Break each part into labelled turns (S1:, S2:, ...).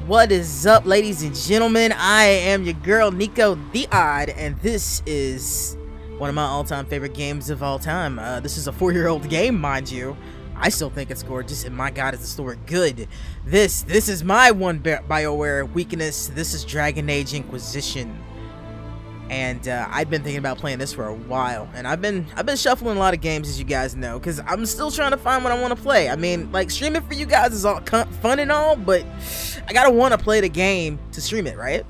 S1: What is up, ladies and gentlemen? I am your girl, Nico the Odd, and this is one of my all-time favorite games of all time. This is a 4-year-old game, mind you. I still think it's gorgeous, and my god, is the story good. This is my one BioWare weakness. This is Dragon Age Inquisition. And I've been thinking about playing this for a while, and I've been shuffling a lot of games, as you guys know, because I'm still trying to find what I want to play. I mean, like, streaming for you guys is all fun and all, but I gotta want to play the game to stream it, right?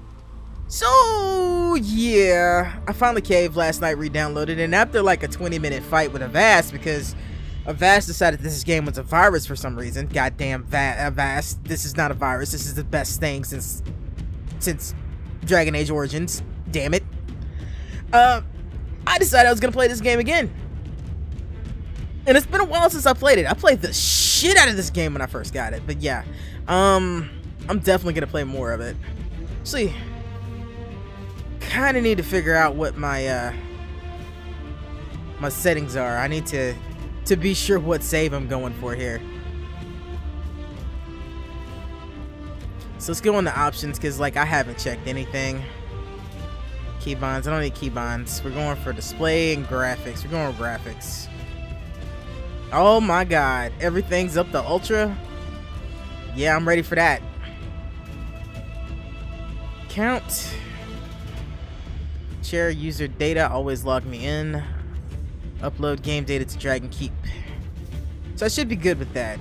S1: So yeah, I finally caved last night, re-downloaded, and after like a 20-minute fight with Avast, because Avast decided this game was a virus for some reason. Goddamn Avast, this is not a virus. This is the best thing since Dragon Age Origins. Damn it. I decided I was gonna play this game again. And it's been a while since I played it. I played the shit out of this game when I first got it. But yeah, I'm definitely gonna play more of it. See, kinda need to figure out what my my settings are. I need to be sure what save I'm going for here. So let's go on the options, because like I haven't checked anything. Keybinds, I don't need keybinds. We're going for display and graphics. We're going with graphics. Oh my god, everything's up to ultra. Yeah, I'm ready for that. Count. Share user data, always log me in. Upload game data to Dragon Keep. So I should be good with that.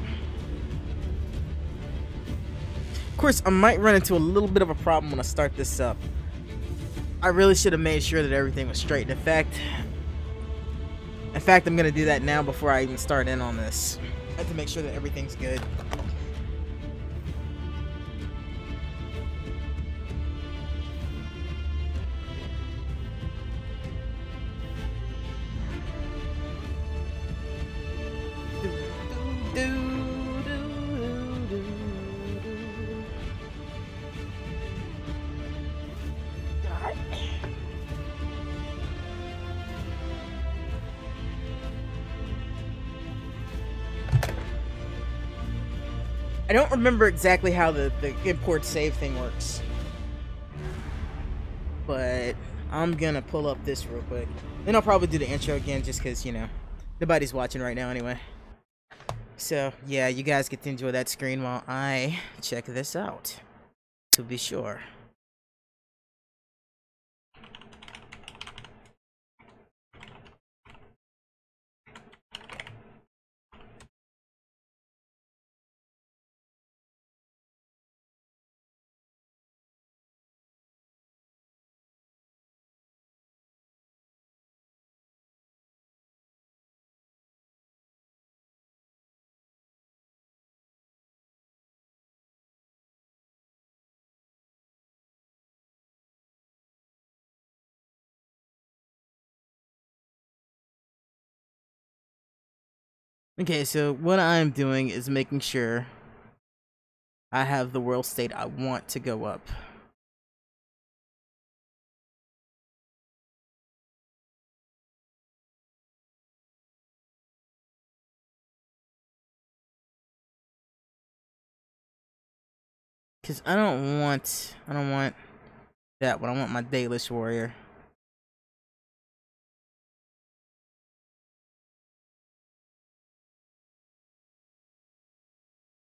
S1: Of course, I might run into a little bit of a problem when I start this up. I really should have made sure that everything was straight. In fact, I'm gonna do that now before I even start in on this. I have to make sure that everything's good. I don't remember exactly how the import save thing works, but I'm gonna pull up this real quick. Then I'll probably do the intro again, just because, you know, nobody's watching right now anyway. So yeah, you guys get to enjoy that screen while I check this out, to be sure. Okay, so what I'm doing is making sure I have the world state I want to go up. Cause I don't want that one. I want my Daedalus warrior.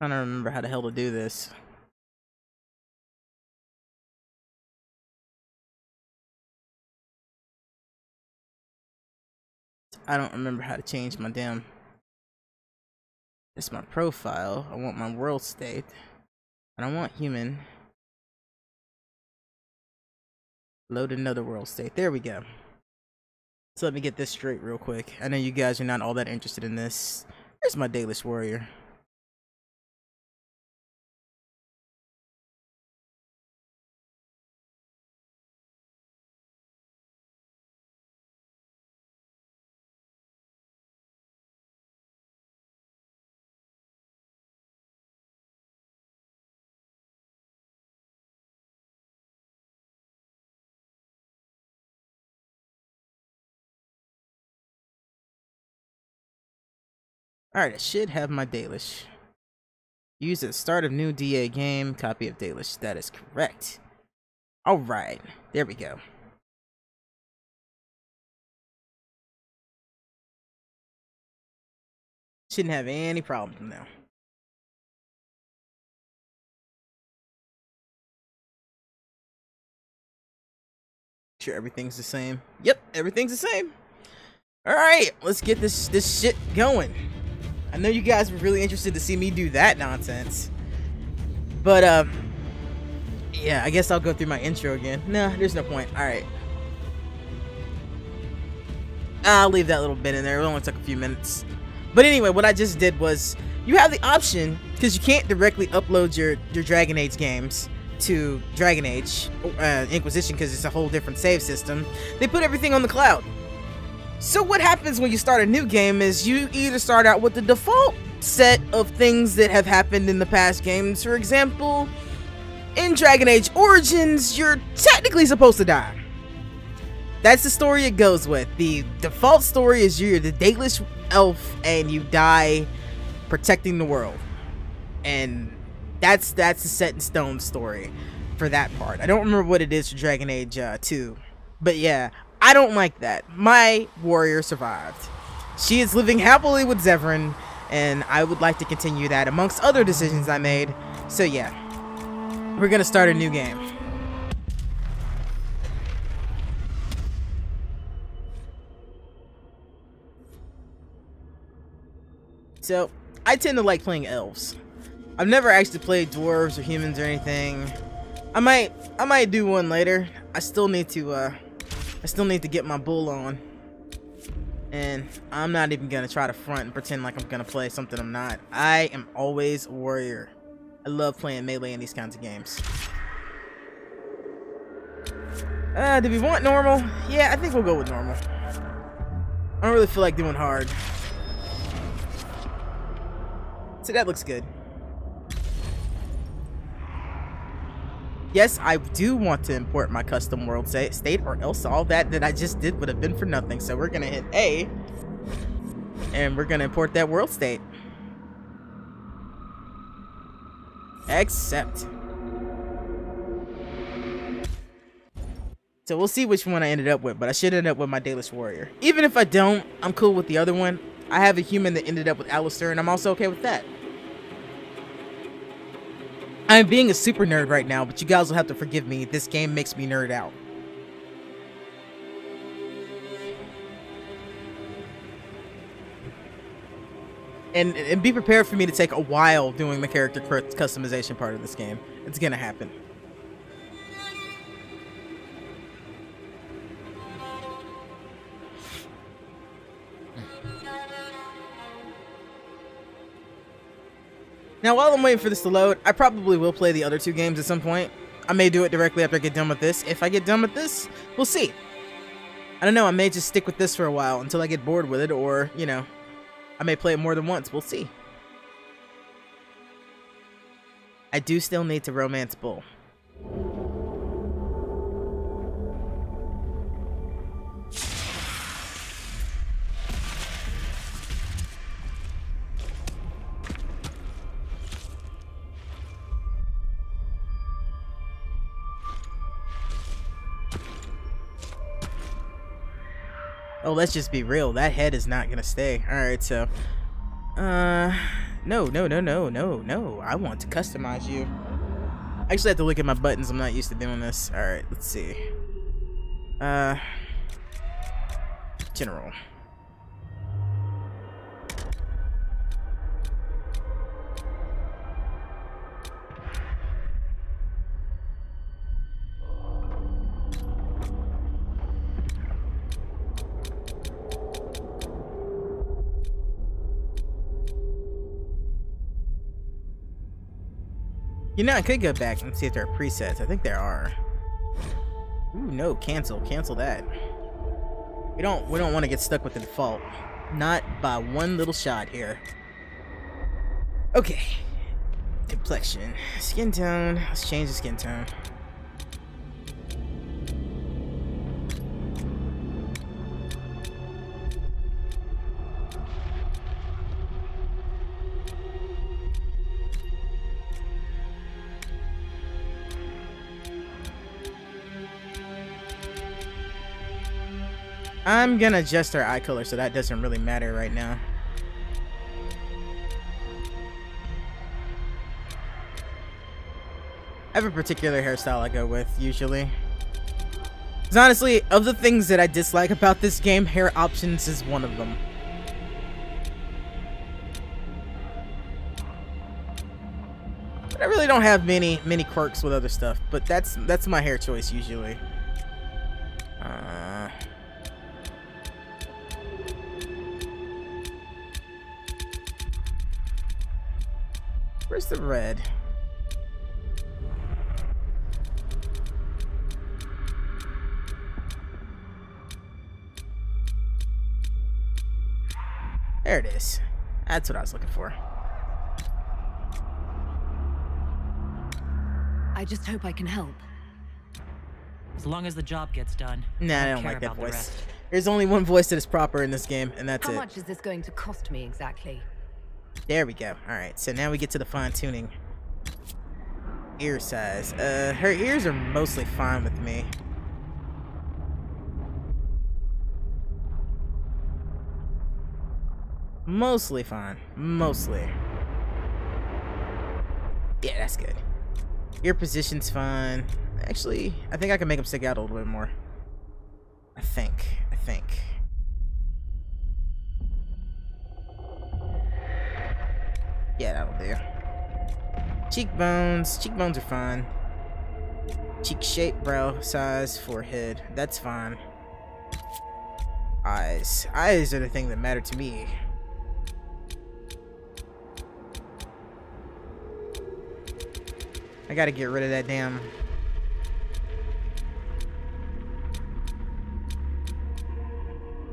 S1: I don't remember how the hell to do this. I don't remember how to change my damn. It's my profile. I want my world state. And I want human. Load another world state. There we go. So let me get this straight real quick. I know you guys are not all that interested in this. Here's my Daedalus warrior. Alright, I should have my Daedalus. Use at the start of new DA game. Copy of Dalish. That is correct. Alright. There we go. Shouldn't have any problem now. Sure everything's the same. Yep, everything's the same. Alright, let's get this shit going. I know you guys were really interested to see me do that nonsense. But yeah, I guess I'll go through my intro again. Nah, there's no point. Alright. I'll leave that little bit in there. It only took a few minutes. But anyway, what I just did was, you have the option, because you can't directly upload your Dragon Age games to Dragon Age Inquisition, because it's a whole different save system. They put everything on the cloud. So what happens when you start a new game is you either start out with the default set of things that have happened in the past games. For example, in Dragon Age Origins, you're technically supposed to die. That's the story it goes with. The default story is you're the Dalish elf and you die protecting the world. And that's the set in stone story for that part. I don't remember what it is for Dragon Age 2. But yeah, I don't like that. My warrior survived. She is living happily with Zevran, and I would like to continue that amongst other decisions I made. So yeah, we're gonna start a new game. So, I tend to like playing elves. I've never actually played dwarves or humans or anything. I might do one later. I still need to get my bull on. And I'm not even gonna try to front and pretend like I'm gonna play something I'm not. I am always a warrior. I love playing melee in these kinds of games. Do we want normal? Yeah, I think we'll go with normal. I don't really feel like doing hard. So that looks good. Yes, I do want to import my custom world state, or else all that I just did would have been for nothing. So we're gonna hit A, and we're gonna import that world state. Accept. So we'll see which one I ended up with, but I should end up with my Dalish warrior. Even if I don't, I'm cool with the other one. I have a human that ended up with Alistair, and I'm also okay with that. I'm being a super nerd right now, but you guys will have to forgive me. This game makes me nerd out. And be prepared for me to take a while doing the character customization part of this game. It's gonna happen. Now, while I'm waiting for this to load, I probably will play the other two games at some point. I may do it directly after I get done with this. If I get done with this, we'll see. I don't know, I may just stick with this for a while until I get bored with it, or, you know, I may play it more than once. We'll see. I do still need to romance Bull. Oh, let's just be real. That head is not gonna stay. Alright, so... No. I want to customize you. I actually have to look at my buttons. I'm not used to doing this. Alright, let's see. General. You know, I could go back and see if there are presets. I think there are. Ooh, no, cancel that. We don't want to get stuck with the default. Not by one little shot here. Okay. Complexion. Skin tone. Let's change the skin tone. I'm gonna adjust her eye color so that doesn't really matter right now. I have a particular hairstyle I go with, usually. Because honestly, of the things that I dislike about this game, hair options is one of them. But I really don't have many quirks with other stuff, but that's my hair choice, usually. Where's the red? There it is. That's what I was looking for.
S2: I just hope I can help.
S3: As long as the job gets done.
S1: Nah, I don't like that voice. There's only one voice that is proper in this game, and that's it.
S2: How much is this going to cost me exactly?
S1: There we go. Alright, so now we get to the fine-tuning. Ear size. Her ears are mostly fine with me. Mostly fine. Mostly. Yeah, that's good. Ear position's fine. Actually, I think I can make them stick out a little bit more. I think. Yeah, that'll do. Cheekbones are fine. Cheek shape, brow size, forehead, that's fine. Eyes are the thing that matter to me. I gotta get rid of that damn...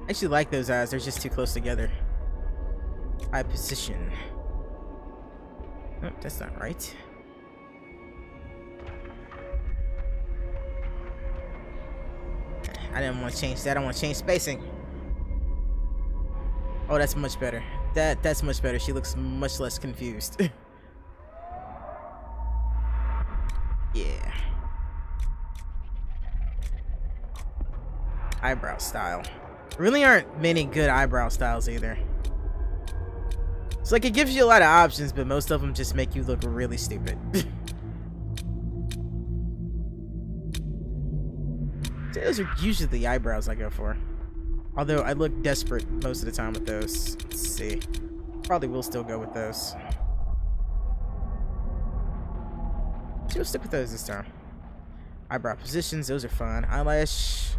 S1: I actually like those eyes, they're just too close together. Eye position. Oh, that's not right. I didn't want to change that. I want to change spacing. Oh, that's much better. That's much better. She looks much less confused. Yeah. Eyebrow style. Really aren't many good eyebrow styles either. It's like it gives you a lot of options, but most of them just make you look really stupid. So those are usually the eyebrows I go for. Although I look desperate most of the time with those. Let's see. Probably will still go with those. We'll stick with those this time. Eyebrow positions, those are fine. Eyelash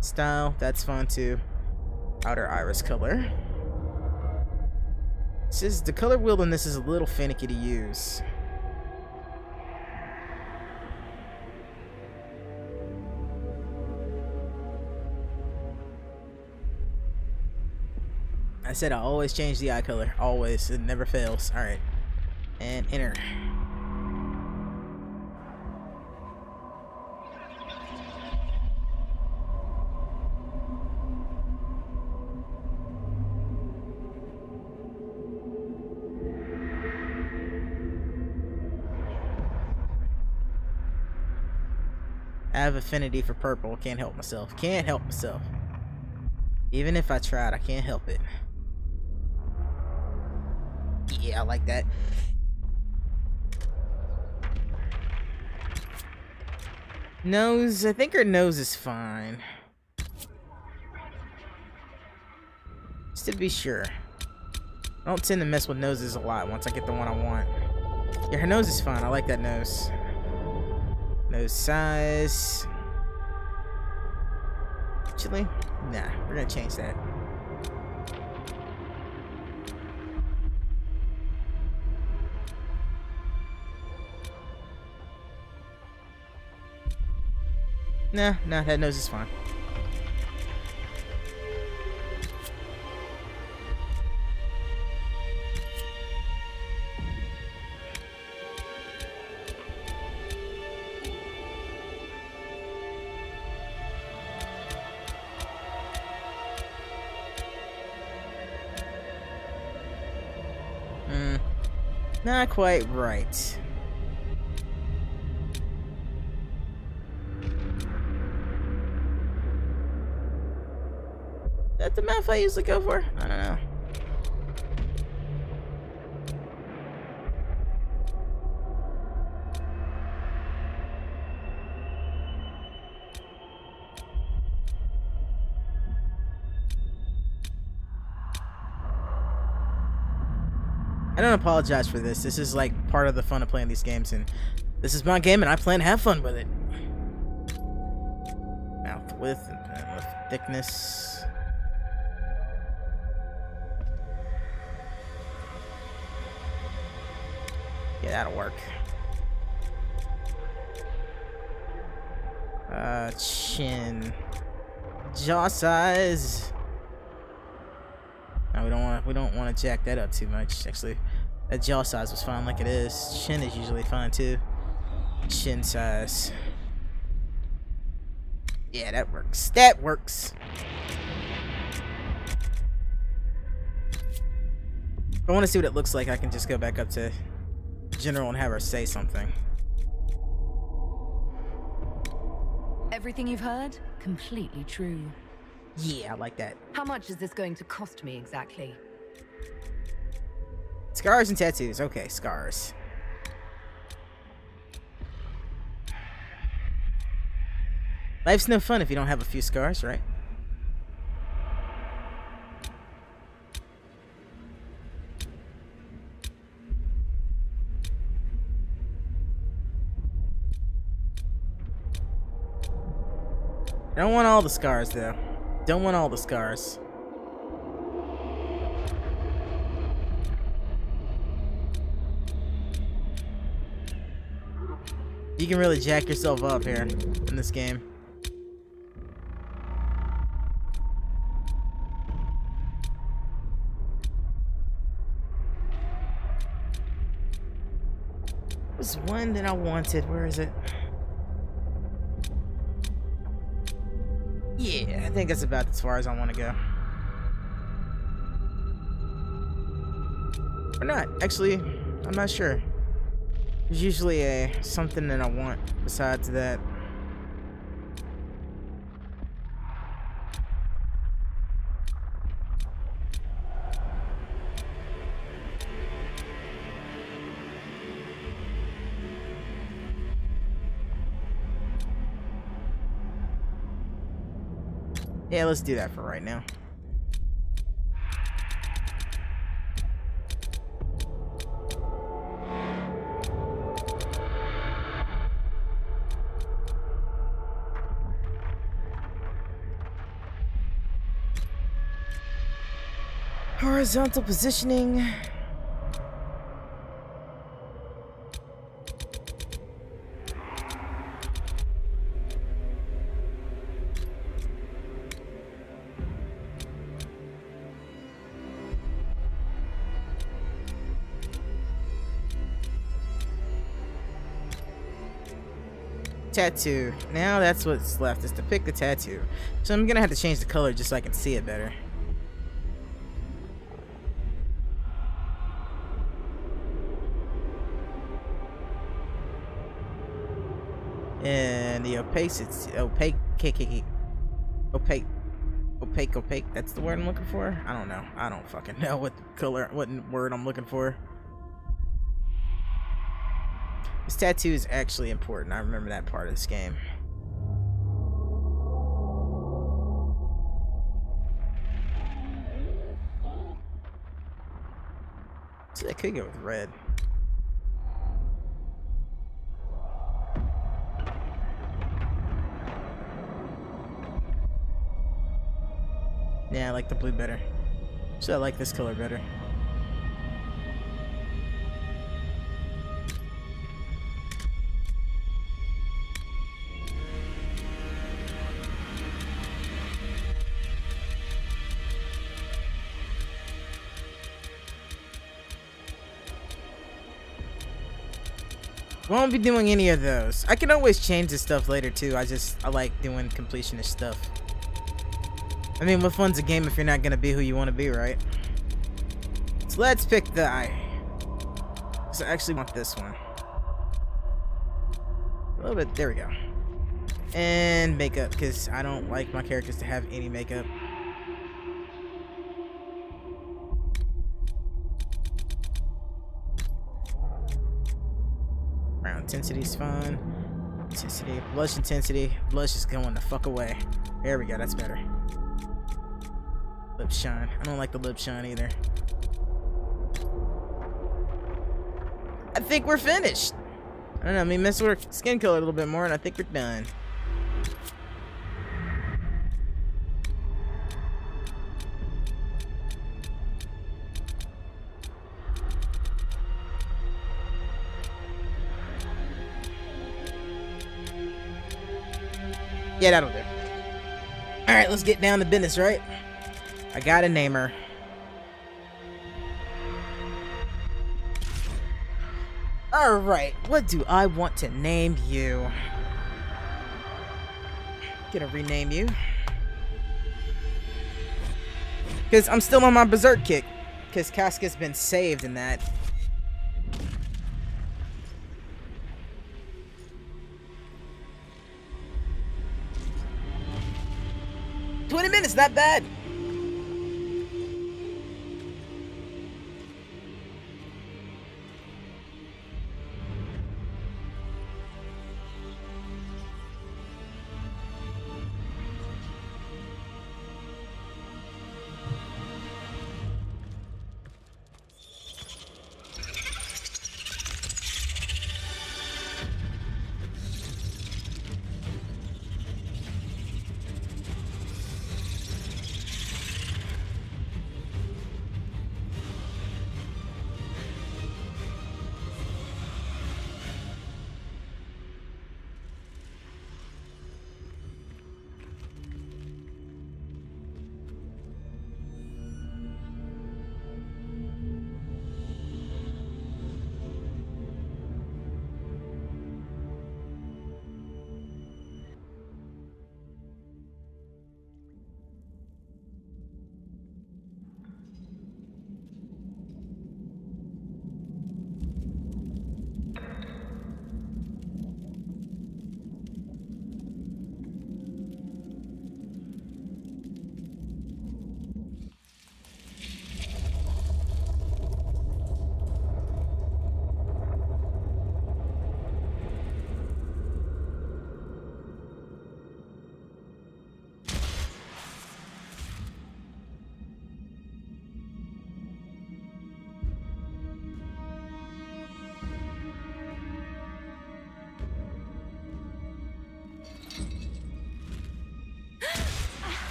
S1: style, that's fine too. Outer iris color. It says the color wheel in this is a little finicky to use. I said I always change the eye color. Always. It never fails. Alright. And enter. I have affinity for purple. Can't help myself. Can't help myself. Even if I tried, I can't help it. Yeah, I like that. Nose. I think her nose is fine. Just to be sure. I don't tend to mess with noses a lot once I get the one I want. Yeah, her nose is fine. I like that nose. Nose size. Actually, nah, we're gonna change that. Nah, that nose is fine. Not quite right. that the mouth I usually go for? I don't know. I don't apologize for this. This is like part of the fun of playing these games, and this is my game, and I plan to have fun with it. Mouth width and mouth thickness. Yeah, that'll work. Chin. Jaw size. No, we don't want to jack that up too much. Actually, that jaw size was fine like it is. Chin is usually fine too. Chin size. Yeah, that works. That works. If I want to see what it looks like, I can just go back up to general and have her say something.
S2: Everything you've heard? Completely true.
S1: Yeah, I like that.
S2: How much is this going to cost me exactly?
S1: Scars and tattoos. Okay, scars. Life's no fun if you don't have a few scars, right? I don't want all the scars, though. Don't want all the scars. You can really jack yourself up here in this game. There was one that I wanted. Where is it? Yeah, I think that's about as far as I want to go. Or not. Actually, I'm not sure. There's usually something that I want besides that. Yeah, let's do that for right now. Horizontal positioning. Tattoo. Now that's what's left, is to pick the tattoo. So I'm gonna have to change the color just so I can see it better. And the opaque, opaque. That's the word I'm looking for. I don't know. I don't fucking know what color, what word I'm looking for. This tattoo is actually important. I remember that part of this game. See, I could go with red. Yeah, I like the blue better. So I like this color better. Won't be doing any of those. I can always change this stuff later too. I like doing completionist stuff. I mean, what fun's a game if you're not gonna be who you want to be, right? So let's pick the eye. So I actually want this one. A little bit, there we go. And makeup, because I don't like my characters to have any makeup. Brown intensity's fine. Intensity, blush intensity. Blush is going the fuck away. There we go, that's better. Lip shine. I don't like the lip shine either. I think we're finished. I don't know, I mean, mess with our skin color a little bit more and I think we're done. Yeah, that'll do. Alright, let's get down to business, right? I gotta name her. Alright, what do I want to name you? Gonna rename you. Because I'm still on my berserk kick. Because Casca's been saved in that. Minutes, not bad.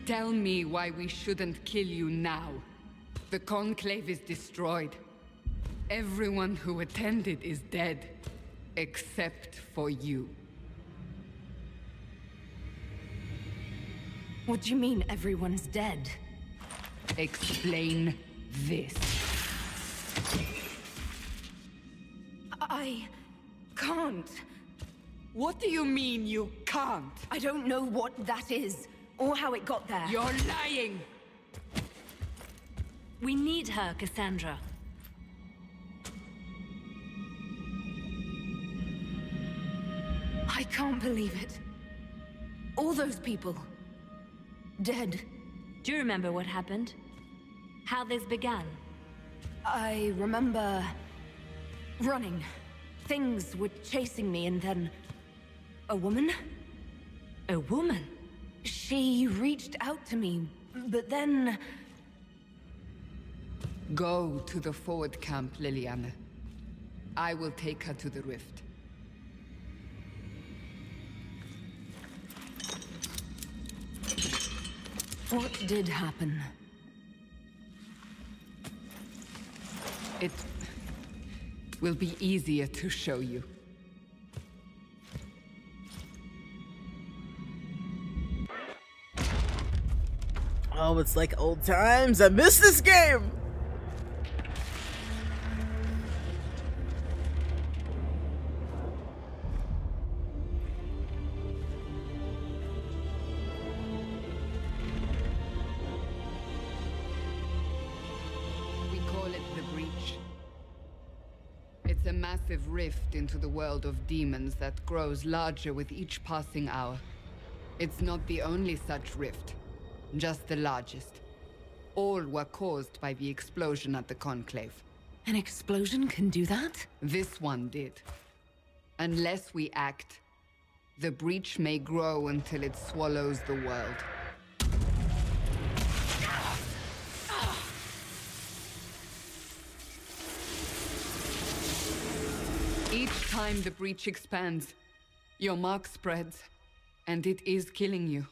S4: Tell me why we shouldn't kill you now. The Conclave is destroyed. Everyone who attended is dead, except for you.
S2: What do you mean everyone's dead?
S4: Explain this.
S2: I can't.
S4: What do you mean you can't?
S2: I don't know what that is, or how it got there.
S4: You're lying!
S2: We need her, Cassandra. I can't believe it. All those people. Dead.
S5: Do you remember what happened? How this began?
S2: I remember... running. Things were chasing me and then... a woman?
S5: A woman?
S2: She reached out to me, but then...
S4: Go to the forward camp, Liliana. I will take her to the rift.
S2: What did happen?
S4: It will be easier to show you.
S1: Oh, it's like old times. I miss this game.
S4: We call it the breach. It's a massive rift into the world of demons that grows larger with each passing hour. It's not the only such rift, just the largest. All were caused by the explosion at the Conclave.
S2: An explosion can do that?
S4: This one did. Unless we act, the breach may grow until it swallows the world. Each time the breach expands, your mark spreads, and it is killing you.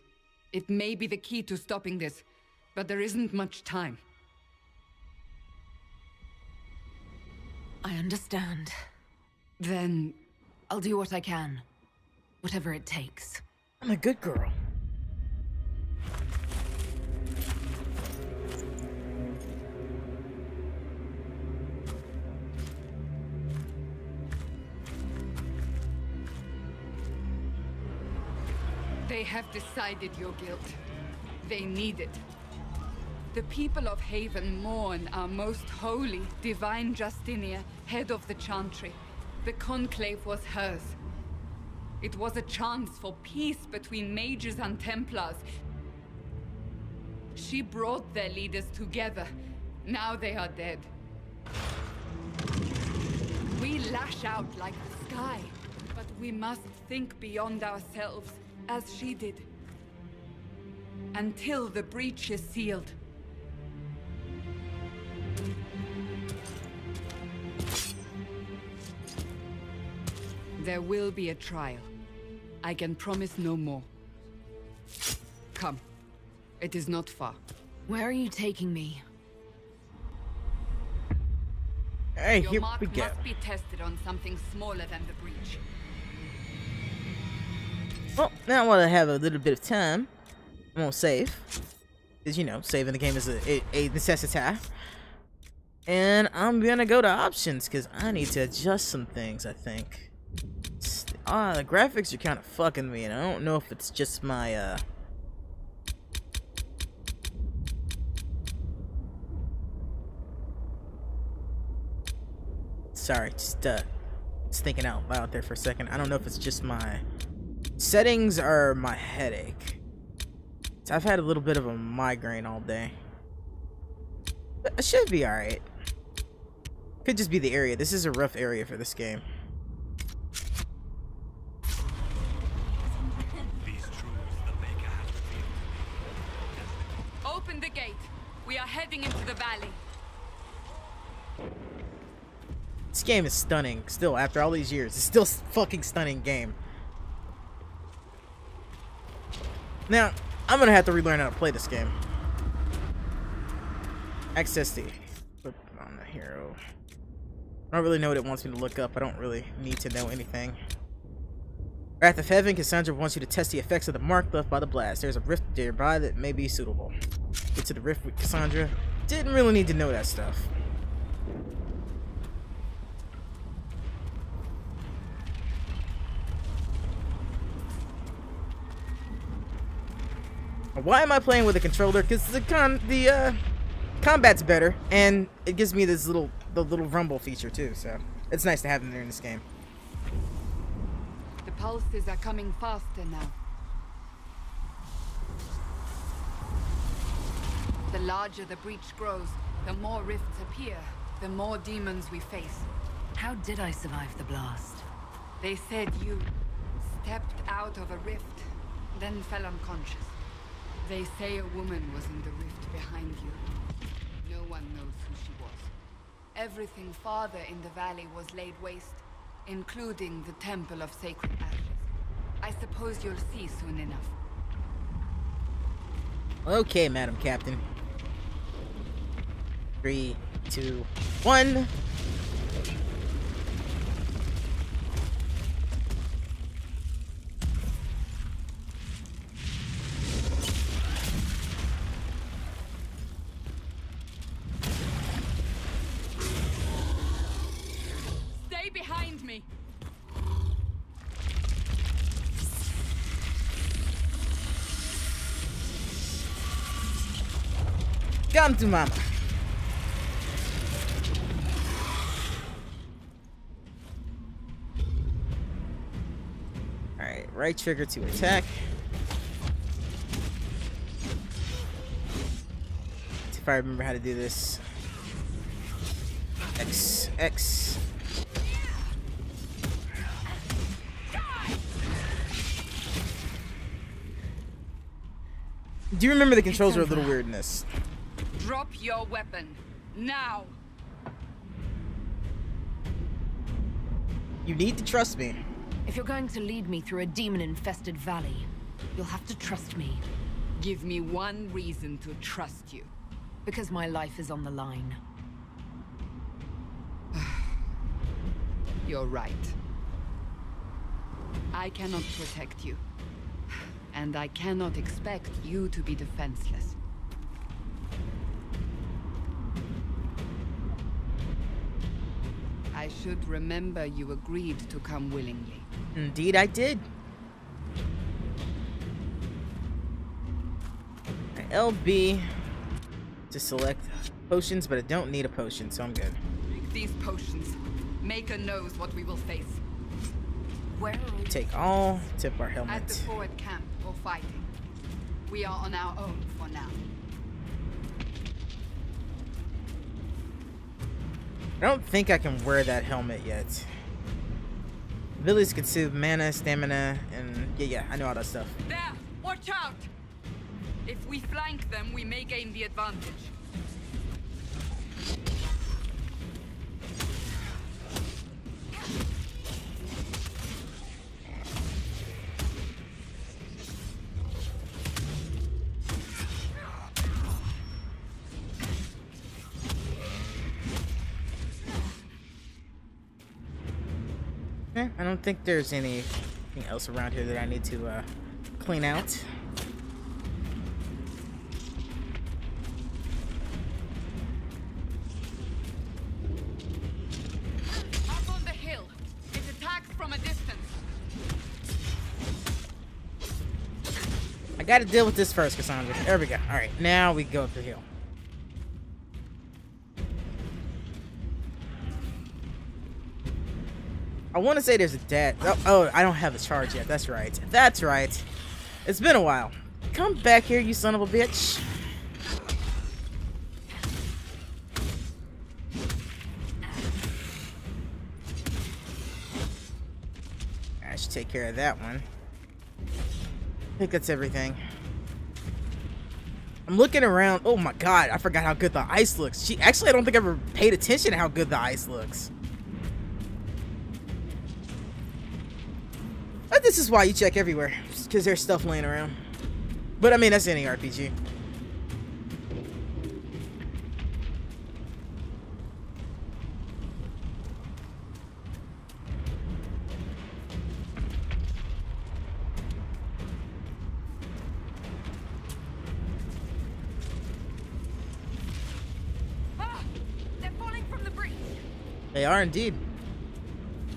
S4: It may be the key to stopping this, but there isn't much time.
S2: I understand.
S4: Then
S2: I'll do what I can. Whatever it takes.
S1: I'm a good girl.
S4: they have decided your guilt. They need it. The people of Haven mourn our most holy, divine Justinia, head of the Chantry. The Conclave was hers. It was a chance for peace between mages and Templars. She brought their leaders together. Now they are dead. We lash out like the sky, but we must think beyond ourselves, as she did. Until the breach is sealed. There will be a trial. I can promise no more. Come. It is not far.
S2: Where are you taking me?
S1: Hey,
S4: Your
S1: here
S4: mark
S1: we go.
S4: must be tested on something smaller than the breach.
S1: Well, now while I have a little bit of time, I'm gonna save. Because, you know, saving the game is a necessity. And I'm gonna go to options, because I need to adjust some things, I think. The graphics are kind of fucking me, and I don't know if it's just my, Sorry, just thinking out loud there for a second. I don't know if it's just my settings or my headache. So I've had a little bit of a migraine all day. But I should be alright. Could just be the area. This is a rough area for this game.
S4: Open the gate. We are heading into the valley.
S1: This game is stunning. Still, after all these years, it's still a fucking stunning game. Now, I'm gonna have to relearn how to play this game. Access the flip on the hero. I don't really know what it wants me to look up. I don't really need to know anything. Wrath of Heaven, Cassandra wants you to test the effects of the mark left by the blast. There's a rift nearby that may be suitable. Get to the rift with Cassandra. Didn't really need to know that stuff. Why am I playing with a controller? Because the combat's better, and it gives me this little rumble feature too. So it's nice to have them there in this game.
S4: The pulses are coming faster now. The larger the breach grows, the more rifts appear, the more demons we face.
S2: How did I survive the blast?
S4: They said you stepped out of a rift, then fell unconscious. They say a woman was in the rift behind you. No one knows who she was. Everything farther in the valley was laid waste, including the Temple of Sacred Ashes. I suppose you'll see soon enough.
S1: Okay, Madam Captain. 3, 2, 1.
S4: Stay behind me.
S1: Come to mama. Right trigger to attack. If I remember how to do this. X, X. Do you remember the controls are a little weird in this?
S4: Drop your weapon. Now!
S1: You need to trust me.
S2: If you're going to lead me through a demon-infested valley, you'll have to trust me.
S4: Give me one reason to trust you.
S2: Because my life is on the line.
S4: You're right. I cannot protect you. And I cannot expect you to be defenseless. I should remember you agreed to come willingly.
S1: Indeed, I did. LB to select potions, but I don't need a potion, so I'm good.
S4: Make these potions. Maker knows what we will face.
S2: Where are we?
S1: Take all, tip our
S4: At the
S1: helmet.
S4: forward camp or fighting. We are on our own for now.
S1: I don't think I can wear that helmet yet. Abilities consume mana, stamina, and yeah, I know all that stuff.
S4: There! Watch out! If we flank them, we may gain the advantage.
S1: I don't think there's anything else around here that I need to clean out.
S4: Up on the hill. It attacks from a distance.
S1: I gotta deal with this first, Cassandra. There we go. Alright, now we go up the hill. I want to say there's a dad. Oh, I don't have a charge yet. That's right. That's right. It's been a while. Come back here, you son of a bitch. I should take care of that one. I think that's everything. I'm looking around. Oh my god, I forgot how good the ice looks. Actually, I don't think I ever paid attention to how good the ice looks. But this is why you check everywhere, because there's stuff laying around. But I mean, that's any RPG.
S4: Ah! They're falling from the breach.
S1: They are indeed.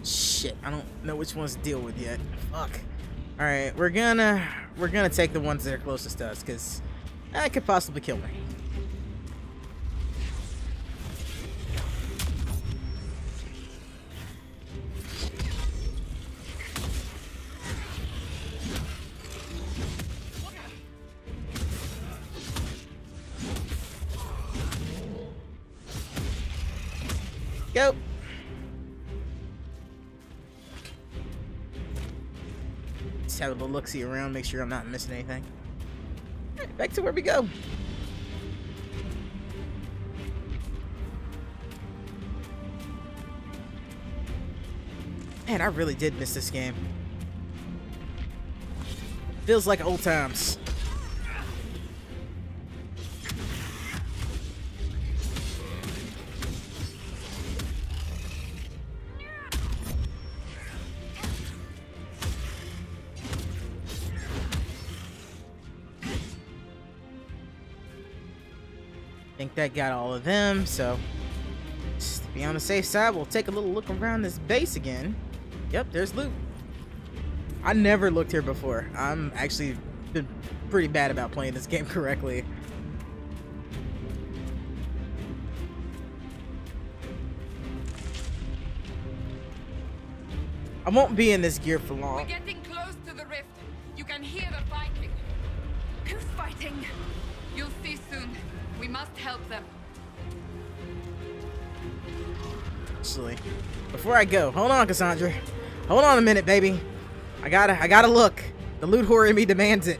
S1: Shit, I don't know which ones to deal with yet. Fuck. All right, we're gonna take the ones that are closest to us, because that could possibly kill me. Go. Just have a little look-see around, make sure I'm not missing anything. Alright, back to where we go. Man, I really did miss this game. Feels like old times. I think that got all of them, so just to be on the safe side, we'll take a little look around this base again. Yep, there's loot. I never looked here before. I'm actually been pretty bad about playing this game correctly. I won't be in this gear for long.
S4: We're getting close to the rift. help them.
S1: Actually, before I go, hold on, Cassandra. Hold on a minute, baby. I gotta look. The loot whore in me demands it.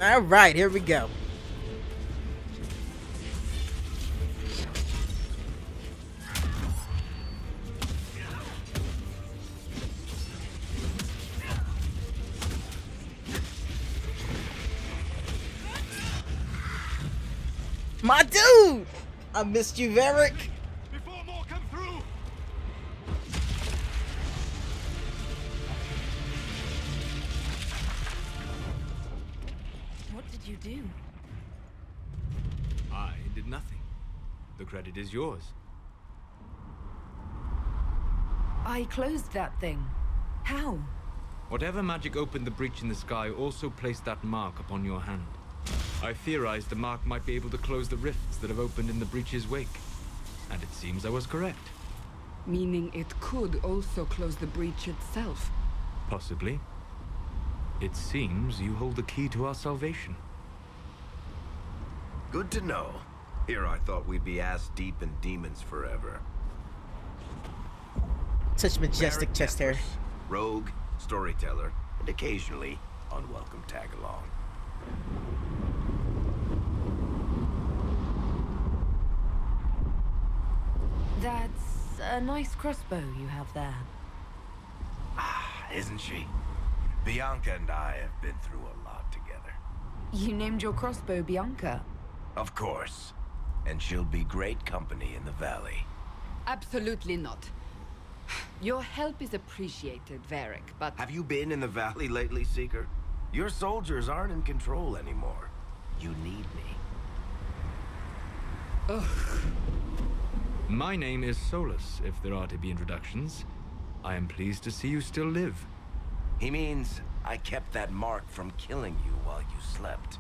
S1: Alright, here we go. My dude! I missed you, Varric.
S6: Before more come through.
S2: What did you do?
S6: I did nothing. The credit is yours.
S2: I closed that thing. How?
S6: Whatever magic opened the breach in the sky also placed that mark upon your hand. I theorized the mark might be able to close the rifts that have opened in the breach's wake. And it seems I was correct.
S4: Meaning it could also close the breach itself.
S6: Possibly. It seems you hold the key to our salvation.
S7: Good to know. Here I thought we'd be ass deep in demons forever.
S1: Such majestic chest hair.
S7: Rogue, storyteller, and occasionally unwelcome tag-along.
S2: That's a nice crossbow you have there.
S7: Ah, isn't she? Bianca and I have been through a lot together.
S2: You named your crossbow Bianca.
S7: Of course. And she'll be great company in the valley.
S4: Absolutely not. Your help is appreciated, Varric, but...
S7: Have you been in the valley lately, Seeker? Your soldiers aren't in control anymore. You need me.
S4: Ugh.
S6: My name is Solus, if there are to be introductions. I am pleased to see you still live.
S7: He means I kept that mark from killing you while you slept.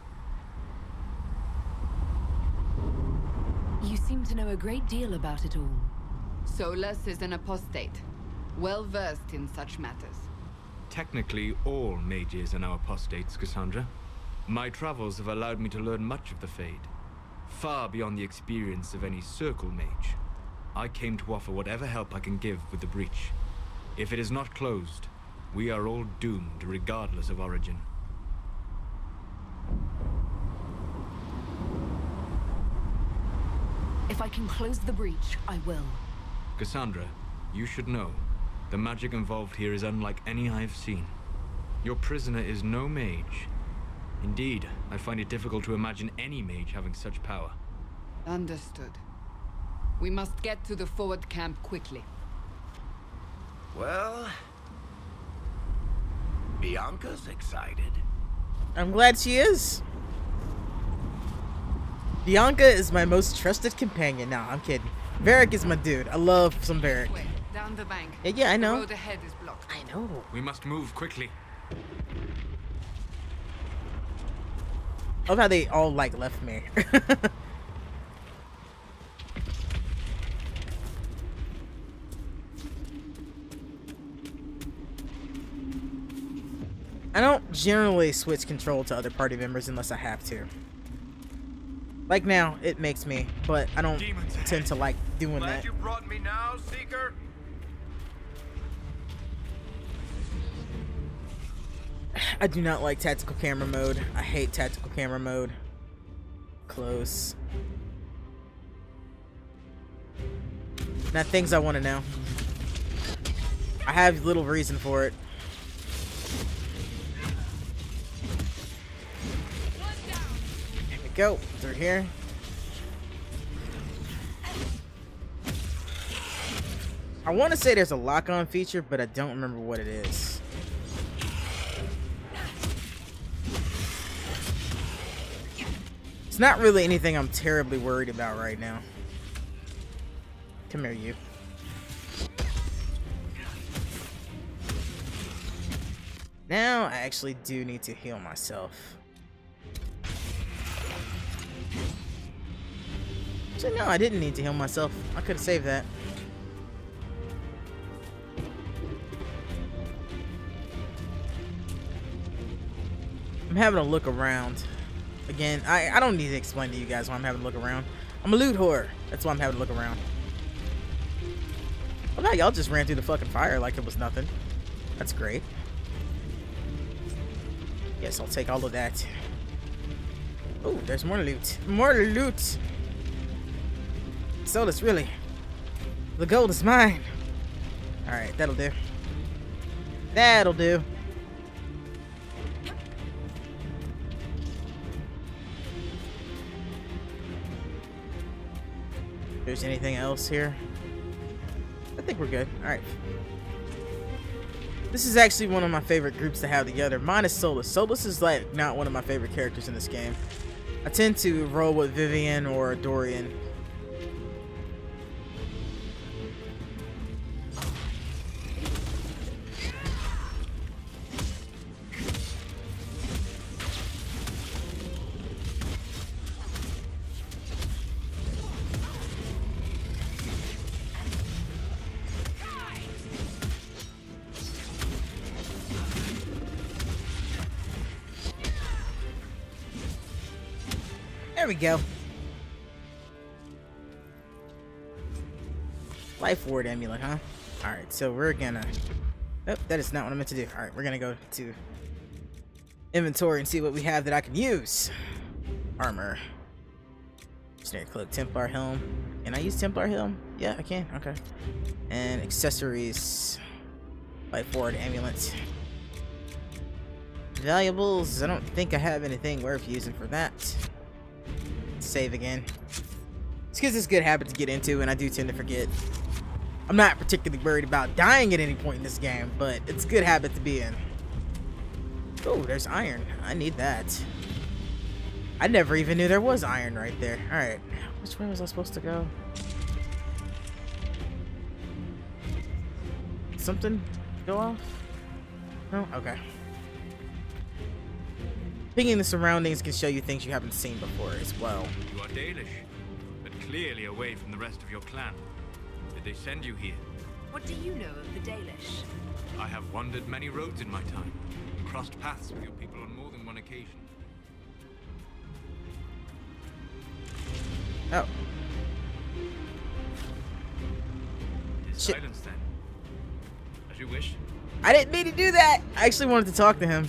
S2: You seem to know a great deal about it all.
S4: Solus is an apostate, well-versed in such matters.
S6: Technically, all mages are now apostates, Cassandra. My travels have allowed me to learn much of the Fade, far beyond the experience of any circle mage. I came to offer whatever help I can give with the breach. If it is not closed, we are all doomed regardless of origin.
S2: If I can close the breach, I will.
S6: Cassandra, you should know, the magic involved here is unlike any I have seen. Your prisoner is no mage. Indeed, I find it difficult to imagine any mage having such power.
S4: Understood. We must get to the forward camp quickly.
S7: Well... Bianca's excited.
S1: I'm glad she is. Bianca is my most trusted companion. Nah, I'm kidding. Varric is my dude. I love some Varric.
S4: Wait, down the bank.
S1: Yeah, I know.
S4: The road ahead is blocked.
S1: I know.
S6: We must move quickly.
S1: I love how they all, like, left me. I don't generally switch control to other party members unless I have to. Like now, it makes me, but I don't tend to like doing that.
S7: You brought me now, Seeker?
S1: I do not like tactical camera mode. I hate tactical camera mode. Close. Now, things I want to know. I have little reason for it. Here we go. Through here. I want to say there's a lock-on feature, but I don't remember what it is. It's not really anything I'm terribly worried about right now. Come here, you. Now I actually do need to heal myself. Actually, no, I didn't need to heal myself. I could have saved that. I'm having a look around. Again, I don't need to explain to you guys why I'm having a look around. I'm a loot whore. That's why I'm having a look around. Well, now y'all just ran through the fucking fire like it was nothing. That's great. Yes, I'll take all of that. Oh, there's more loot. More loot! So this really... The gold is mine. Alright, that'll do. That'll do. If there's anything else here? I think we're good. Alright. This is actually one of my favorite groups to have together. Mine is Solus. Solus is like not one of my favorite characters in this game. I tend to roll with Vivian or Dorian. There we go. Life Ward amulet, huh? Alright, so we're gonna... Oh, that is not what I meant to do. Alright, we're gonna go to inventory and see what we have that I can use. Armor. Snare Cloak, Templar Helm. Can I use Templar Helm? Yeah, I can. Okay. And accessories. Life Ward amulet. Valuables. I don't think I have anything worth using for that. Save again. It's because it's a good habit to get into, and I do tend to forget. I'm not particularly worried about dying at any point in this game, but it's a good habit to be in. Oh, there's iron. I need that. I never even knew there was iron right there. Alright. Which way was I supposed to go? Something go off? No? Okay. Pinging the surroundings can show you things you haven't seen before as well.
S6: You are Dalish, but clearly away from the rest of your clan. Did they send you here?
S2: What do you know of the Dalish?
S6: I have wandered many roads in my time, and crossed paths with your people on more than one occasion.
S1: Oh. Shit.
S6: Silence then. As you wish.
S1: I didn't mean to do that! I actually wanted to talk to him,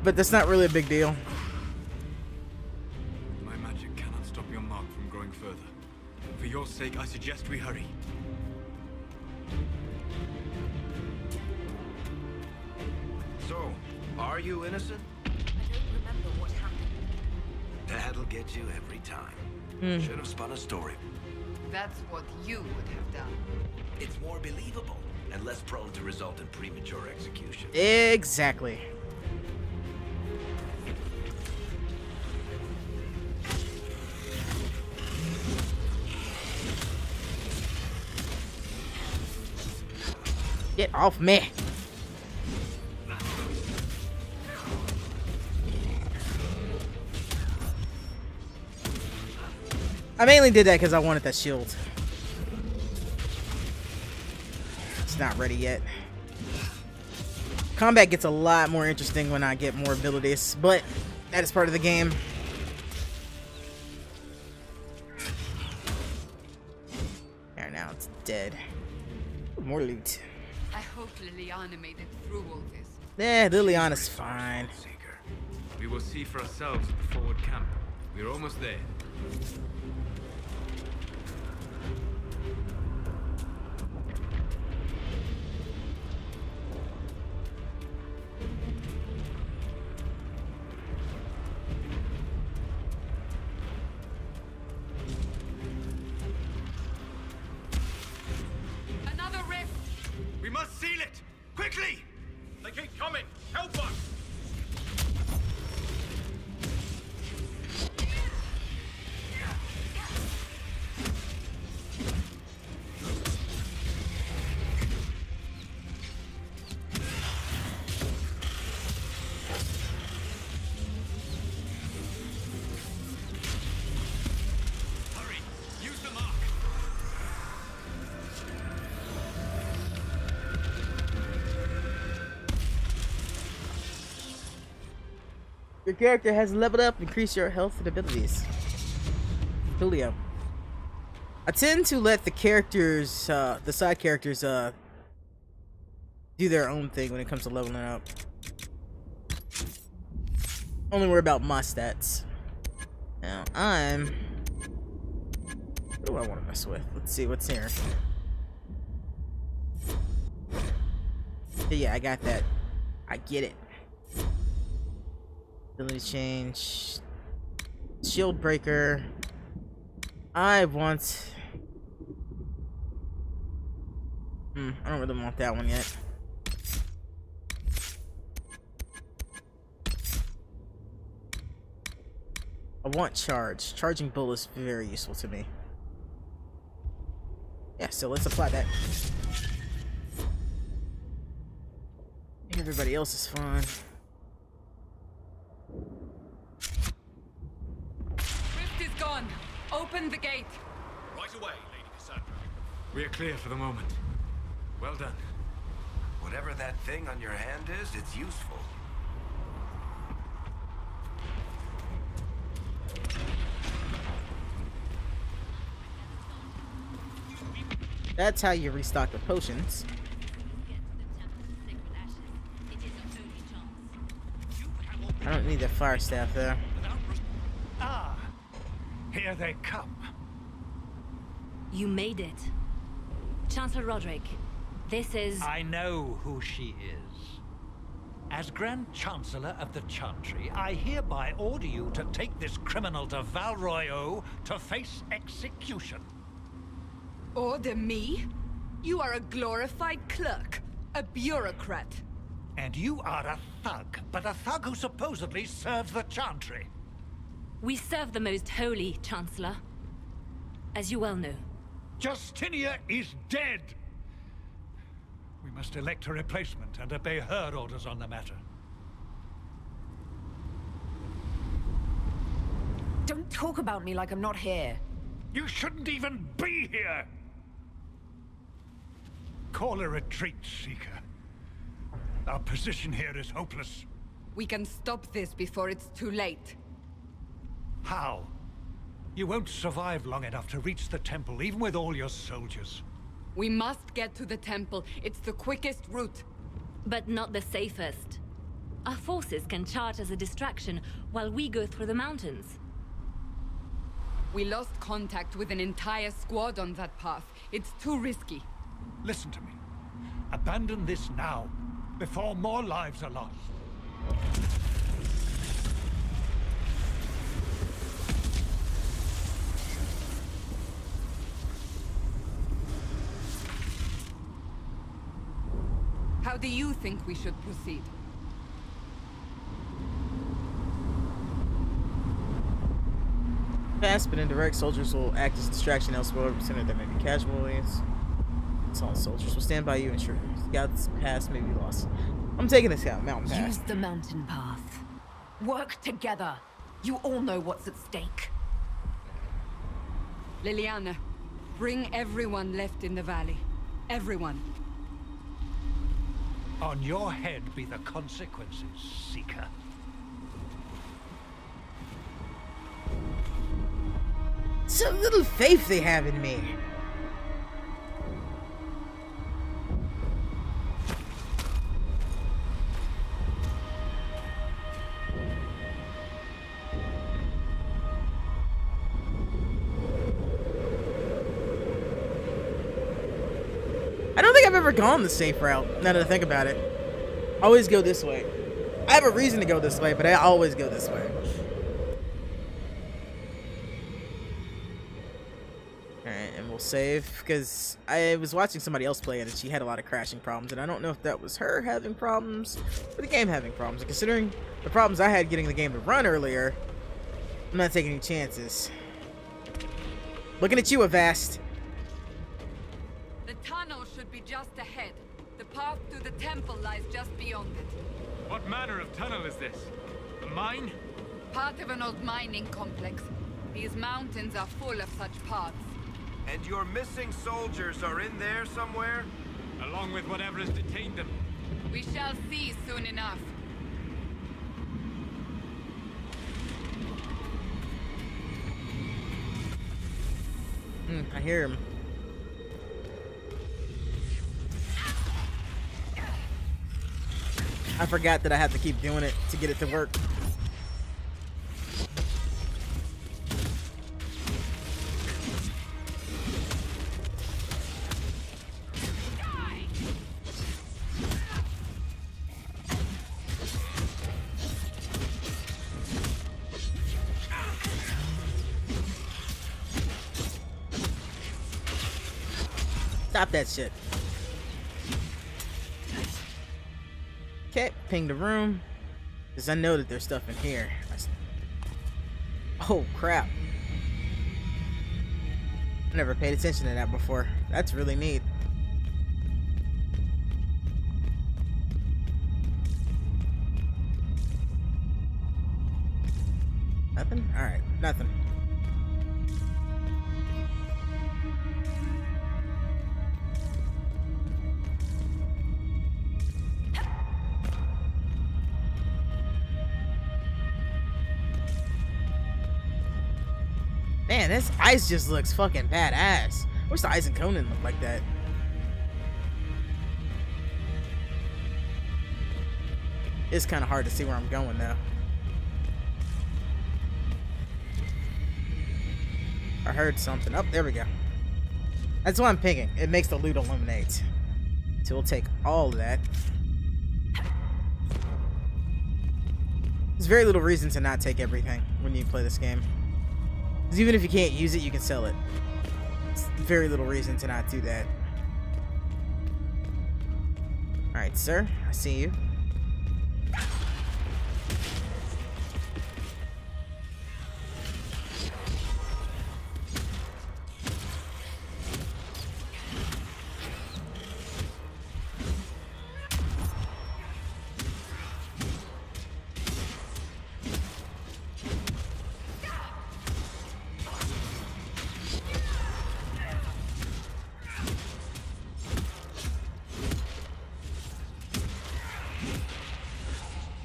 S1: but that's not really a big deal.
S6: My magic cannot stop your mark from growing further. For your sake, I suggest we hurry.
S7: So, are you innocent?
S2: I don't remember what happened.
S7: That'll get you every time. Should have spun a story.
S4: That's what you would have done.
S7: It's more believable and less prone to result in premature execution.
S1: Exactly. Get off me. I mainly did that because I wanted that shield. It's not ready yet. Combat gets a lot more interesting when I get more abilities, but that is part of the game. There, now it's dead. More loot.
S4: I hope Liliana made it through all this.
S1: Yeah, Liliana's fine.
S6: Seeker. We will see for ourselves at the forward camp. We're almost there.
S4: Another rift!
S6: We must seal it! Quickly!
S8: They keep coming! Help us!
S1: Your character has leveled up, increase your health and abilities. Julio. I tend to let the characters, the side characters, do their own thing when it comes to leveling up. Only worry about my stats. Now, what do I want to mess with? Let's see what's here. Yeah, I got that. I get it. Ability change. Shield breaker. I want... I don't really want that one yet. I want charge. Charging bull is very useful to me. Yeah, so let's apply that. Everybody else is fine.
S4: Rift is gone. Open the gate.
S8: Right away, Lady Cassandra.
S6: We are clear for the moment. Well done.
S7: Whatever that thing on your hand is, it's useful.
S1: That's how you restock the potions. I don't need the fire staff there.
S9: Ah, here they come.
S5: You made it. Chancellor Roderick, this is...
S9: I know who she is. As Grand Chancellor of the Chantry, I hereby order you to take this criminal to Val Royeaux to face execution.
S4: Order me? You are a glorified clerk, a bureaucrat.
S9: And you are a thug, but a thug who supposedly serves the Chantry.
S5: We serve the most holy, Chancellor. As you well know.
S9: Justinia is dead! We must elect a replacement and obey her orders on the matter.
S2: Don't talk about me like I'm not here.
S9: You shouldn't even be here! Call a retreat, Seeker. Our position here is hopeless.
S4: We can stop this before it's too late.
S9: How? You won't survive long enough to reach the temple, even with all your soldiers.
S4: We must get to the temple. It's the quickest route.
S5: But not the safest. Our forces can charge as a distraction while we go through the mountains.
S4: We lost contact with an entire squad on that path. It's too risky.
S9: Listen to me. Abandon this now, before more lives are lost.
S4: How do you think we should proceed?
S1: Fast but indirect, soldiers will act as distraction elsewhere. Percentage that may be casualties. Assault soldiers will stand by you, ensure scouts pass may be lost. I'm taking this out mountain pass.
S2: Use the mountain path. Work together. You all know what's at stake.
S4: Liliana, bring everyone left in the valley. Everyone.
S9: On your head be the consequences, Seeker.
S1: So little faith they have in me. I don't think I've ever gone the safe route, now that I think about it. I always go this way. I have a reason to go this way, but I always go this way. Alright, and we'll save, because I was watching somebody else play it, and she had a lot of crashing problems, and I don't know if that was her having problems, or the game having problems. And considering the problems I had getting the game to run earlier, I'm not taking any chances. Looking at you, Avast.
S4: The tunnel should be just ahead. The path to the temple lies just beyond it.
S6: What manner of tunnel is this? A mine?
S4: Part of an old mining complex. These mountains are full of such paths.
S7: And your missing soldiers are in there somewhere?
S6: Along with whatever has detained them.
S4: We shall see soon enough.
S1: I hear him. I forgot that I have to keep doing it to get it to work. Stop that shit. Okay, ping the room. Because I know that there's stuff in here. Oh, crap. I never paid attention to that before. That's really neat. Nothing? Alright, nothing. Man, this ice just looks fucking badass. I wish the ice in Conan looked like that. It's kind of hard to see where I'm going though. I heard something. Oh, there we go. That's what I'm picking. It makes the loot illuminate. So we'll take all of that. There's very little reason to not take everything when you play this game. Because even if you can't use it, you can sell it. It's very little reason to not do that. Alright, sir. I see you.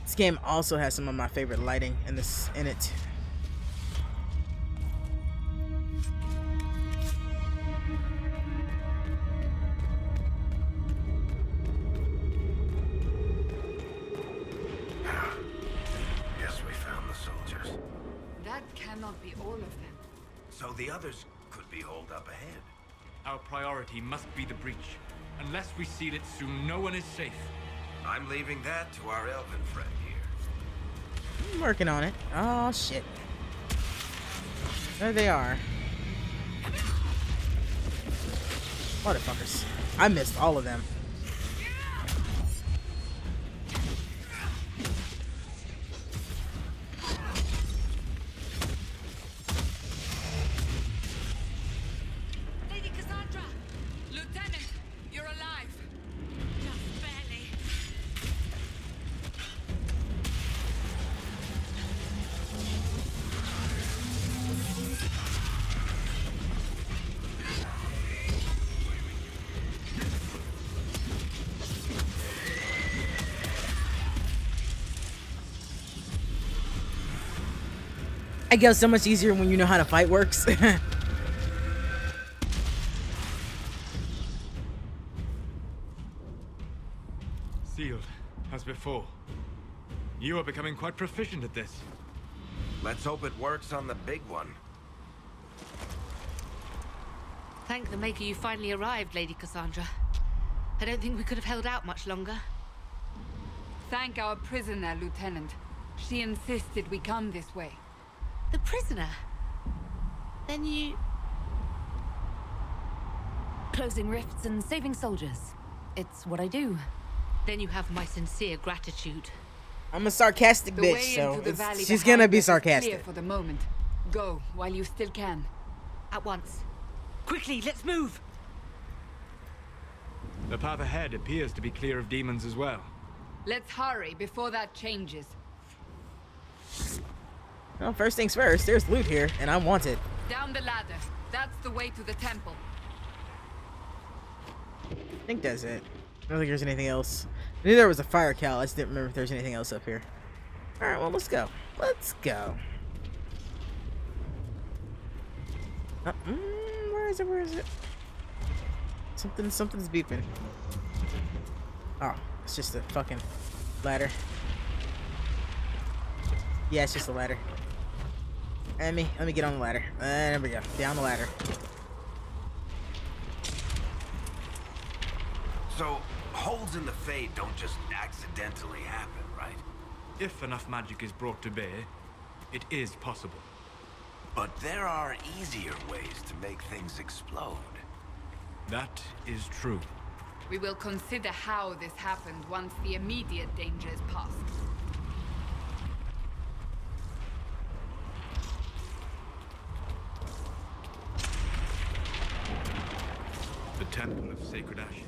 S1: This game also has some of my favorite lighting in it.
S7: Guess we found the soldiers.
S4: That cannot be all of them.
S7: So the others could be holed up ahead.
S6: Our priority must be the breach. Unless we seal it soon, no one is safe.
S7: I'm leaving that to our elven friend here.
S1: I'm working on it. Oh shit. There they are. Motherfuckers. I missed all of them.
S4: Lady Cassandra! Lieutenant! You're alive! Just barely.
S1: It goes so much easier when you know how to fight works.
S6: Sealed, as before. You are becoming quite proficient at this.
S7: Let's hope it works on the big one.
S10: Thank the Maker you finally arrived, Lady Cassandra. I don't think we could have held out much longer.
S4: Thank our prisoner, Lieutenant. She insisted we come this way.
S10: The prisoner? Then you...
S2: Closing rifts and saving soldiers. It's what I do.
S10: Then you have my sincere gratitude.
S1: I'm a sarcastic
S4: The
S1: bitch,
S4: way
S1: so
S4: into the valley
S1: she's
S4: behind
S1: gonna be
S4: us is clear
S1: sarcastic.
S4: for the moment. Go while you still can.
S10: At once.
S3: Quickly, let's move!
S6: The path ahead appears to be clear of demons as well.
S4: Let's hurry before that changes.
S1: Well, first things first, there's loot here, and I want it.
S4: Down the ladder. That's the way to the temple.
S1: I think that's it. I don't think there's anything else. I knew there was a fire cowl. I just didn't remember if there's anything else up here. Alright, well, let's go. Let's go. Where is it? Where is it? Something's beeping. Oh, it's just a fucking ladder. Yeah, it's just a ladder. Let me get on the ladder. There we go. Down the ladder.
S7: So, holes in the Fade don't just accidentally happen, right?
S6: If enough magic is brought to bear, it is possible.
S7: But there are easier ways to make things explode.
S6: That is true.
S4: We will consider how this happened once the immediate danger is past.
S6: The Temple of Sacred Ashes.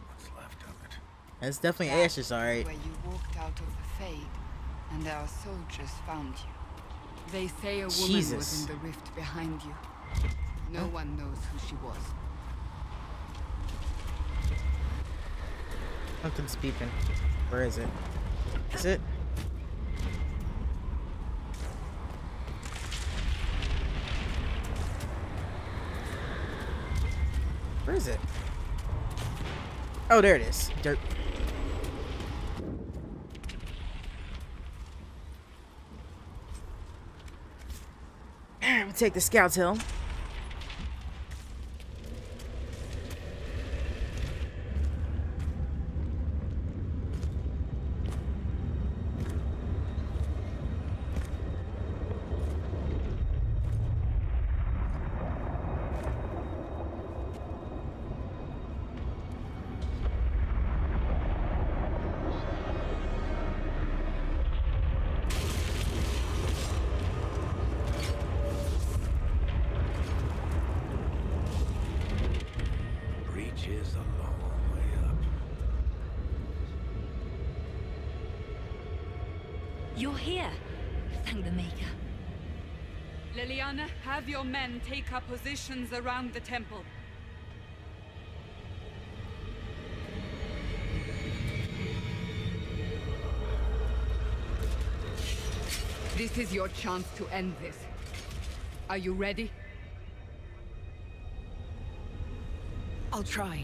S7: What's left of it?
S1: It's definitely
S4: That's
S1: ashes, alright.
S4: where you walked out of the Fade, and our soldiers found you. They say a woman
S1: Jesus.
S4: was in the rift behind you. No one knows who she was.
S1: Something's beeping. Where is it? Is it? Where is it? Oh, there it is. Dirt. We'll take the Scout's Hill.
S7: Is a long way up.
S5: You're here. Thank the Maker.
S4: Liliana, have your men take up positions around the temple. This is your chance to end this. Are you ready?
S2: I'll try,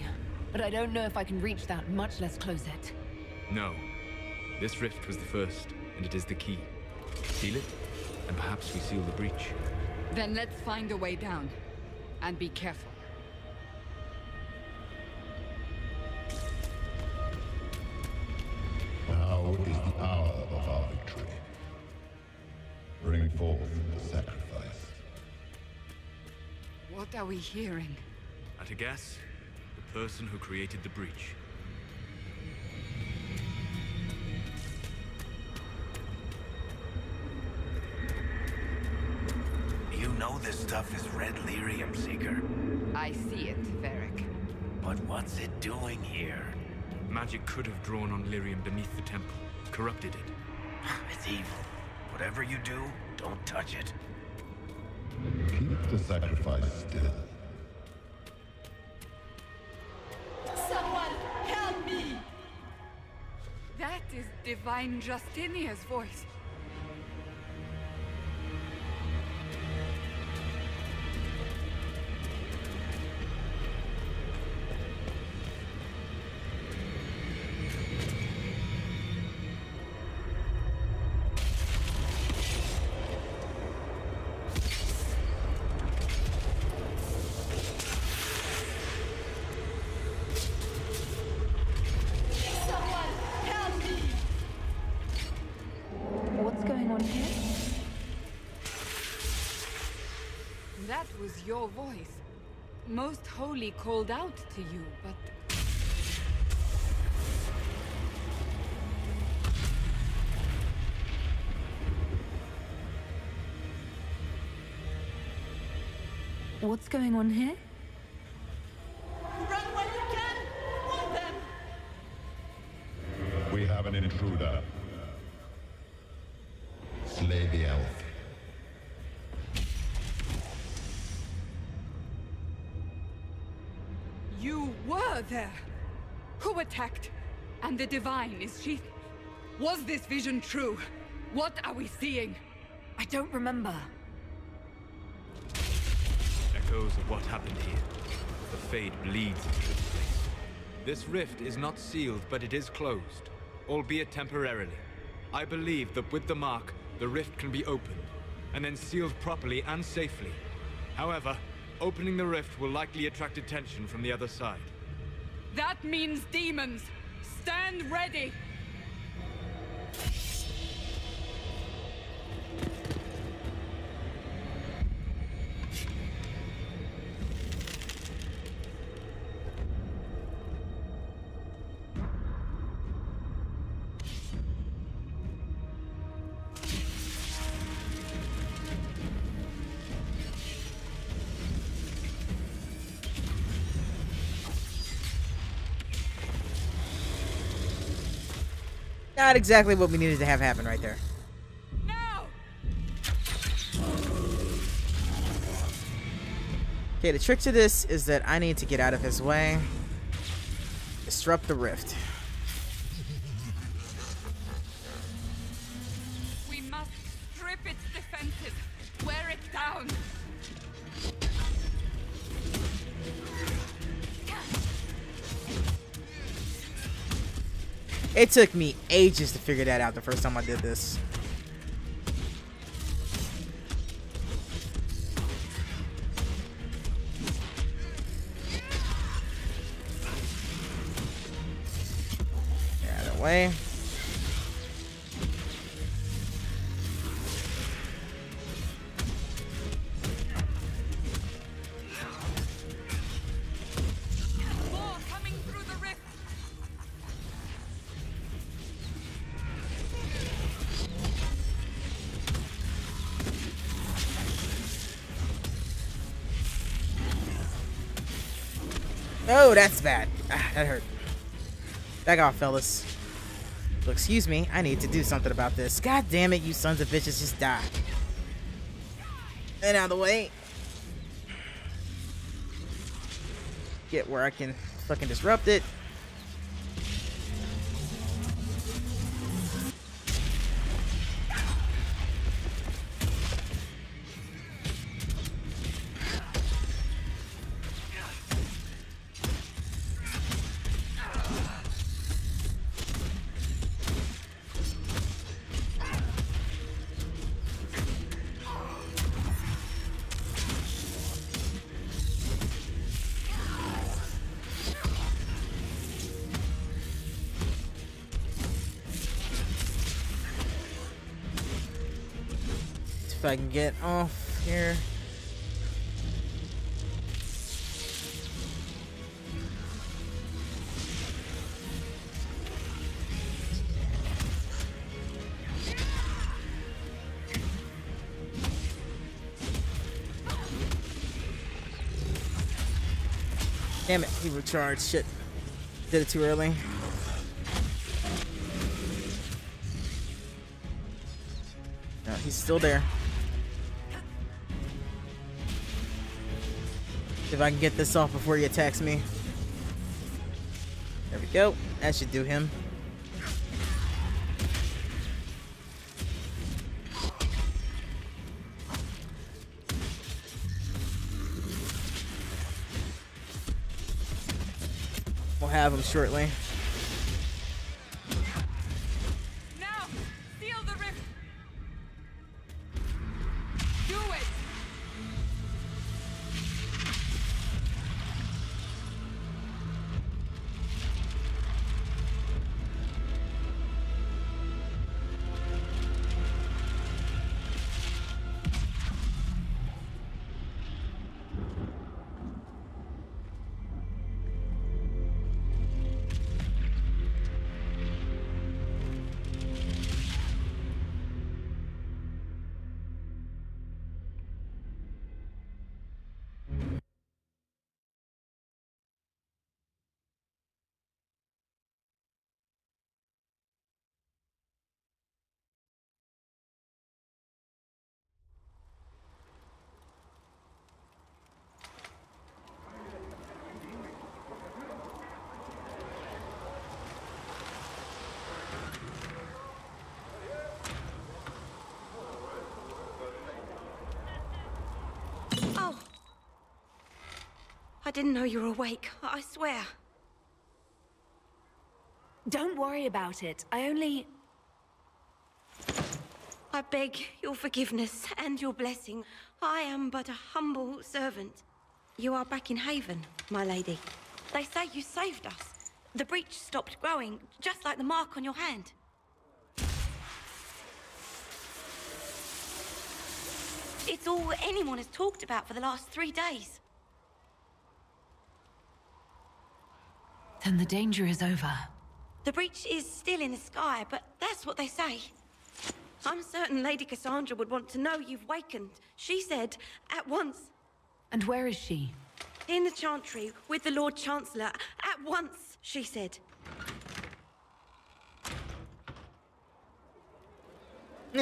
S2: but I don't know if I can reach that, much less close it.
S6: No. This rift was the first, and it is the key. Seal it, and perhaps we seal the breach.
S4: Then let's find a way down. And be careful.
S11: Now is the hour of our victory. Bring forth the sacrifice.
S4: What are we hearing?
S6: At a guess, the person who created the breach.
S7: You know this stuff is red lyrium, Seeker.
S4: I see it, Varric.
S7: But what's it doing here?
S6: Magic could have drawn on lyrium beneath the temple, corrupted it.
S7: It's evil. Whatever you do, don't touch it.
S11: Keep the sacrifice still.
S4: Someone help me! That is Divine Justinia's voice.
S2: What's going on here?
S4: That was your voice. Most Holy called out to you, but...
S2: What's going on here?
S4: Run when you can! Want them!
S11: We have an intruder. Slay the elf.
S4: You were there! Who attacked? And the Divine, is she... Was this vision true? What are we seeing?
S2: I don't remember.
S6: echoes of what happened here. The Fade bleeds into this place. This rift is not sealed, but it is closed, albeit temporarily. I believe that with the mark, the rift can be opened, and then sealed properly and safely. However, opening the rift will likely attract attention from the other side.
S4: That means demons! Stand ready!
S1: Not exactly what we needed to have happen right there. Okay, the trick to this is that I need to get out of his way. Disrupt the rift.
S4: We must strip its defenses. Wear it down.
S1: It took me ages to figure that out the first time I did this. Get out of the way. Oh, that's bad. Ah, that hurt. Back off, fellas. So, excuse me, I need to do something about this. God damn it, you sons of bitches, just die. And out of the way. Get where I can fucking disrupt it. If I can get off here. Damn it, he recharged. Shit. Did it too early. No, he's still there. If I can get this off before he attacks me. There we go. That should do him. We'll have him shortly.
S4: Now, seal the rift. Do it.
S12: I didn't know you were awake. I swear.
S2: Don't worry about it. I
S12: beg your forgiveness and your blessing. I am but a humble servant. You are back in Haven, my lady. They say you saved us. The breach stopped growing, just like the mark on your hand. It's all anyone has talked about for the last 3 days.
S2: Then the danger is over.
S12: The breach is still in the sky, but that's what they say. I'm certain Lady Cassandra would want to know you've wakened. She said, at once.
S2: And where is she?
S12: In the Chantry, with the Lord Chancellor. At once, she said.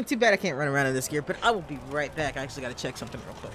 S1: Too bad I can't run around in this gear, but I will be right back. I actually gotta check something real quick.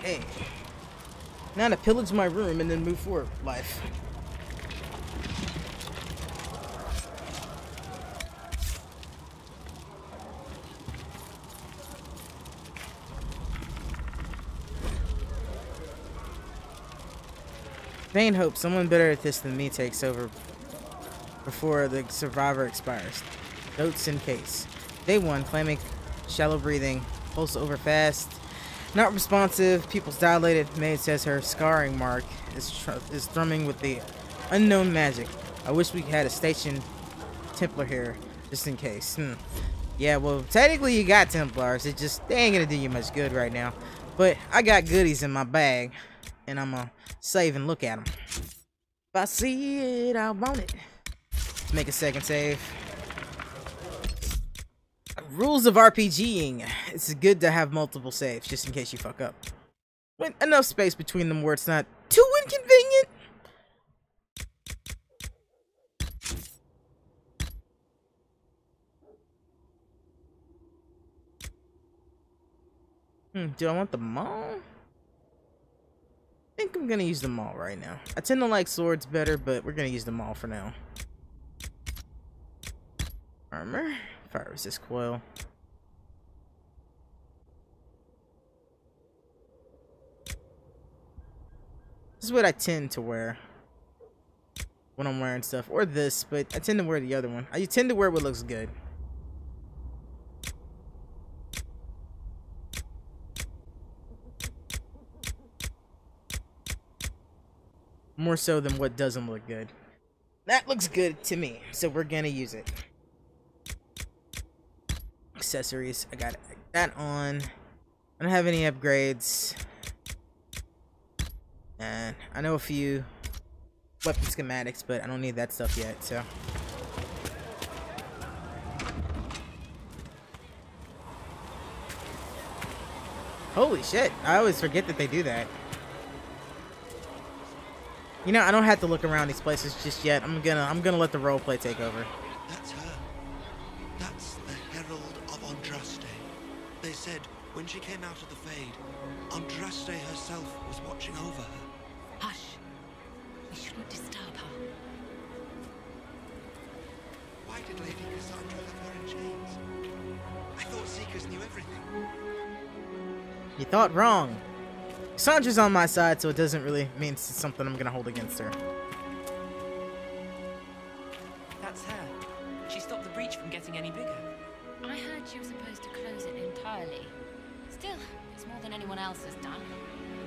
S1: Okay. Now to pillage my room and then move forward life. Vain hope someone better at this than me takes over before the survivor expires. Notes in case. Day 1, claiming shallow breathing, pulse over fast, not responsive, pupils dilated. Maid says her scarring mark is thrumming with the unknown magic. I wish we had a station Templar here, just in case. Yeah, well, technically you got Templars. They ain't gonna do you much good right now. But I got goodies in my bag, and I'm gonna save and look at them. If I see it, I want it. Let's make a second save. Rules of RPGing. It's good to have multiple saves, just in case you fuck up. With enough space between them where it's not too inconvenient. Do I want the maul? I think I'm gonna use the maul right now. I tend to like swords better, but we're gonna use the maul for now. Armor. Fire resist coil. This is what I tend to wear when I'm wearing stuff. Or this, but I tend to wear the other one. I tend to wear what looks good. More so than what doesn't look good. That looks good to me, so we're gonna use it. Accessories, I got that on. I don't have any upgrades. And I know a few weapon schematics, but I don't need that stuff yet, so. Holy shit, I always forget that they do that. You know, I don't have to look around these places just yet. I'm gonna let the roleplay take over.
S13: That's her. That's the said when she came out of the Fade, Andraste herself was watching over her.
S10: Hush. We shouldn't disturb her.
S13: Why did Lady Cassandra have her in chains? I thought Seekers knew everything.
S1: You thought wrong. Cassandra's on my side, so it doesn't really mean it's something I'm gonna hold against her.
S3: That's her. She stopped the breach from getting any bigger.
S14: I heard she was supposed to close it entirely. Still, it's more than anyone else has done.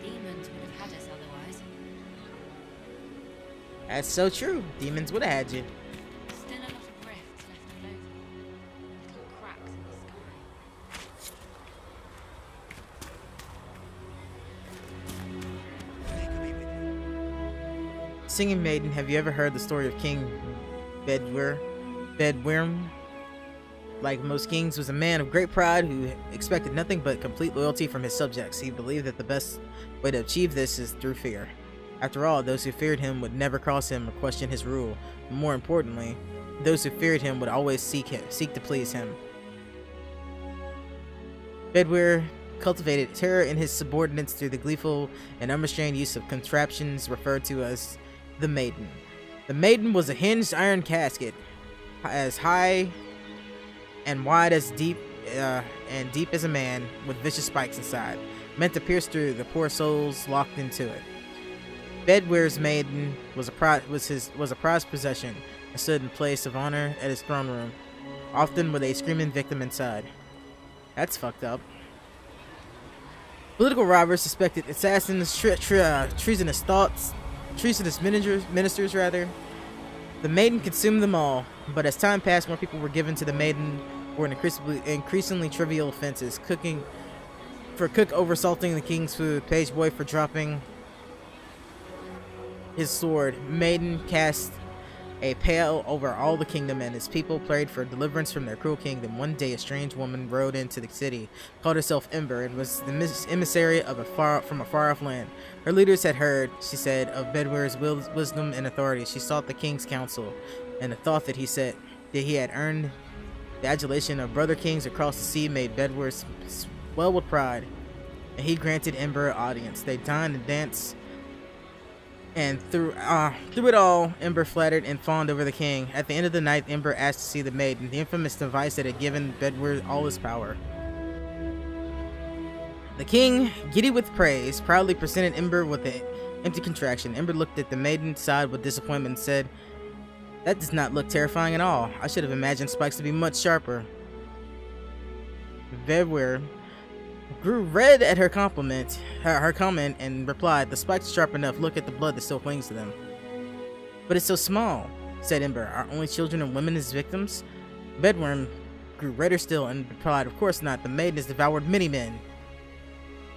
S14: Demons would have had us otherwise.
S1: That's so true. Demons would have had you.
S14: Still a lot of rifts left to close. Little cracks in the sky.
S1: Singing Maiden, have you ever heard the story of King Bedwyrm? Like most kings, was a man of great pride who expected nothing but complete loyalty from his subjects. He believed that the best way to achieve this is through fear. After all, those who feared him would never cross him or question his rule. And more importantly, those who feared him would always seek to please him. Bedwyr cultivated terror in his subordinates through the gleeful and unrestrained use of contraptions referred to as the Maiden. The Maiden was a hinged iron casket, as high and wide as deep as a man, with vicious spikes inside, meant to pierce through the poor souls locked into it. Bedwyr's Maiden was a prized possession and stood in place of honor at his throne room, often with a screaming victim inside. That's fucked up. Political robbers, suspected assassins, treasonous ministers rather. The Maiden consumed them all, but as time passed, more people were given to the Maiden for increasingly trivial offenses. Cook oversalting the king's food, page boy for dropping his sword. Maiden cast a pall over all the kingdom, and his people prayed for deliverance from their cruel kingdom. One day, a strange woman rode into the city, called herself Ember, and was the emissary from a far-off land. Her leaders had heard, she said, of Bedwyr's wisdom and authority. She sought the king's counsel, and the thought that he had earned the adulation of brother kings across the sea made Bedwyr swell with pride, and he granted Ember an audience. They dined and danced, and through it all, Ember flattered and fawned over the king. At the end of the night, Ember asked to see the Maiden, the infamous device that had given Bedwyr all his power. The king, giddy with praise, proudly presented Ember with an empty contraction. Ember looked at the Maiden, sighed with disappointment, and said, "That does not look terrifying at all. I should have imagined spikes to be much sharper." Bedwyr grew red at her comment, and replied, "The spikes are sharp enough. Look at the blood that still clings to them." "But it's so small," said Ember. "Are only children and women his victims?" Bedwyr grew redder still and replied, "Of course not. The Maiden has devoured many men."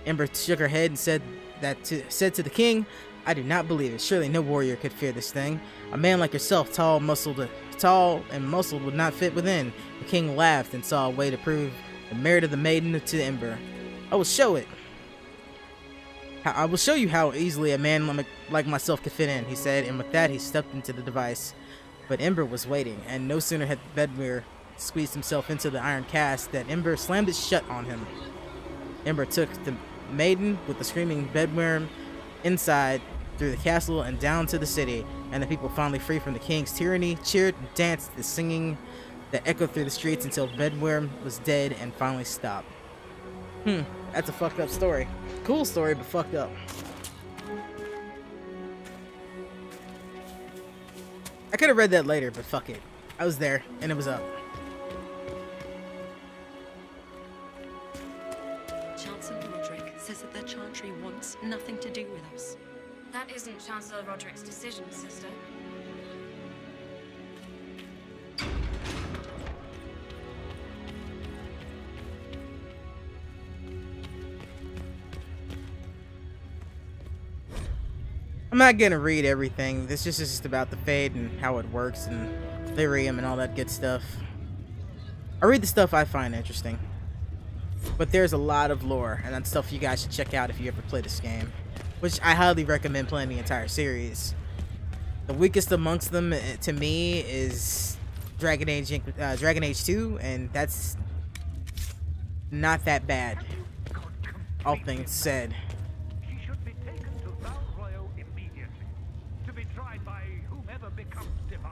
S1: Ember shook her head and said to the king, "I do not believe it. Surely no warrior could fear this thing. A man like yourself, tall and muscled, would not fit within." The king laughed and saw a way to prove the merit of the Maiden to Ember. I will show you how easily a man like myself could fit in," he said, and with that he stepped into the device. But Ember was waiting, and no sooner had Bedwyr squeezed himself into the iron cast than Ember slammed it shut on him. Ember took the Maiden with the screaming Bedwyr inside, through the castle and down to the city, and the people, finally free from the king's tyranny, cheered and danced, the singing that echoed through the streets until Bedwyr was dead and finally stopped. That's a fucked up story. Cool story, but fucked up. I could have read that later, but fuck it. I was there, and it was up.
S12: Chancellor Roderick says that the Chantry wants nothing to do with us.
S14: That isn't Chancellor Roderick's decision, sister.
S1: I'm not gonna read everything. This is just about the Fade and how it works and Lyrium and all that good stuff. I read the stuff I find interesting. But there's a lot of lore, and that's stuff you guys should check out if you ever play this game. Which I highly recommend playing the entire series. The weakest amongst them, to me, is Dragon Age 2, and that's not that bad. All things said.
S9: She should be taken to Val Royo immediately, to be tried by whomever becomes divine.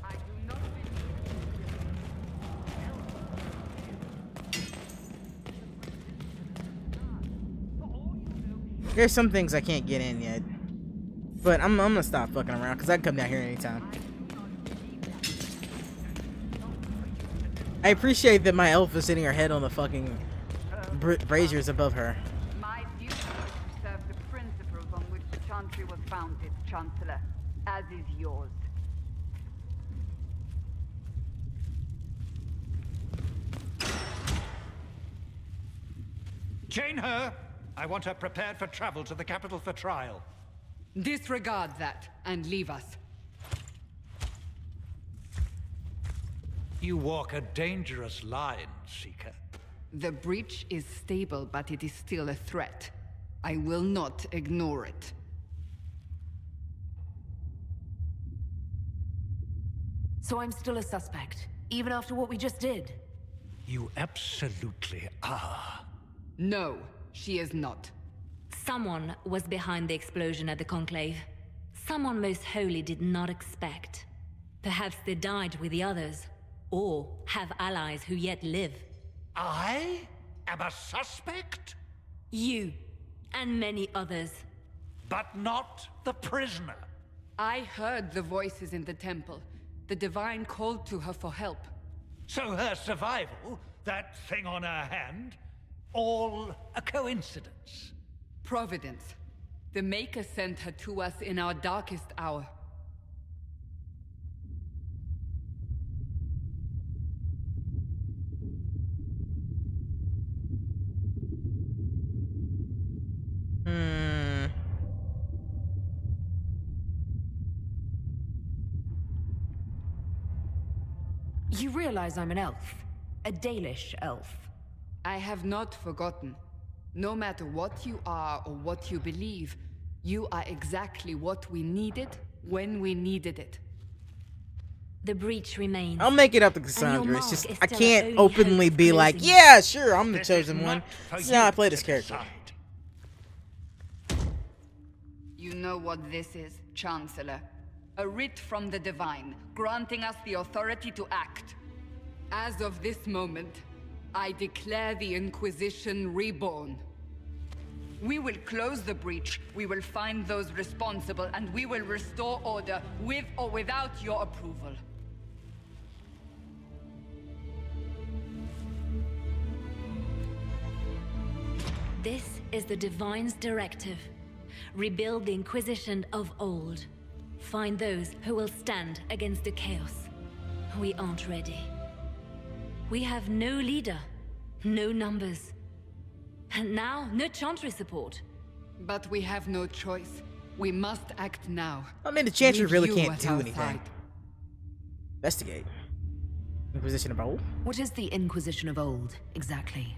S4: I do not
S1: There's some things I can't get in yet. But I'm gonna stop fucking around because I can come down here anytime. I appreciate that my elf is hitting her head on the fucking braziers above her.
S4: My duty is to serve the principles on which the Chantry was founded, Chancellor, as is yours.
S9: Chain her! I want her prepared for travel to the capital for trial.
S4: Disregard that and leave us.
S9: You walk a dangerous line, Seeker.
S4: The breach is stable, but it is still a threat. I will not ignore it.
S2: So I'm still a suspect, even after what we just did?
S9: You absolutely are.
S4: No, she is not.
S5: Someone was behind the explosion at the Conclave. Someone most holy did not expect. Perhaps they died with the others, or have allies who yet live.
S9: I am a suspect?
S5: You, and many others.
S9: But not the prisoner.
S4: I heard the voices in the temple. The Divine called to her for help.
S9: So her survival, that thing on her hand, all a coincidence?
S4: Providence. The Maker sent her to us in our darkest hour.
S2: You realize I'm an elf. A Dalish elf.
S4: I have not forgotten. No matter what you are or what you believe, you are exactly what we needed when we needed it.
S5: The breach remains.
S1: I'll make it up to Cassandra. It's just I
S5: still
S1: can't
S5: our only
S1: openly
S5: hope of
S1: be like,
S5: closing.
S1: yeah, sure, I'm the chosen one. That's not how I play this character.
S4: You know what this is, Chancellor. A writ from the Divine, granting us the authority to act. As of this moment, I declare the Inquisition reborn. We will close the breach, we will find those responsible, and we will restore order with or without your approval.
S5: This is the Divine's directive. Rebuild the Inquisition of old. Find those who will stand against the chaos. We aren't ready. We have no leader, no numbers. And now, no Chantry support.
S4: But we have no choice. We must act now.
S1: I mean, the Chantry
S4: With
S1: really
S4: you
S1: can't
S4: at
S1: do
S4: our
S1: anything.
S4: side.
S1: Investigate. Inquisition of old?
S2: What is the Inquisition of old, exactly?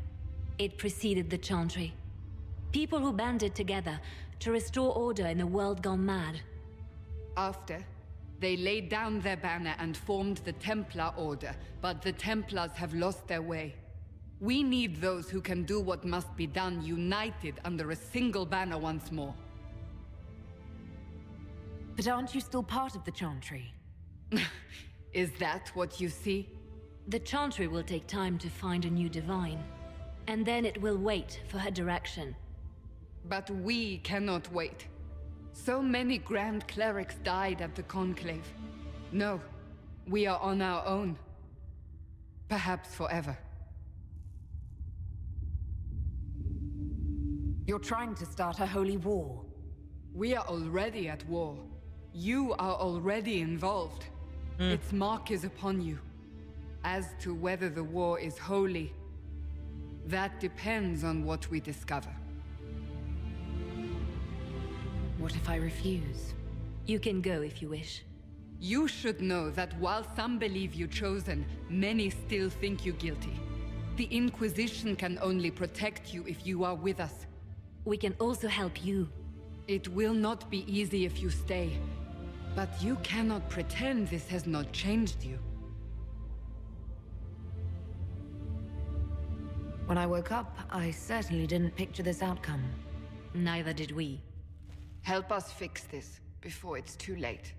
S5: It preceded the Chantry. People who banded together to restore order in a world gone mad.
S4: After, they laid down their banner and formed the Templar Order, but the Templars have lost their way. We need those who can do what must be done, united under a single banner once more.
S2: But aren't you still part of the Chantry?
S4: Is that what you see?
S5: The Chantry will take time to find a new Divine. And then it will wait for her direction.
S4: But we cannot wait. So many Grand Clerics died at the Conclave. No, we are on our own. Perhaps forever.
S2: You're trying to start a holy war.
S4: We are already at war. You are already involved. Its mark is upon you. As to whether the war is holy, that depends on what we discover.
S2: What if I refuse?
S5: You can go if you wish.
S4: You should know that while some believe you chosen, many still think you guilty. The Inquisition can only protect you if you are with us.
S5: We can also help you.
S4: It will not be easy if you stay. But you cannot pretend this has not changed you.
S2: When I woke up, I certainly didn't picture this outcome.
S5: Neither did we.
S4: Help us fix this before it's too late.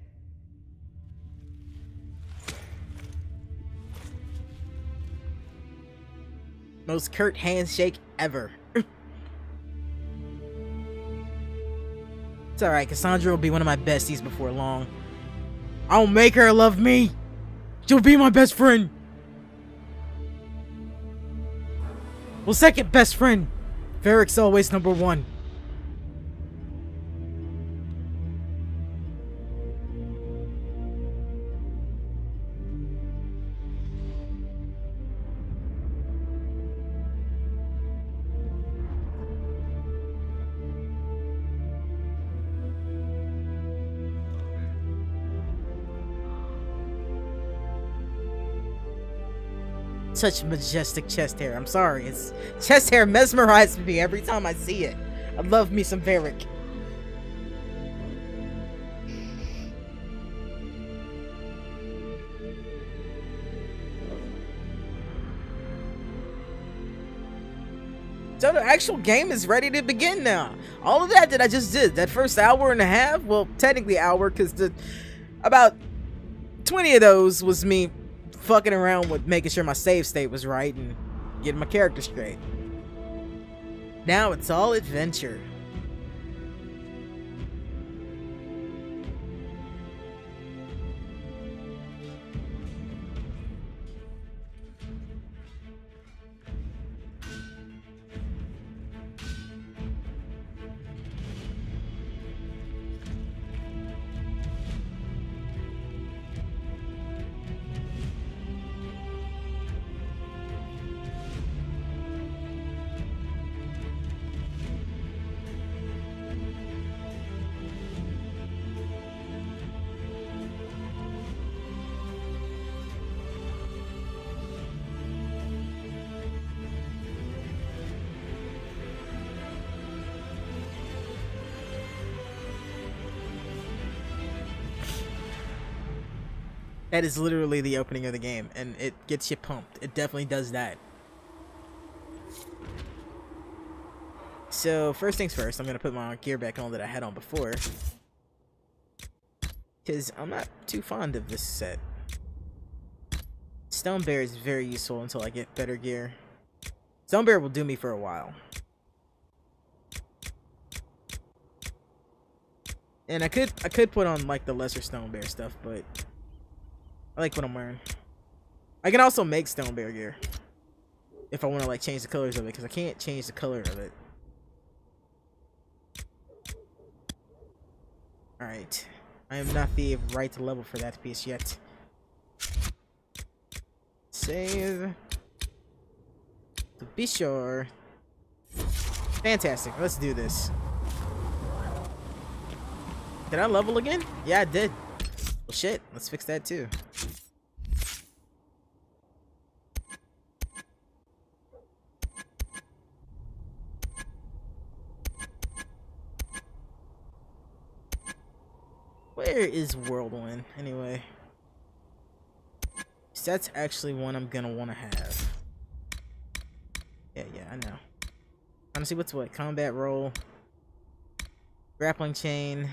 S1: Most curt handshake ever. It's alright, Cassandra will be one of my besties before long. I'll make her love me! She'll be my best friend! Well, second best friend! Varric's always number one. Such majestic chest hair. I'm sorry. It's chest hair mesmerizes me every time I see it. I love me some Varric. So the actual game is ready to begin now. All of that I just did, that first hour and a half, well, technically hour, because about 20 of those was me fucking around with making sure my save state was right and getting my character straight. Now it's all adventure. That is literally the opening of the game, and it gets you pumped. It definitely does that. So, first things first, I'm going to put my gear back on that I had on before. Because I'm not too fond of this set. Stone Bear is very useful until I get better gear. Stone Bear will do me for a while. And I could put on, like, the lesser Stone Bear stuff, but I like what I'm wearing. I can also make Stone Bear gear if I want to like change the colors of it, because I can't change the color of it. Alright. I am not the right level for that piece yet. Save. To be sure. Fantastic. Let's do this. Did I level again? Yeah, I did. Well, shit. Let's fix that too. Where is Whirlwind, anyway? So that's actually one I'm gonna want to have. Yeah, I know. Trying to see what's what. Combat roll. Grappling chain.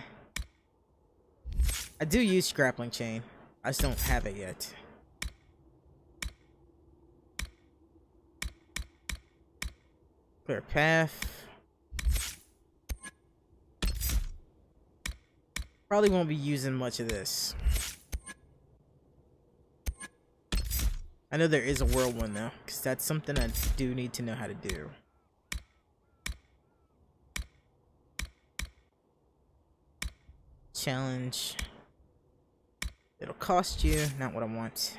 S1: I do use grappling chain. I just don't have it yet. Clear path. Probably won't be using much of this. I know there is a whirlwind though, because that's something I do need to know how to do. Challenge. It'll cost you, not what I want.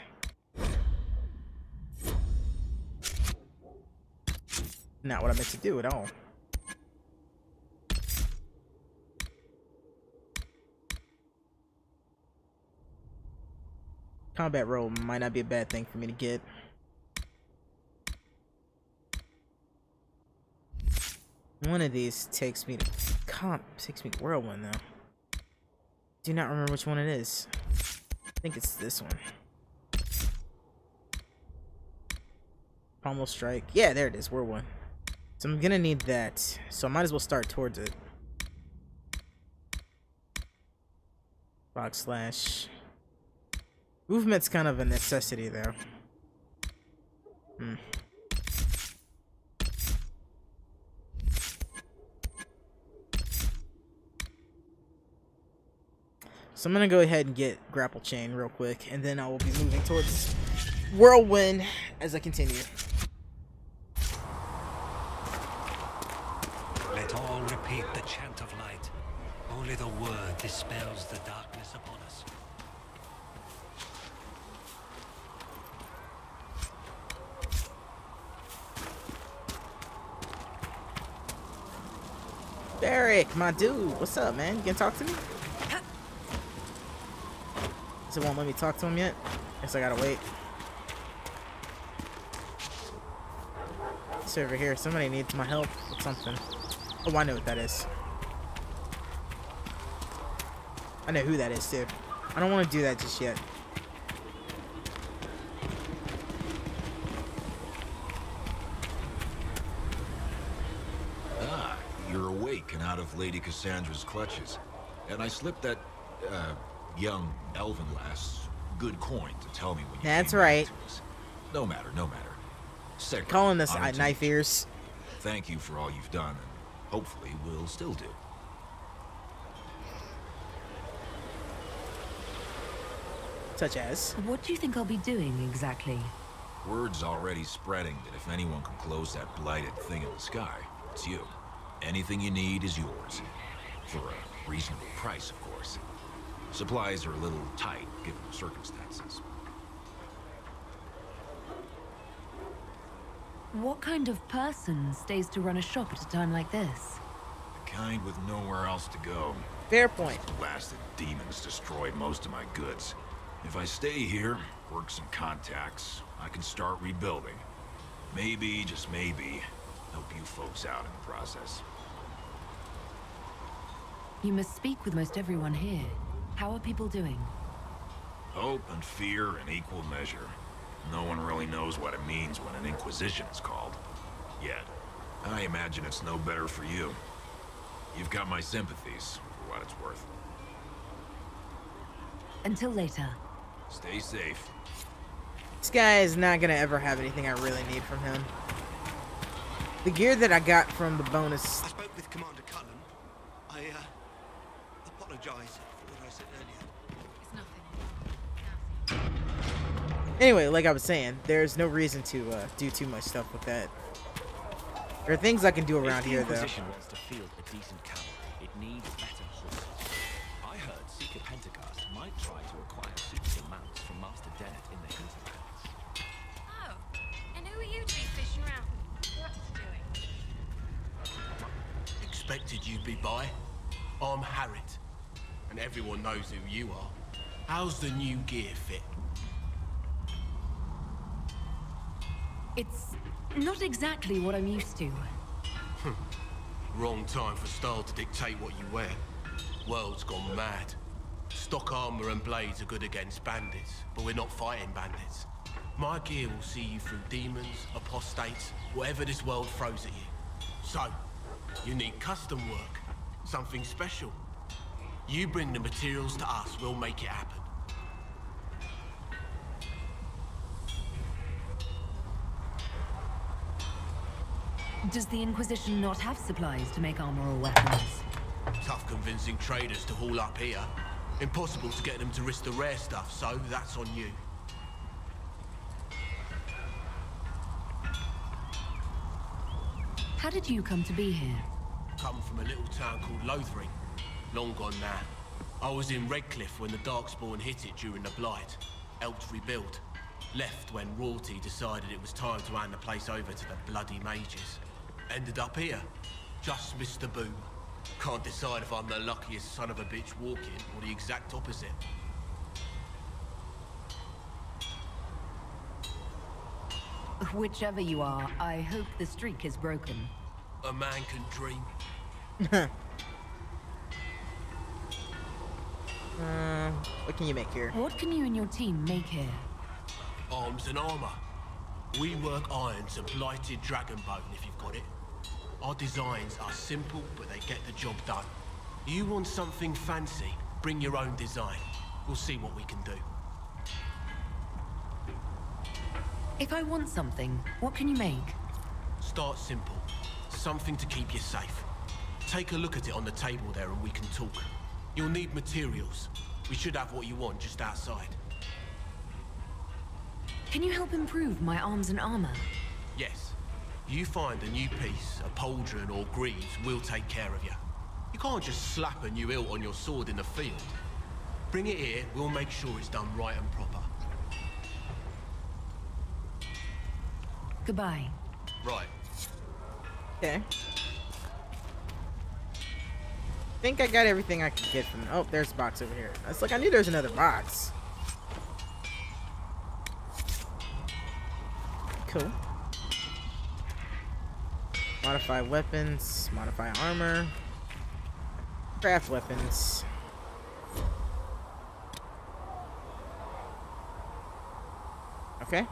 S1: Not what I meant to do at all. Combat roll might not be a bad thing for me to get. One of these takes me to whirlwind though. Do not remember which one it is. I think it's this one. Pommel strike. Yeah, there it is. Whirlwind. So I'm gonna need that. So I might as well start towards it. Box slash. Movement's kind of a necessity though. So I'm gonna go ahead and get grapple chain real quick, and then I will be moving towards whirlwind as I continue.
S15: Let all repeat the chant of light. Only the word dispels the darkness upon us.
S1: Derek, my dude, what's up, man? You can talk to me? It won't let me talk to him yet. Guess I gotta wait. It's over here. Somebody needs my help with something. Oh, I know what that is. I know who that is too. I don't want to do that just yet.
S16: Ah, you're awake and out of Lady Cassandra's clutches. And I slipped that, young elven lass good coin to tell me when you
S1: That's
S16: came back
S1: right.
S16: to us. No matter, no matter. Second,
S1: Calling this
S16: honor to
S1: knife
S16: you.
S1: ears.
S16: Thank you for all you've done, and hopefully will still do.
S1: Such as?
S10: What do you think I'll be doing exactly?
S16: Word's already spreading that if anyone can close that blighted thing in the sky, it's you. Anything you need is yours. For a reasonable price, of course. Supplies are a little tight, given the circumstances.
S10: What kind of person stays to run a shop at a time like this?
S16: The kind with nowhere else to go.
S1: Fair point.
S16: Blasted demons destroyed most of my goods. If I stay here, work some contacts, I can start rebuilding. Maybe, just maybe, help you folks out in the process.
S10: You must speak with most everyone here. How are people doing?
S16: Hope and fear in equal measure. No one really knows what it means when an Inquisition is called. Yet, I imagine it's no better for you. You've got my sympathies, for what it's worth.
S10: Until later.
S16: Stay safe.
S1: This guy is not gonna ever have anything I really need from him. The gear that I got from the bonus.
S13: I spoke with Commander Cullen. I apologize for what I said earlier.
S2: It's nothing.
S1: Anyway, like I was saying, there's no reason to do too much stuff with that. There are things I can do around here, though.
S8: If the Inquisition wants to field a decent cavalry, it needs better horses. I heard Seeker Pentecost might try to acquire suitable mounts from Master Dennett in the hinterlands.
S14: Oh, and who are you two fishing around? What's doing?
S17: Expected you'd be by. I'm Harriet, and everyone knows who you are. How's the new gear fit?
S10: It's not exactly what I'm used to.
S17: Wrong time for style to dictate what you wear. World's gone mad. Stock armor and blades are good against bandits, but we're not fighting bandits. My gear will see you through demons, apostates, whatever this world throws at you. So, you need custom work, something special. You bring the materials to us, we'll make it happen.
S10: Does the Inquisition not have supplies to make armor or weapons?
S17: Tough convincing traders to haul up here. Impossible to get them to risk the rare stuff, so that's on you.
S10: How did you come to be here?
S17: Come from a little town called Lothering. Long gone now. I was in Redcliffe when the Darkspawn hit it during the Blight. Helped rebuild. Left when Rorty decided it was time to hand the place over to the bloody mages. Ended up here. Just missed the boom. Can't decide if I'm the luckiest son of a bitch walking or the exact opposite.
S10: Whichever you are, I hope the streak is broken.
S17: A man can dream.
S1: What can you make here?
S10: What can you and your team make here?
S17: Arms and armor. We work iron to blighted dragon bone if you've got it. Our designs are simple, but they get the job done. You want something fancy, bring your own design. We'll see what we can do.
S2: If I want something, what can you make?
S17: Start simple. Something to keep you safe. Take a look at it on the table there and we can talk. You'll need materials. We should have what you want just outside.
S2: Can you help improve my arms and armor?
S17: Yes. You find a new piece, a pauldron or greaves, we'll take care of you. You can't just slap a new hilt on your sword in the field. Bring it here, we'll make sure it's done right and proper.
S2: Goodbye.
S17: Right.
S1: Okay. I think I got everything I can get from... Oh, there's a box over here. It's like I knew there was another box. Cool. Modify weapons. Modify armor. Craft weapons. Okay.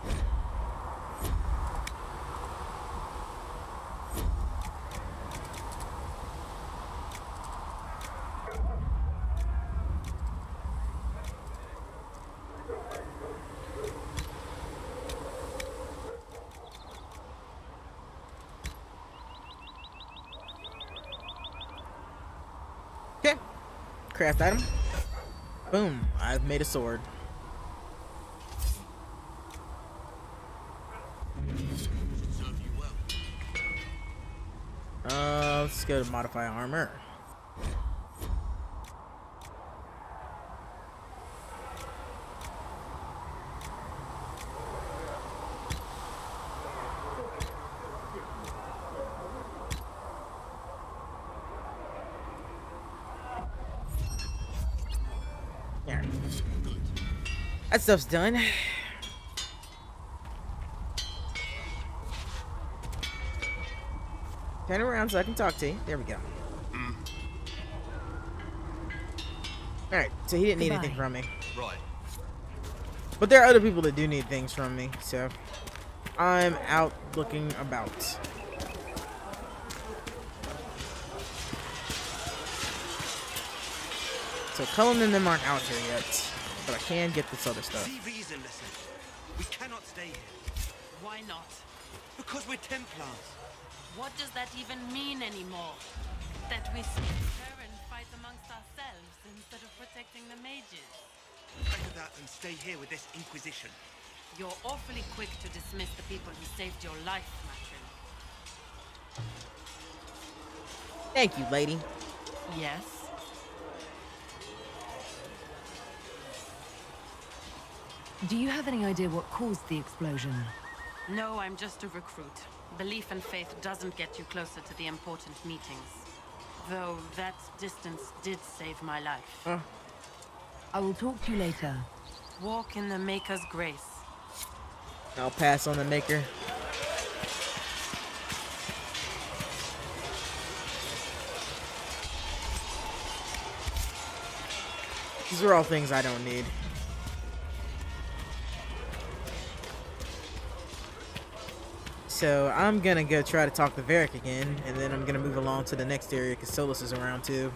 S1: Okay. Craft item. Boom. I've made a sword. Let's go to modify armor. There. That stuff's done. Turn around so I can talk to you. There we go. Alright, so he didn't need anything from me.
S17: Right.
S1: But there are other people that do need things from me, so I'm out looking about. So Cullen and them aren't out here yet, but I can get this other stuff.
S13: See reason, listen. We cannot stay here.
S18: Why not?
S13: Because we're Templars.
S18: What does that even mean anymore? That we scatter and fight amongst ourselves instead of protecting the mages?
S13: Better that than stay here with this Inquisition.
S18: You're awfully quick to dismiss the people who saved your life, Matron.
S1: Thank you, lady.
S18: Yes?
S2: Do you have any idea what caused the explosion?
S18: No, I'm just a recruit. Belief and faith doesn't get you closer to the important meetings. Though that distance did save my life.
S2: I will talk to you later.
S18: Walk in the Maker's grace.
S1: I'll pass on the Maker. These are all things I don't need. So I'm gonna go try to talk to Varric again, and then I'm gonna move along to the next area because Solus is around too.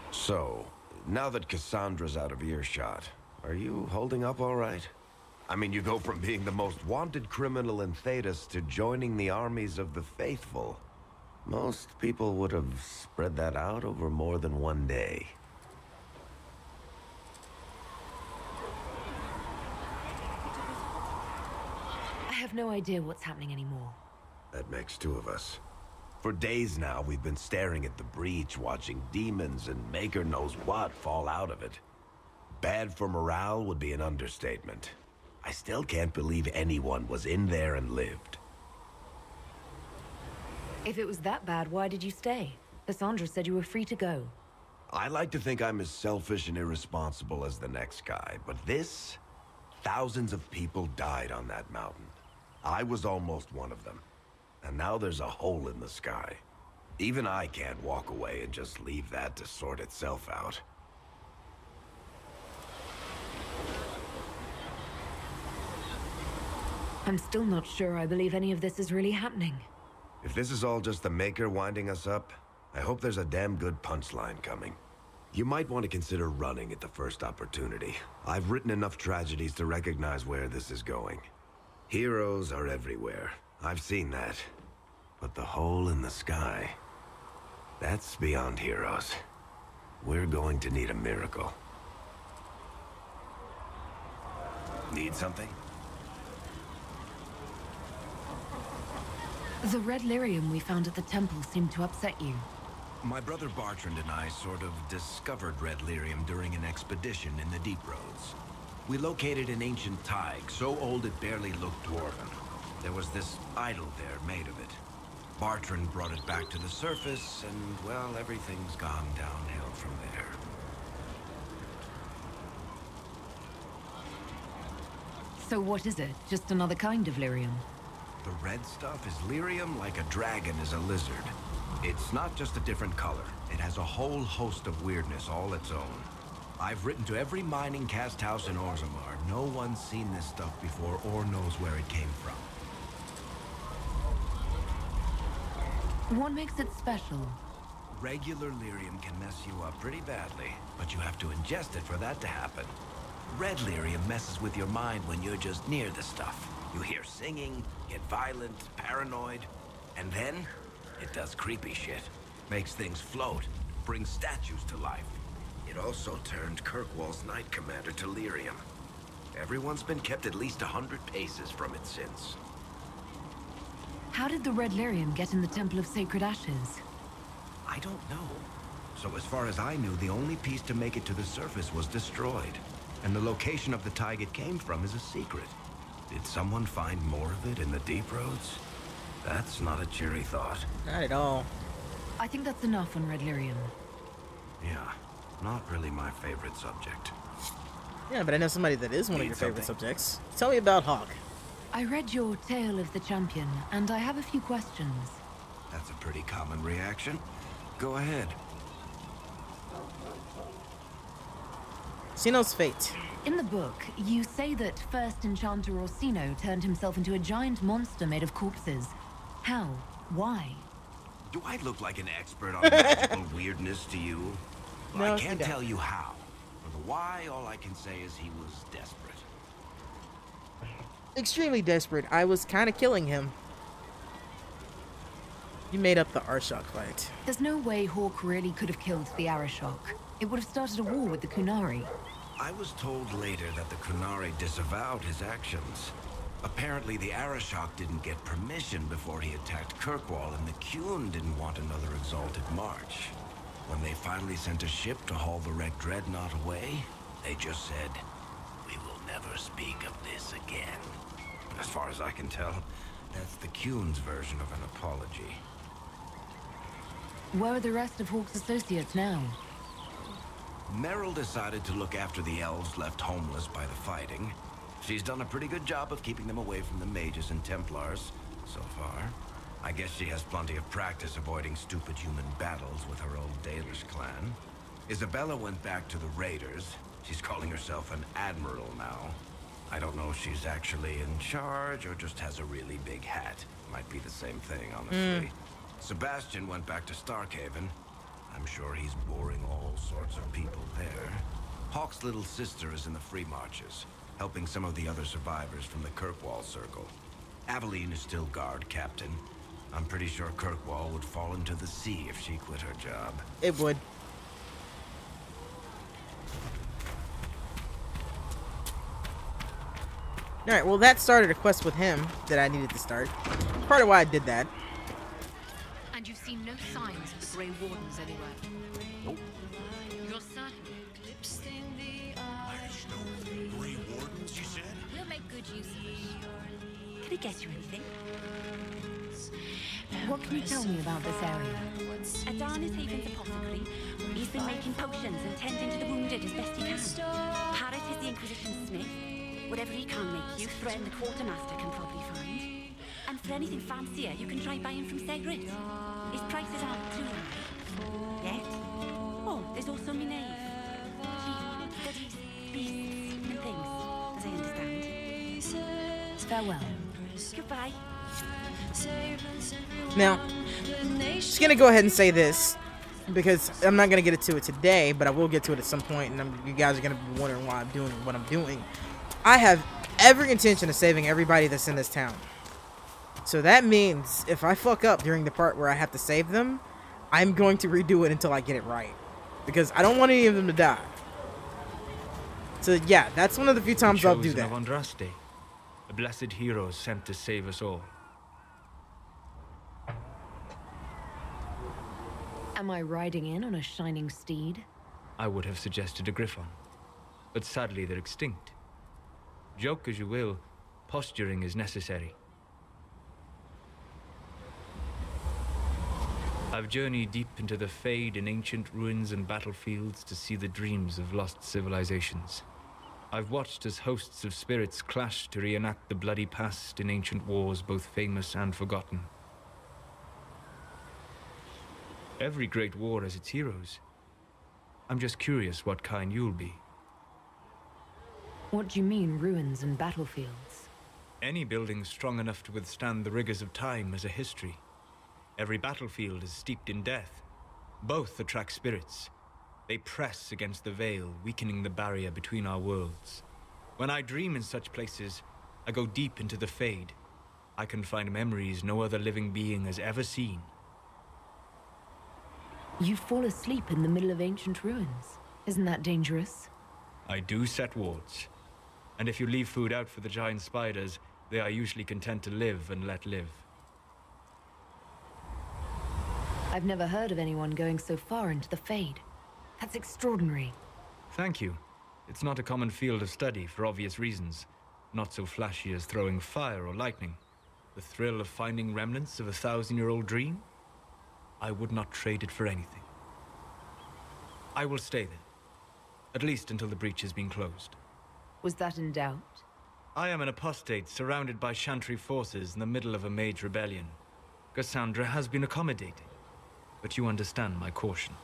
S7: So, now that Cassandra's out of earshot, are you holding up all right? I mean, you go from being the most wanted criminal in Thedas to joining the armies of the faithful. Most people would have spread that out over more than one day.
S2: I have no idea what's happening anymore.
S7: That makes two of us. For days now, we've been staring at the breach, watching demons and Maker knows what fall out of it. Bad for morale would be an understatement. I still can't believe anyone was in there and lived.
S2: If it was that bad, why did you stay? Cassandra said you were free to go.
S7: I like to think I'm as selfish and irresponsible as the next guy, but this... Thousands of people died on that mountain. I was almost one of them. And now there's a hole in the sky. Even I can't walk away and just leave that to sort itself out.
S2: I'm still not sure I believe any of this is really happening.
S7: If this is all just the Maker winding us up, I hope there's a damn good punchline coming. You might want to consider running at the first opportunity. I've written enough tragedies to recognize where this is going. Heroes are everywhere. I've seen that. But the hole in the sky, that's beyond heroes. We're going to need a miracle. Need something?
S2: The red lyrium we found at the temple seemed to upset you.
S7: My brother Bartrand and I sort of discovered red lyrium during an expedition in the Deep Roads. We located an ancient thaig, so old it barely looked dwarven. There was this idol there made of it. Bartrand brought it back to the surface, and, well, everything's gone downhill from there.
S2: So what is it? Just another kind of lyrium?
S7: The red stuff is lyrium like a dragon is a lizard. It's not just a different color. It has a whole host of weirdness all its own. I've written to every mining cast house in Orzammar. No one's seen this stuff before or knows where it came from.
S2: What makes it special?
S7: Regular lyrium can mess you up pretty badly, but you have to ingest it for that to happen. Red lyrium messes with your mind when you're just near the stuff. You hear singing, get violent, paranoid, and then it does creepy shit. Makes things float, brings statues to life. It also turned Kirkwall's Knight Commander to lyrium. Everyone's been kept at least 100 paces from it since.
S2: How did the red lyrium get in the Temple of Sacred Ashes?
S7: I don't know. So as far as I knew, the only piece to make it to the surface was destroyed. And the location of the thaig it came from is a secret. Did someone find more of it in the Deep Roads? That's not a cheery thought.
S1: Not at all.
S2: I think that's enough on red lyrium.
S7: Yeah, not really my favorite subject.
S1: Yeah, but I know somebody that is one of your favorite subjects. Tell me about Hawk.
S2: I read your Tale of the Champion, and I have a few questions.
S7: That's a pretty common reaction. Go ahead.
S1: Sino's fate.
S2: In the book, you say that first Enchanter Orsino turned himself into a giant monster made of corpses. How? Why?
S7: Do I look like an expert on magical weirdness to you?
S1: No,
S7: I can't tell you how. For the why, all I can say is he was desperate.
S1: Extremely desperate. I was kind of killing him. You made up the Arshok fight.
S2: There's no way Hawk really could have killed the Arashok. It would have started a war with the Kunari.
S7: I was told later that the Kunari disavowed his actions. Apparently, the Arashok didn't get permission before he attacked Kirkwall, and the Qun didn't want another exalted march. When they finally sent a ship to haul the wrecked dreadnought away, they just said, "We will never speak of this again." As far as I can tell, that's the Qun's version of an apology.
S2: Where are the rest of Hawk's associates now?
S7: Meryl decided to look after the elves left homeless by the fighting. She's done a pretty good job of keeping them away from the mages and Templars, so far. I guess she has plenty of practice avoiding stupid human battles with her old Dalish clan. Isabella went back to the Raiders. She's calling herself an admiral now. I don't know if she's actually in charge or just has a really big hat. Might be the same thing, honestly. Sebastian went back to Starkhaven. I'm sure he's boring all sorts of people there. Hawk's little sister is in the Free Marches, helping some of the other survivors from the Kirkwall Circle. Aveline is still guard captain. I'm pretty sure Kirkwall would fall into the sea if she quit her job.
S1: It would. Alright, well that started a quest with him that I needed to start. Part of why I did that.
S10: And you've seen no signs of the Grey Wardens anywhere?
S7: Nope.
S10: You're certain?
S16: Grey Wardens, you said?
S14: We'll make good use of it.
S12: Can I get you anything?
S2: What can you tell me about this area?
S12: Adarna's Haven's apothecary. He's been making potions and tending to the wounded as best he can. Harris is the Inquisition smith. Whatever he can make you, Fren the quartermaster can probably find. And for anything fancier, you can try buying from Segret. His prices aren't too high. Yet. Oh, there's also my knave. She studies beasts and things, as I understand.
S2: Farewell.
S12: Goodbye.
S1: Now, just gonna go ahead and say this, because I'm not gonna get into it today, but I will get to it at some point, and you guys are gonna be wondering why I'm doing what I'm doing. I have every intention of saving everybody that's in this town. So that means if I fuck up during the part where I have to save them, I'm going to redo it until I get it right, because I don't want any of them to die. So yeah, that's one of the few times I'll do that.
S6: Of Andraste, a blessed hero sent to save us all.
S2: Am I riding in on a shining steed?
S6: I would have suggested a griffon, but sadly they're extinct. Joke as you will, posturing is necessary. I've journeyed deep into the Fade in ancient ruins and battlefields to see the dreams of lost civilizations. I've watched as hosts of spirits clash to reenact the bloody past in ancient wars both famous and forgotten. Every great war has its heroes. I'm just curious what kind you'll be.
S2: What do you mean, ruins and battlefields?
S6: Any building strong enough to withstand the rigors of time has a history. Every battlefield is steeped in death. Both attract spirits. They press against the veil, weakening the barrier between our worlds. When I dream in such places, I go deep into the Fade. I can find memories no other living being has ever seen.
S2: You fall asleep in the middle of ancient ruins. Isn't that dangerous?
S6: I do set wards. And if you leave food out for the giant spiders, they are usually content to live and let live.
S2: I've never heard of anyone going so far into the Fade. That's extraordinary.
S6: Thank you. It's not a common field of study for obvious reasons. Not so flashy as throwing fire or lightning. The thrill of finding remnants of a 1,000-year-old dream? I would not trade it for anything. I will stay there. At least until the breach has been closed.
S2: Was that in doubt?
S6: I am an apostate surrounded by Chantry forces in the middle of a mage rebellion. Cassandra has been accommodating, but you understand my caution.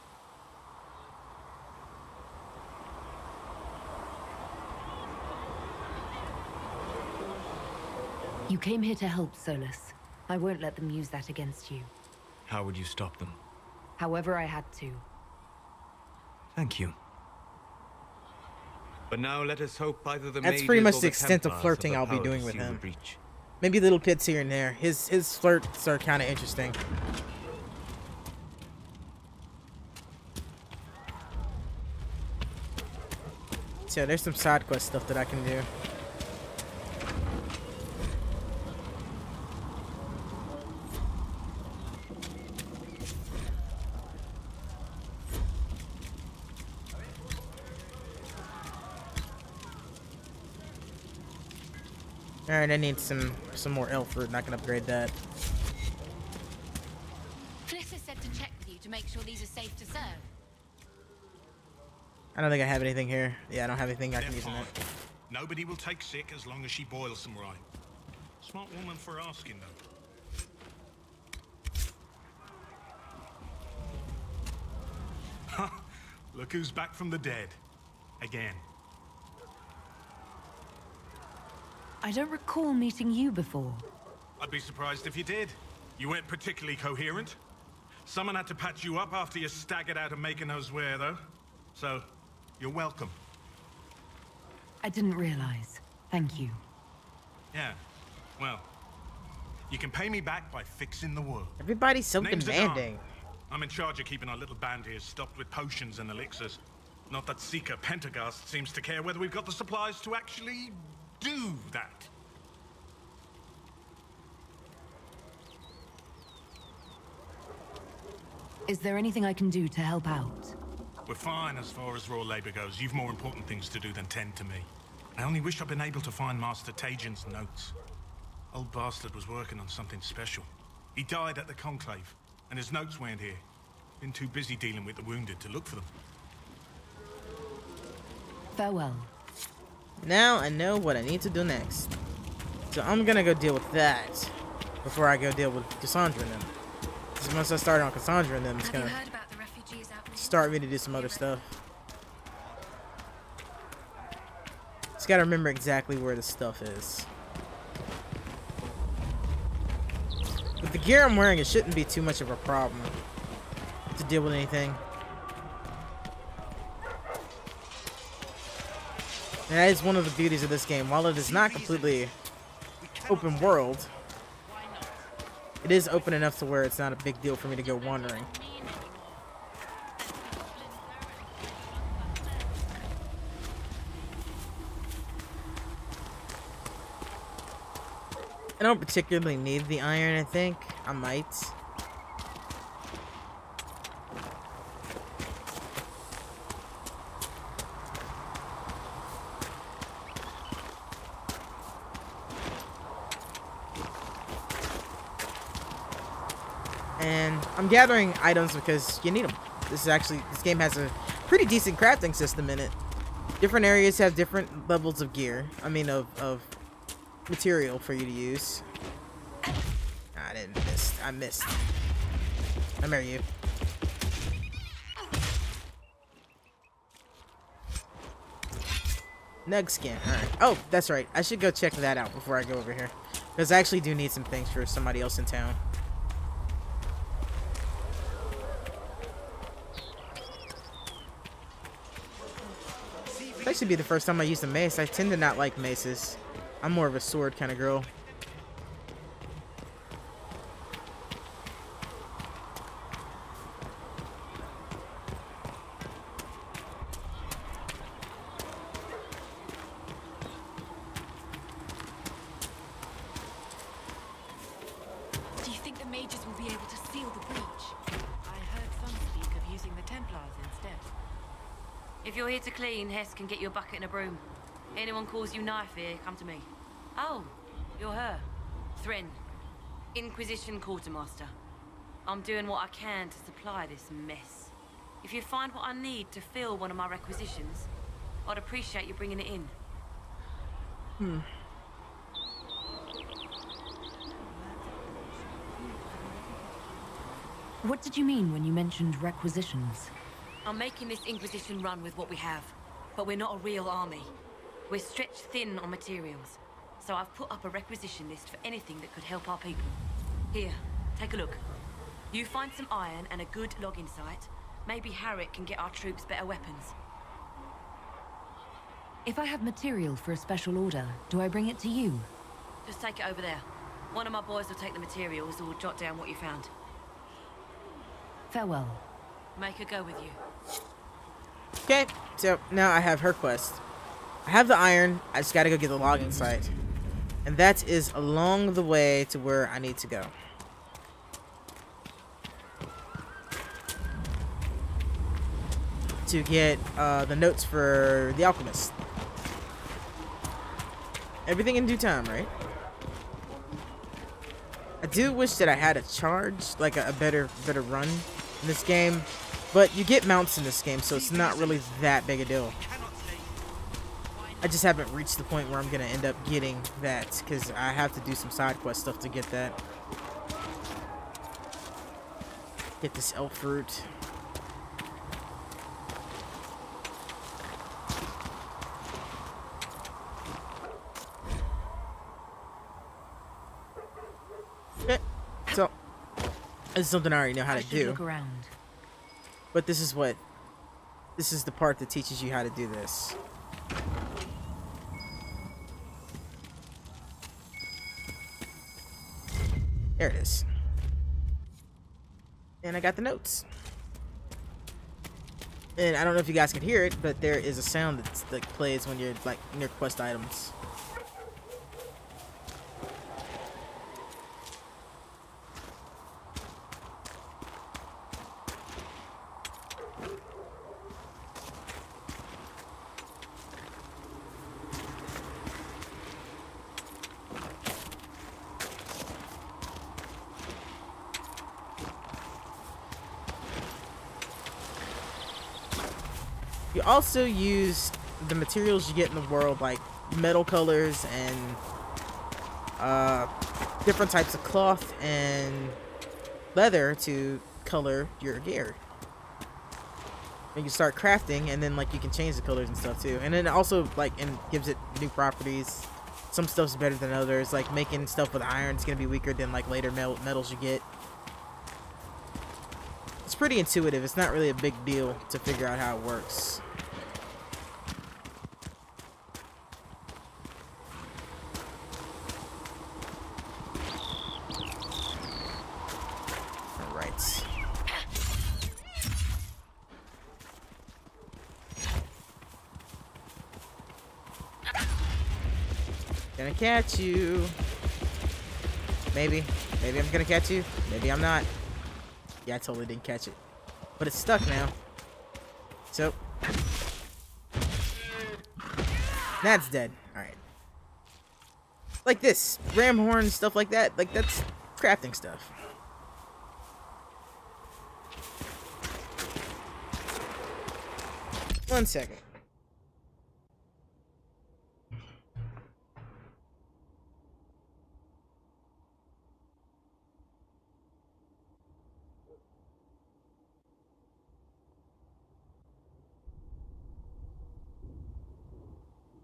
S2: You came here to help, Solus. I won't let them use that against you.
S6: How would you stop them?
S2: However I had to.
S6: Thank you. But now let us hope either the
S1: That's pretty much
S6: mages or
S1: the extent of
S6: Templars
S1: flirting
S6: have
S1: I'll
S6: the
S1: be
S6: power to
S1: doing with
S6: seal the
S1: him.
S6: breach.
S1: Maybe little bits here and there. His flirts are kind of interesting. So there's some side quest stuff that I can do. Alright, I need some more elf fruit, and I can upgrade that.
S14: Clissa said to check with you to make sure these are safe to serve.
S1: I don't think I have anything here. Yeah, I don't have anything I can use in it.
S19: Nobody will take sick as long as she boils them right. Smart woman for asking, though. Look who's back from the dead. Again.
S2: I don't recall meeting you before.
S19: I'd be surprised if you did. You weren't particularly coherent. Someone had to patch you up after you staggered out of making those wear, though. So, you're welcome.
S2: I didn't realize. Thank you.
S19: Yeah. Well, you can pay me back by fixing the world.
S1: Everybody's so
S19: Name's
S1: demanding.
S19: Adam. I'm in charge of keeping our little band here stocked with potions and elixirs. Not that Seeker Pentagast seems to care whether we've got the supplies to actually do that.
S2: Is there anything I can do to help out?
S19: We're fine as far as raw labor goes. You've more important things to do than tend to me. I only wish I'd been able to find Master Tajin's notes. Old bastard was working on something special. He died at the Conclave, and his notes weren't here. Been too busy dealing with the wounded to look for them.
S2: Farewell.
S1: Now I know what I need to do next. So I'm gonna go deal with that before I go deal with Cassandra and them. Because once I start on Cassandra and them, it's
S14: Have you
S1: gonna
S14: heard about the refugees out in the
S1: start me to do some other stuff. Just gotta remember exactly where the stuff is. With the gear I'm wearing, it shouldn't be too much of a problem to deal with anything. And that is one of the beauties of this game. While it is not completely open world, it is open enough to where it's not a big deal for me to go wandering. I don't particularly need the iron, I think. I might. And I'm gathering items because you need them. This game has a pretty decent crafting system in it. Different areas have different levels of gear. I mean, of material for you to use. I didn't miss. I missed. I marry you. Nug skin. Alright. Oh, that's right. I should go check that out before I go over here. Because I actually do need some things for somebody else in town. This actually be the first time I used a mace. I tend to not like maces. I'm more of a sword kind of girl.
S10: Do you think the mages will be able to seal the breach? I heard some speak of using the Templars instead.
S18: If you're here to clean, Hess can get you a bucket and a broom. Anyone calls you knife here, come to me. Oh, you're her. Thren, Inquisition Quartermaster. I'm doing what I can to supply this mess. If you find what I need to fill one of my requisitions, I'd appreciate you bringing it in.
S2: What did you mean when you mentioned requisitions?
S18: I'm making this Inquisition run with what we have, but we're not a real army. We're stretched thin on materials, so I've put up a requisition list for anything that could help our people. Here, take a look. You find some iron and a good logging site, maybe Harriet can get our troops better weapons.
S2: If I have material for a special order, do I bring it to you?
S18: Just take it over there. One of my boys will take the materials or jot down what you found.
S2: Farewell.
S18: Make her go with you.
S1: Okay, so now I have her quest. I have the iron, I just gotta go get the logging site. And that is along the way to where I need to go. To get the notes for the alchemist. Everything in due time, right? I do wish that I had a charge, like a better run in this game. But you get mounts in this game, so it's not really that big a deal. I just haven't reached the point where I'm going to end up getting that, because I have to do some side quest stuff to get that. Get this elf fruit. Okay, so this is something I already know how to do.
S2: Look around.
S1: But this is the part that teaches you how to do this. There it is. And I got the notes. And I don't know if you guys can hear it, but there is a sound that plays when you're like near quest items. You also use the materials you get in the world, like metal colors and different types of cloth and leather to color your gear. And you start crafting, and then like you can change the colors and stuff too. And then it also like gives it new properties. Some stuff's better than others. Like making stuff with iron is gonna be weaker than like later metals you get. It's pretty intuitive. It's not really a big deal to figure out how it works. Gonna catch you. Maybe. Maybe I'm gonna catch you. Maybe I'm not. Yeah, I totally didn't catch it. But it's stuck now. So. That's dead. Alright. Like this. Ram horn, stuff like that. Like, that's crafting stuff. One second.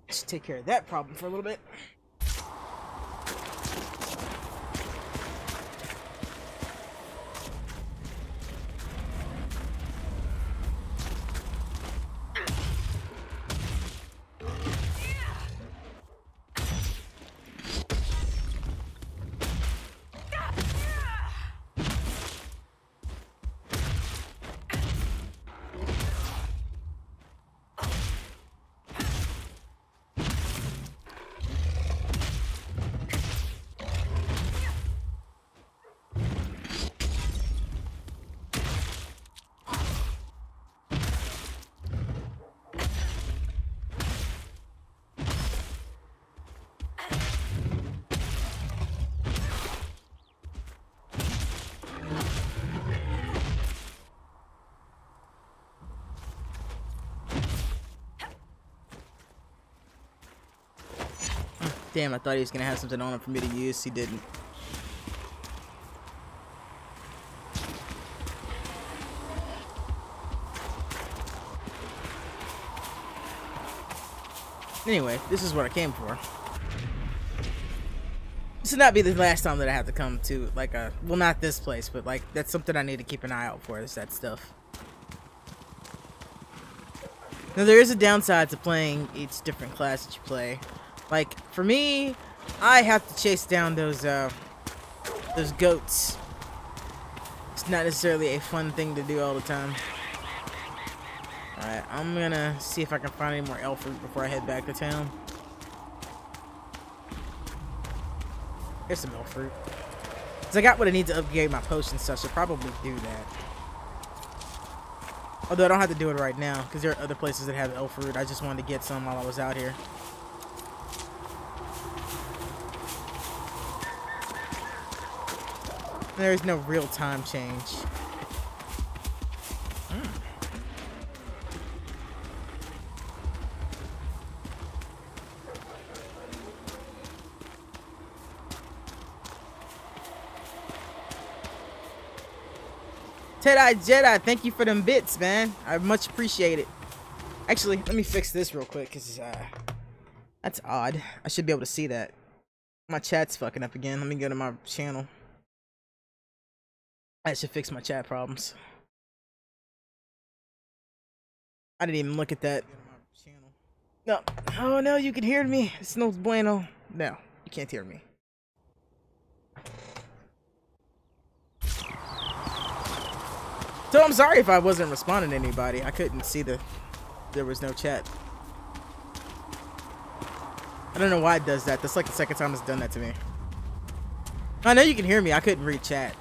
S1: Let's take care of that problem for a little bit. Damn, I thought he was gonna have something on him for me to use. He didn't. Anyway, this is what I came for. This will not be the last time that I have to come to, like, well, not this place, but, like, that's something I need to keep an eye out for, is that stuff. Now, there is a downside to playing each different class that you play. Like, for me, I have to chase down those goats. It's not necessarily a fun thing to do all the time. Alright, I'm gonna see if I can find any more elf fruit before I head back to town. Here's some elf fruit. Because I got what I need to upgrade my potions, so I should probably do that. Although I don't have to do it right now, because there are other places that have elf fruit. I just wanted to get some while I was out here. There is no real time change. Ted-Eye Jedi, thank you for them bits, man. I much appreciate it. Actually, let me fix this real quick, because that's odd. I should be able to see that. My chat's fucking up again. Let me go to my channel. I should fix my chat problems. I didn't even look at that. No. Oh no, you can hear me. It's no bueno. No, you can't hear me. So I'm sorry if I wasn't responding to anybody. I couldn't see there was no chat. I don't know why it does that. That's like the second time it's done that to me. I know you can hear me. I couldn't read chat.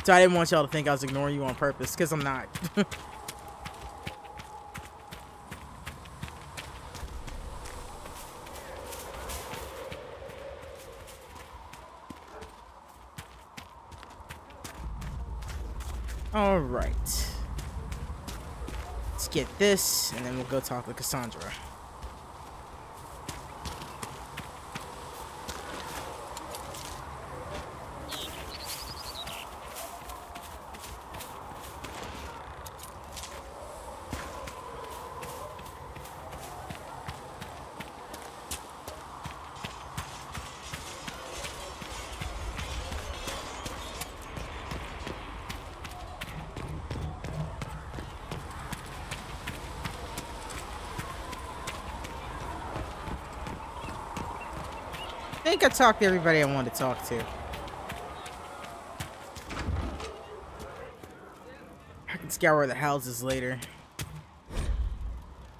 S1: So I didn't want y'all to think I was ignoring you on purpose, because I'm not. Alright. Let's get this, and then we'll go talk with Cassandra. think I talked to everybody I wanted to talk to. I can scour the houses later.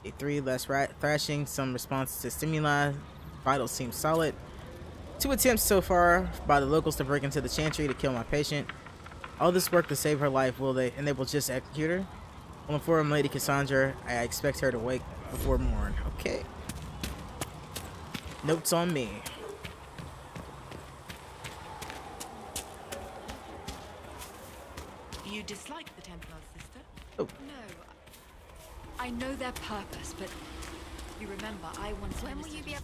S1: Day 3, less thrashing, some responses to stimuli. Vitals seem solid. 2 attempts so far by the locals to break into the chantry to kill my patient. All this work to save her life, will they? And they will just execute her? I'll inform Lady Cassandra. I expect her to wake before morn. Okay. Notes on me.
S10: You dislike the Templars, sister?
S1: Oh.
S10: No. I know their purpose, but you remember I once... When will you be able...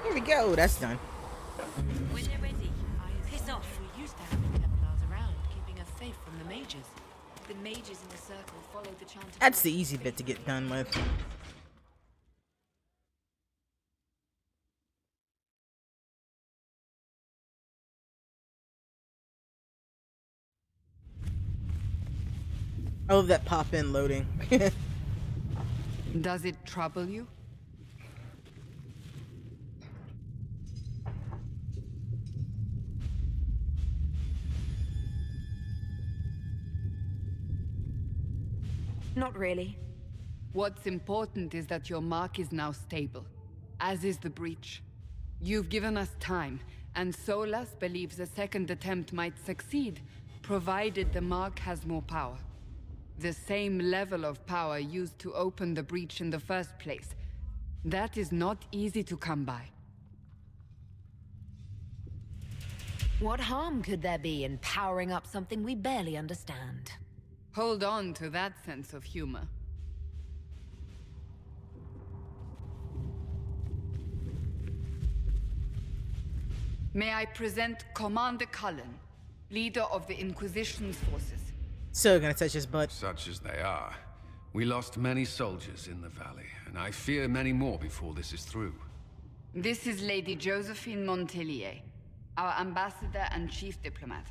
S1: Here we go. That's done.
S18: When they're ready, piss off.
S10: We used to have the Templars around, keeping us safe from the mages. The mages in the circle followed the chant of...
S1: That's the easy bit to get done with. I love that pop-in loading.
S4: Does it trouble you?
S2: Not really.
S4: What's important is that your mark is now stable, as is the breach. You've given us time, and Solas believes a second attempt might succeed, provided the mark has more power. The same level of power used to open the breach in the first place. That is not easy to come by.
S2: What harm could there be in powering up something we barely understand?
S4: Hold on to that sense of humor. May I present Commander Cullen, leader of the Inquisition's forces.
S1: So gonna touch his butt.
S20: Such as they are. We lost many soldiers in the valley, and I fear many more before this is through.
S4: This is Lady Josephine Montelier, our ambassador and chief diplomat.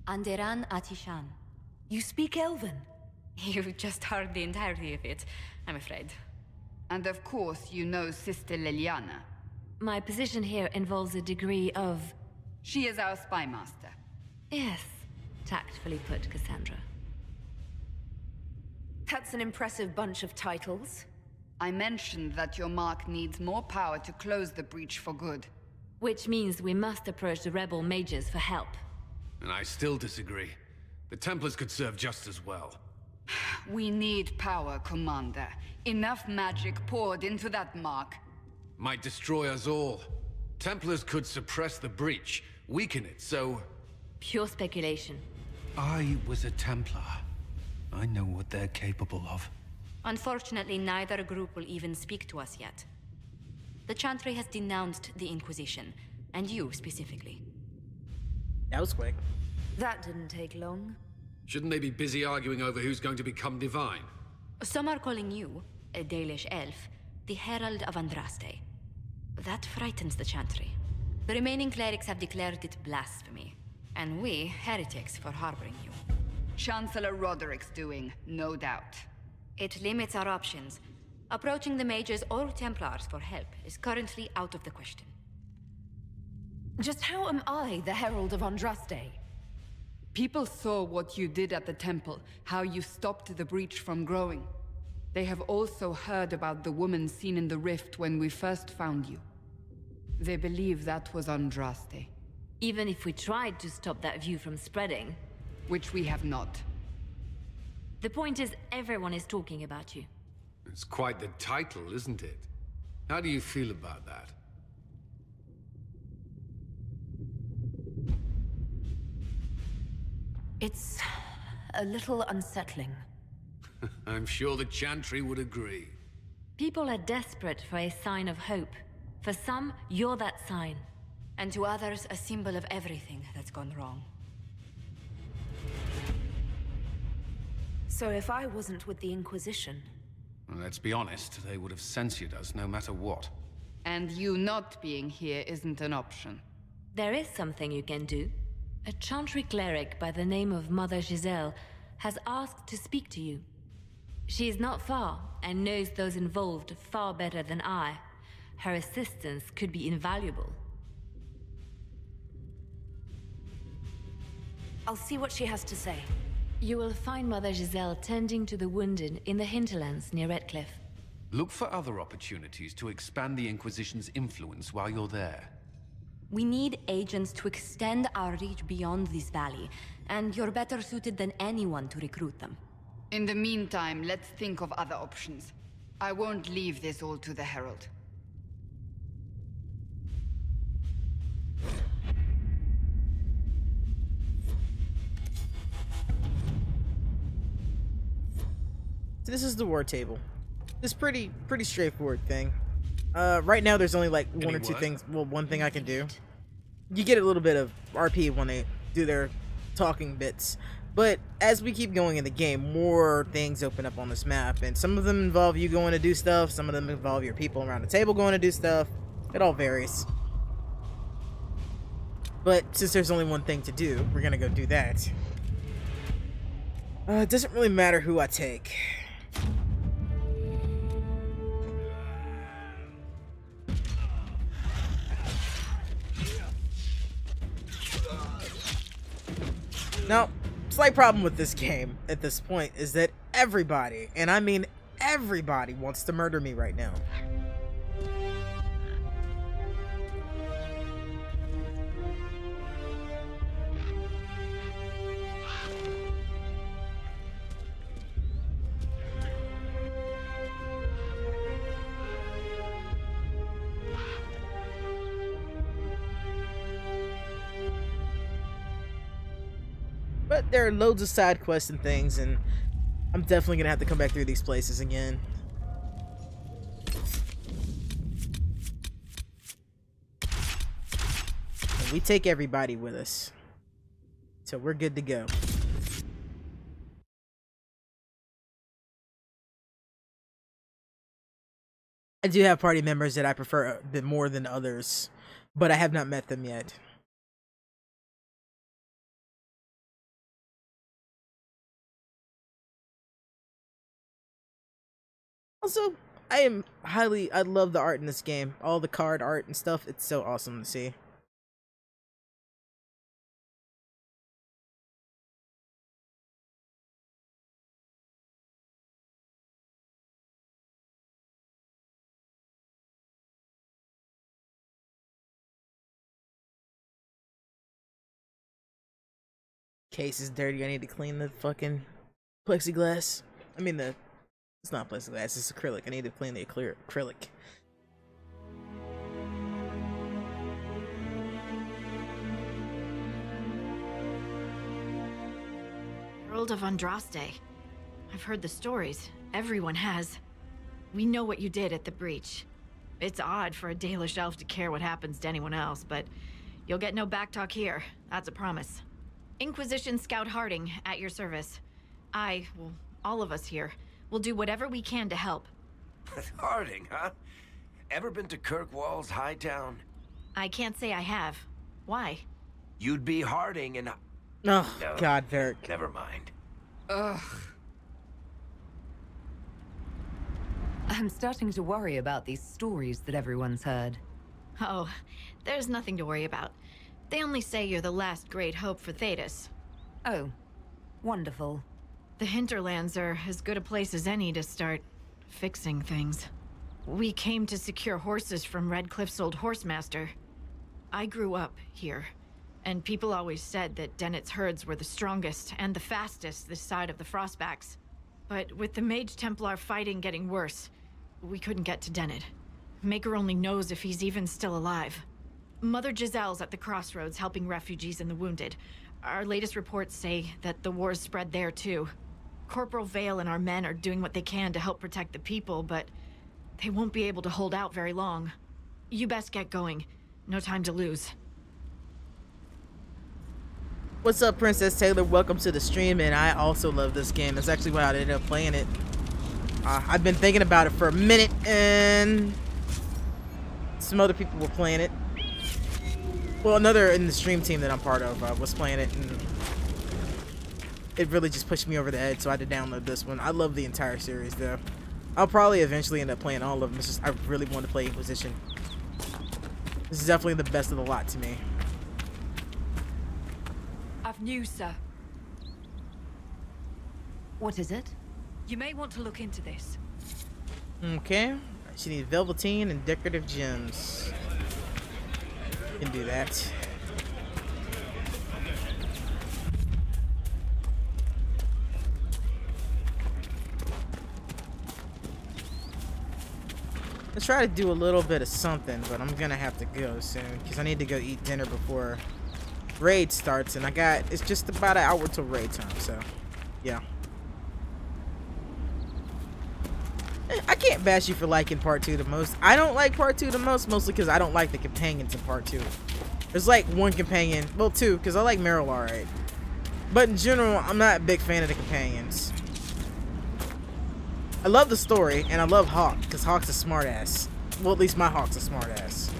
S5: Anderan Atishan.
S2: You speak Elven?
S5: You've just heard the entirety of it, I'm afraid.
S4: And of course, you know Sister Liliana.
S5: My position here involves a degree of...
S4: She is our spy master.
S5: Yes, tactfully put, Cassandra.
S2: That's an impressive bunch of titles.
S4: I mentioned that your mark needs more power to close the breach for good.
S5: Which means we must approach the rebel mages for help.
S20: And I still disagree. The Templars could serve just as well.
S4: We need power, Commander. Enough magic poured into that mark.
S20: Might destroy us all. Templars could suppress the breach, weaken it, so...
S5: Pure speculation.
S20: I was a Templar. I know what they're capable of.
S5: Unfortunately, neither group will even speak to us yet. The Chantry has denounced the Inquisition, and you specifically.
S1: That was quick.
S2: That didn't take long.
S20: Shouldn't they be busy arguing over who's going to become divine?
S5: Some are calling you, a Dalish elf, the Herald of Andraste. That frightens the Chantry. The remaining clerics have declared it blasphemy, and we, heretics, for harboring you.
S4: Chancellor Roderick's doing, no doubt.
S5: It limits our options. Approaching the mages or Templars for help is currently out of the question.
S2: Just how am I the Herald of Andraste?
S4: People saw what you did at the temple, how you stopped the breach from growing. They have also heard about the woman seen in the rift when we first found you. They believe that was Andraste.
S5: Even if we tried to stop that view from spreading...
S4: Which we have not.
S5: The point is, everyone is talking about you.
S20: It's quite the title, isn't it? How do you feel about that?
S2: It's a little unsettling.
S20: I'm sure the Chantry would agree.
S5: People are desperate for a sign of hope. For some, you're that sign. And to others, a symbol of everything that's gone wrong.
S2: So if I wasn't with the Inquisition...
S20: Well, let's be honest, they would have censored us no matter what.
S4: And you not being here isn't an option.
S5: There is something you can do. A Chantry cleric by the name of Mother Giselle has asked to speak to you. She is not far and knows those involved far better than I. Her assistance could be invaluable.
S2: I'll see what she has to say.
S5: You will find Mother Giselle tending to the wounded in the hinterlands near Redcliffe.
S20: Look for other opportunities to expand the Inquisition's influence while you're there.
S2: We need agents to extend our reach beyond this valley, and you're better suited than anyone to recruit them.
S4: In the meantime, let's think of other options. I won't leave this all to the Herald.
S1: So this is the war table. It's pretty straightforward thing. Right now there's only like one or two things. Well, one thing I can do. You get a little bit of RP when they do their talking bits. But as we keep going in the game, more things open up on this map, and some of them involve you going to do stuff, some of them involve your people around the table going to do stuff. It all varies. But since there's only one thing to do, we're gonna go do that. It doesn't really matter who I take. Now, slight problem with this game at this point is that everybody, and I mean everybody, wants to murder me right now. But there are loads of side quests and things, and I'm definitely gonna have to come back through these places again. And we take everybody with us, so we're good to go. I do have party members that I prefer a bit more than others, but I have not met them yet. Also, I love the art in this game. All the card art and stuff, it's so awesome to see. Case is dirty, I need to clean the fucking plexiglass. I mean it's not plexiglass, it's acrylic. I need to clean the acrylic.
S10: Herald of Andraste. I've heard the stories. Everyone has. We know what you did at the breach. It's odd for a Dalish elf to care what happens to anyone else, but you'll get no backtalk here. That's a promise. Inquisition Scout Harding, at your service. Well, all of us here, we'll do whatever we can to help.
S7: Harding, huh? Ever been to Kirkwall's Hightown?
S10: I can't say I have. Why?
S7: You'd be Harding and...
S1: Oh,
S7: no,
S1: God, Varric.
S7: Never mind.
S4: Ugh.
S2: I'm starting to worry about these stories that everyone's heard.
S10: Oh, there's nothing to worry about. They only say you're the last great hope for Thedas.
S2: Oh, wonderful.
S10: The hinterlands are as good a place as any to start fixing things. We came to secure horses from Redcliffe's old horsemaster. I grew up here, and people always said that Dennett's herds were the strongest and the fastest this side of the Frostbacks. But with the Mage Templar fighting getting worse, we couldn't get to Dennett. Maker only knows if he's even still alive. Mother Giselle's at the crossroads helping refugees and the wounded. Our latest reports say that the war's spread there too. Corporal Vale and our men are doing what they can to help protect the people, but they won't be able to hold out very long. You best get going. No time to lose.
S1: What's up, Princess Taylor? Welcome to the stream, and I also love this game. That's actually why I ended up playing it. I've been thinking about it for a minute, and some other people were playing it. Well, another in the stream team that I'm part of was playing it, and it really just pushed me over the edge, so I had to download this one. I love the entire series, though. I'll probably eventually end up playing all of them. It's just I really want to play Inquisition. This is definitely the best of the lot to me.
S10: I've news, sir.
S2: What is it?
S10: You may want to look into this.
S1: Okay. She needs velveteen and decorative gems. Can do that. Let's try to do a little bit of something, but I'm gonna have to go soon because I need to go eat dinner before raid starts, and it's just about an hour till raid time, so yeah. I can't bash you for liking part 2 the most. I don't like part 2 the most, mostly because I don't like the companions in part 2. There's like one companion, well 2, because I like Meryl alright. But in general, I'm not a big fan of the companions. I love the story, and I love Hawk, because Hawk's a smartass. Well, at least my Hawk's a smartass.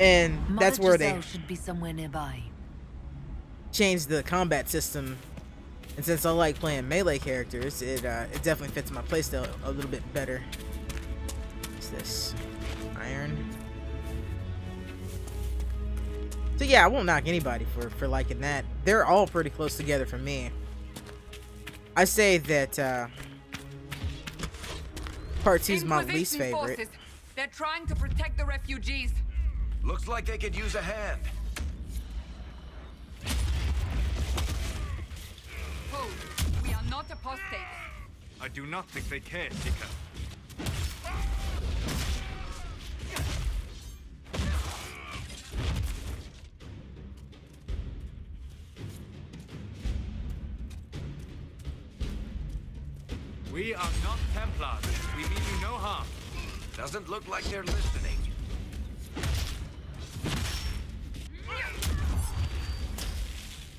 S1: And that's where they
S2: should be somewhere nearby.
S1: changed the combat system. And since I like playing melee characters, it definitely fits my playstyle a little bit better. What's this? Iron. So yeah, I won't knock anybody for liking that. They're all pretty close together for me. I say that part 2 is my least favorite.
S4: Forces. They're trying to protect the refugees.
S7: Looks like they could use a hand.
S4: Hold. We are not apostates.
S6: I do not think they care, Seeker. We are not Templars. We mean you no harm.
S7: Doesn't look like they're listening.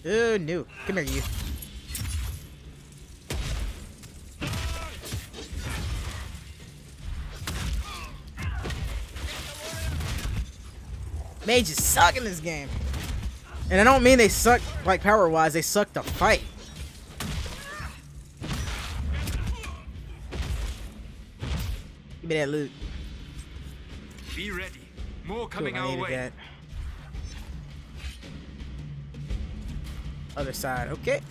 S1: Oh no. Come here, you. Mages suck in this game. And I don't mean they suck like power-wise, they suck to fight. Give me that loot.
S6: Be ready. More coming
S1: Cool, I
S6: our
S1: needed
S6: way.
S1: that. Other side, okay.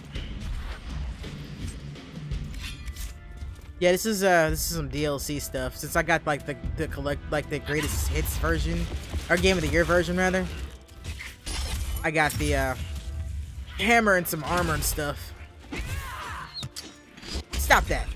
S1: Yeah, this is some DLC stuff. Since I got like the greatest hits version, or game of the year version rather. I got the hammer and some armor and stuff. Stop that.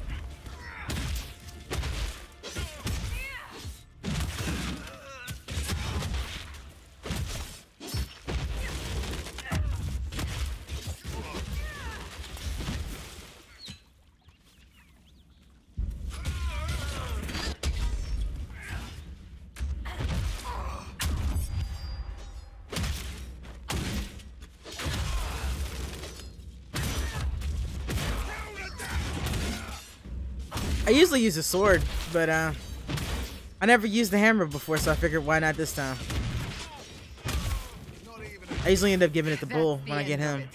S1: I usually use a sword, but I never used the hammer before, so I figured why not this time. I usually end up giving it to Bull when I get him.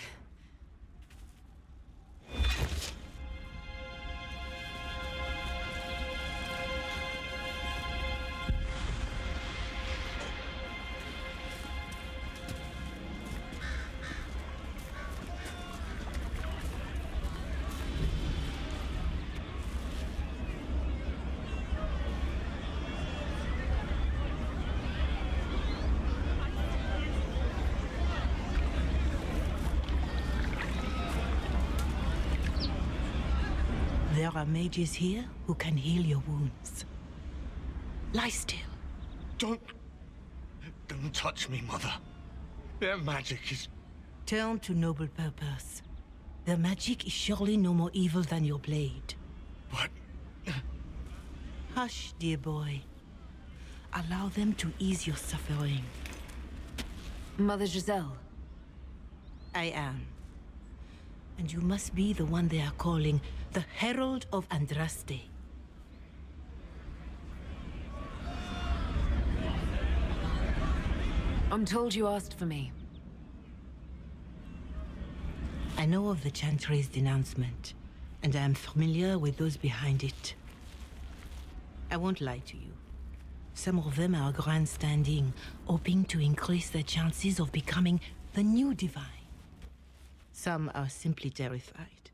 S21: There are mages here who can heal your wounds. Lie still.
S22: Don't touch me, Mother. Their magic is...
S21: Turn to noble purpose. Their magic is surely no more evil than your blade.
S22: What?
S21: Hush, dear boy. Allow them to ease your suffering.
S2: Mother Giselle.
S21: I am. And you must be the one they are calling the Herald of Andraste.
S2: I'm told you asked for me.
S21: I I know of the Chantry's denouncement, and I am familiar with those behind it. I won't lie to you. Some of them are grandstanding, hoping to increase their chances of becoming the new divine. Some are simply terrified.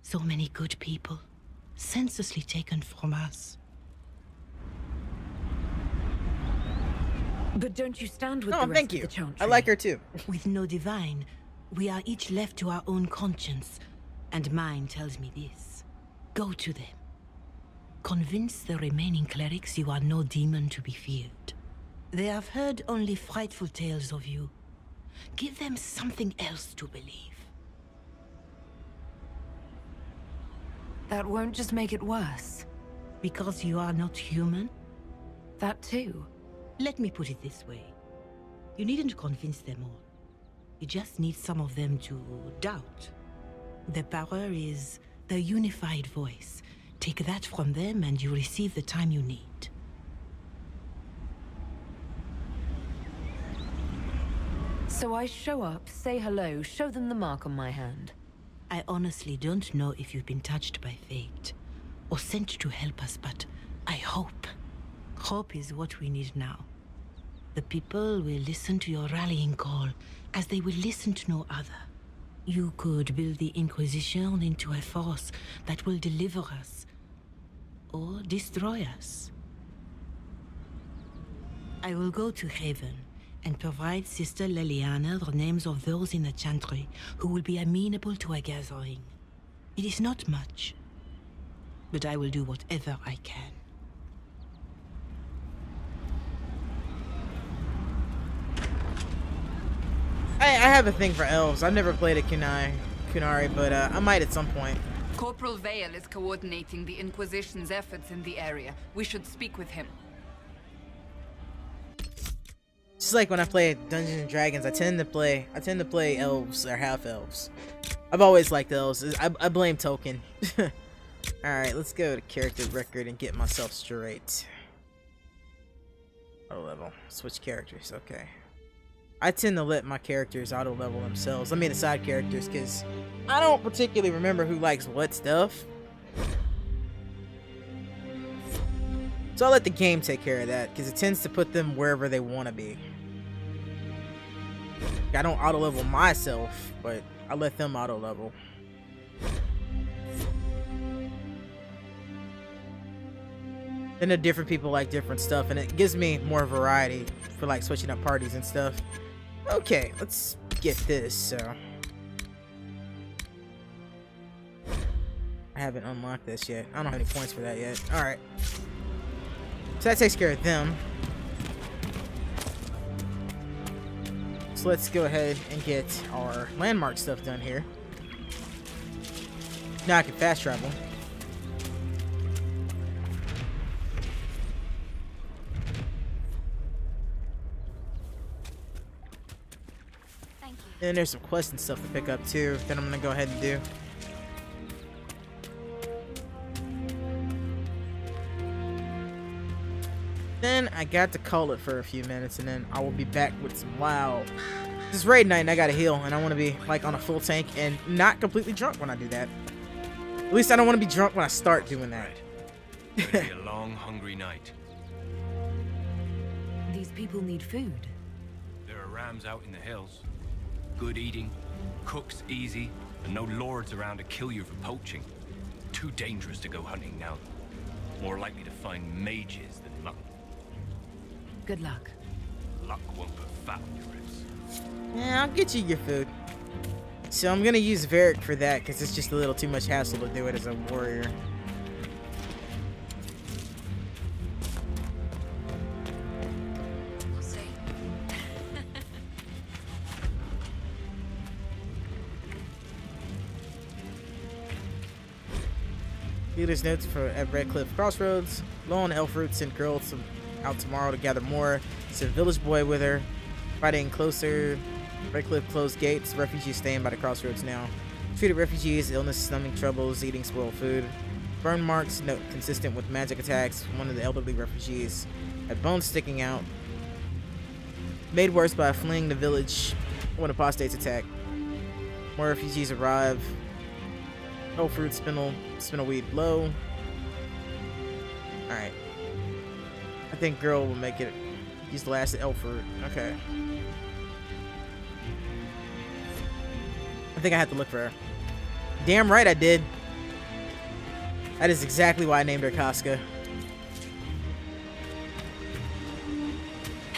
S21: So many good people, senselessly taken from us.
S2: But don't you stand with
S1: Oh,
S2: the rest
S1: thank
S2: of
S1: you.
S2: the Chantry?
S1: I like her too.
S21: With no divine, we are each left to our own conscience, and mine tells me this. Go to them. Convince the remaining clerics you are no demon to be feared. They have heard only frightful tales of you. Give them something else to believe.
S2: That won't just make it worse.
S21: Because you are not human?
S2: That too.
S21: Let me put it this way. You needn't convince them all. You just need some of them to doubt. The power is the unified voice. Take that from them and you receive the time you need.
S2: So I show up, say hello, show them the mark on my hand.
S21: I honestly don't know if you've been touched by fate, or sent to help us, but I hope. Hope is what we need now. The people will listen to your rallying call, as they will listen to no other. You could build the Inquisition into a force that will deliver us, or destroy us. I will go to Haven and provide Sister Leliana the names of those in the Chantry who will be amenable to a gathering. It is not much, but I will do whatever I can.
S1: I have a thing for elves. I've never played a Kunari, but I might at some point.
S4: Corporal Vale is coordinating the Inquisition's efforts in the area. We should speak with him.
S1: Just like when I play Dungeons and Dragons, I tend to play elves or half elves. I've always liked elves. I blame Tolkien. Alright, let's go to character record and get myself straight. Auto level. Switch characters, okay. I tend to let my characters auto level themselves. I mean the side characters, because I don't particularly remember who likes what stuff. So I'll let the game take care of that, because it tends to put them wherever they want to be. I don't auto level myself, but I let them auto level. Then the different people like different stuff, and it gives me more variety for like switching up parties and stuff. Okay, let's get this. So I haven't unlocked this yet. I don't have any points for that yet. All right. So that takes care of them. So let's go ahead and get our landmark stuff done here. Now I can fast travel.
S14: Thank you.
S1: And there's some quests and stuff to pick up too that I'm gonna go ahead and do. Then I got to call it for a few minutes, and then I will be back with some WoW. This is raid night, and I gotta heal, and I want to be like on a full tank and not completely drunk when I do that. At least I don't want to be drunk when I start doing that.
S8: It's gonna be a long, hungry night.
S2: These people need food.
S8: There are rams out in the hills. Good eating, cooks easy, and no lords around to kill you for poaching. Too dangerous to go hunting now. More likely to find mages than mutton.
S2: Good luck.
S8: Luck won't put fat on your ribs.
S1: Yeah, I'll get you your food. So I'm gonna use Varric for that, because it's just a little too much hassle to do it as a warrior.
S14: We'll see.
S1: Leader's notes for at Red Cliff Crossroads. Low on elf root, sent girl out tomorrow to gather more. Sent village boy with her. Fighting closer. Red Cliff closed gates. Refugees staying by the crossroads now. Treated refugees, illness, stomach troubles, eating spoiled food. Burn marks, note consistent with magic attacks. One of the elderly refugees had bones sticking out. Made worse by fleeing the village when apostates attack. More refugees arrive. Oh, fruit, spindleweed low. Alright. I think girl will make it. Use the last elf fruit. Okay. I think I have to look for her. Damn right I did. That is exactly why I named her Casca.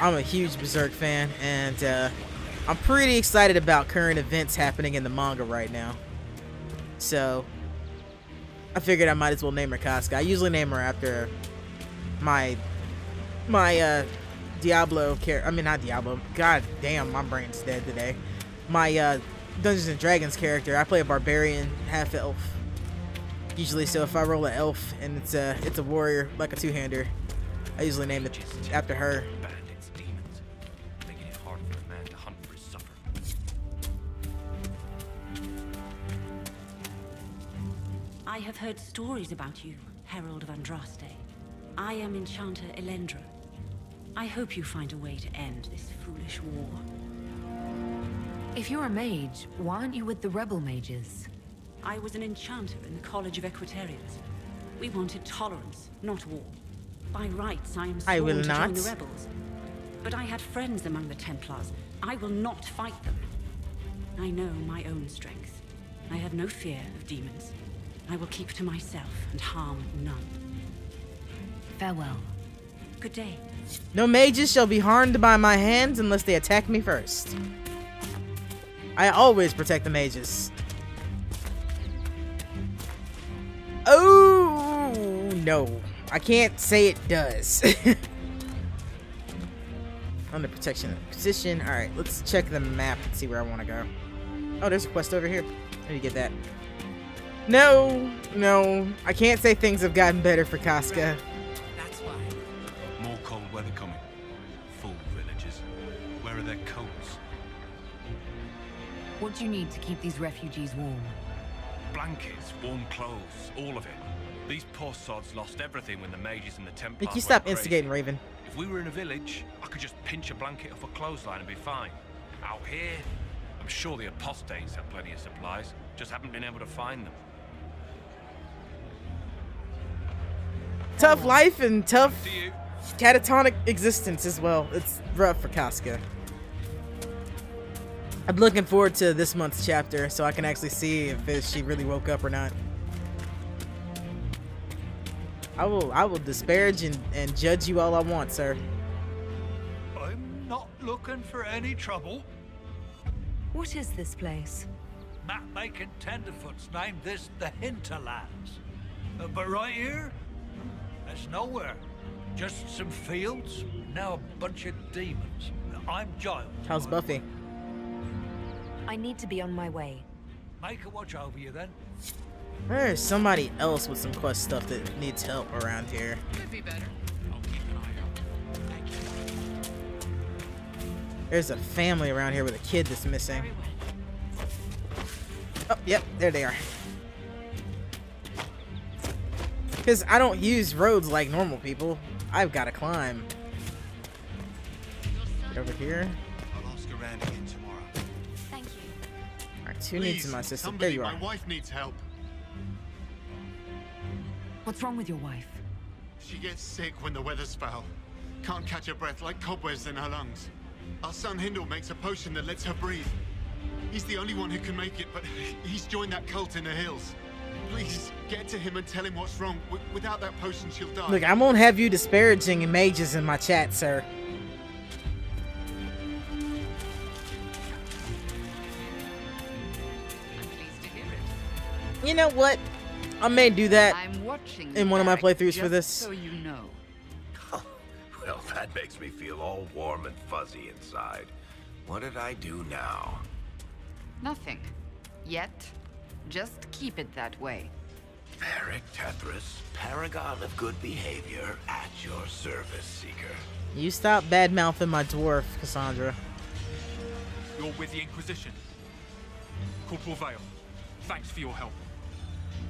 S1: I'm a huge Berserk fan, and I'm pretty excited about current events happening in the manga right now. So, I figured I might as well name her Casca. I usually name her after my Diablo character. I mean, not Diablo. God damn, my brain's dead today. My Dungeons and Dragons character. I play a barbarian half-elf. Usually, so if I roll an elf and it's a warrior, like a two-hander, I usually name it after her.
S8: Bandits, demons, making it hard for a man to hunt for his supper.
S5: I have heard stories about you, Herald of Andraste. I am Enchanter Elendra. I hope you find a way to end this foolish war.
S2: If you're a mage, why aren't you with the rebel mages?
S5: I was an enchanter in the College of Equitarians. We wanted tolerance, not war. By rights, I am sworn to join the rebels. But I had friends among the Templars. I will not fight them. I know my own strength. I have no fear of demons. I will keep to myself and harm none.
S2: Farewell.
S5: Good day.
S1: No mages shall be harmed by my hands unless they attack me first. I always protect the mages. Oh, no. I can't say it does. Under protection of position. Alright, let's check the map and see where I want to go. Oh, there's a quest over here. Let me get that. No, no. I can't say things have gotten better for Casca.
S8: That's why. More cold weather coming. Full villages. Where are their coats?
S2: What do you need to keep these refugees warm?
S8: Blankets, warm clothes, all of it. These poor sods lost everything when the mages and the Templars
S1: Nick, you
S8: went
S1: stop
S8: crazy.
S1: instigating, Raven.
S8: If we were in a village, I could just pinch a blanket off a clothesline and be fine. Out here, I'm sure the apostates have plenty of supplies, just haven't been able to find them.
S1: Tough life and tough catatonic existence as well. It's rough for Casca. I'm looking forward to this month's chapter so I can actually see if she really woke up or not. I will disparage and judge you all I want, sir.
S9: I'm not looking for any trouble.
S2: What is this place?
S9: Map-making tenderfoots named this the Hinterlands. But right here, there's nowhere. Just some fields, now a bunch of demons. I'm Giles.
S1: How's Buffy?
S2: I need to be on my way.
S9: Make a watch over you then.
S1: There's somebody else with some quest stuff that needs help around here.
S13: Could be better. I'll keep an eye out. Thank you.
S1: There's a family around here with a kid that's missing. Oh, yep, there they are. Because I don't use roads like normal people. I've got to climb. Get over here.
S13: I'll ask around again tomorrow.
S14: Thank you.
S1: Alright, who needs my assistant? There you are.
S13: My wife needs help.
S2: What's wrong with your wife?
S13: She gets sick when the weather's foul. Can't catch her breath, like cobwebs in her lungs. Our son Hindle makes a potion that lets her breathe. He's the only one who can make it, but he's joined that cult in the hills. Please, get to him and tell him what's wrong. Without that potion, she'll die.
S1: Look, I won't have you disparaging mages in my chat, sir.
S4: I'm pleased to hear it.
S1: You know what? I may do that
S4: I'm watching
S1: in one of my playthroughs for
S4: just
S1: this.
S4: so you know.
S7: Well, that makes me feel all warm and fuzzy inside. What did I do now?
S4: Nothing. Yet. Just keep it that way.
S7: Varric Tethras, paragon of good behavior, at your service, Seeker.
S1: You stop bad-mouthing my dwarf, Cassandra.
S3: You're with the Inquisition. Corporal Vale, thanks for your help.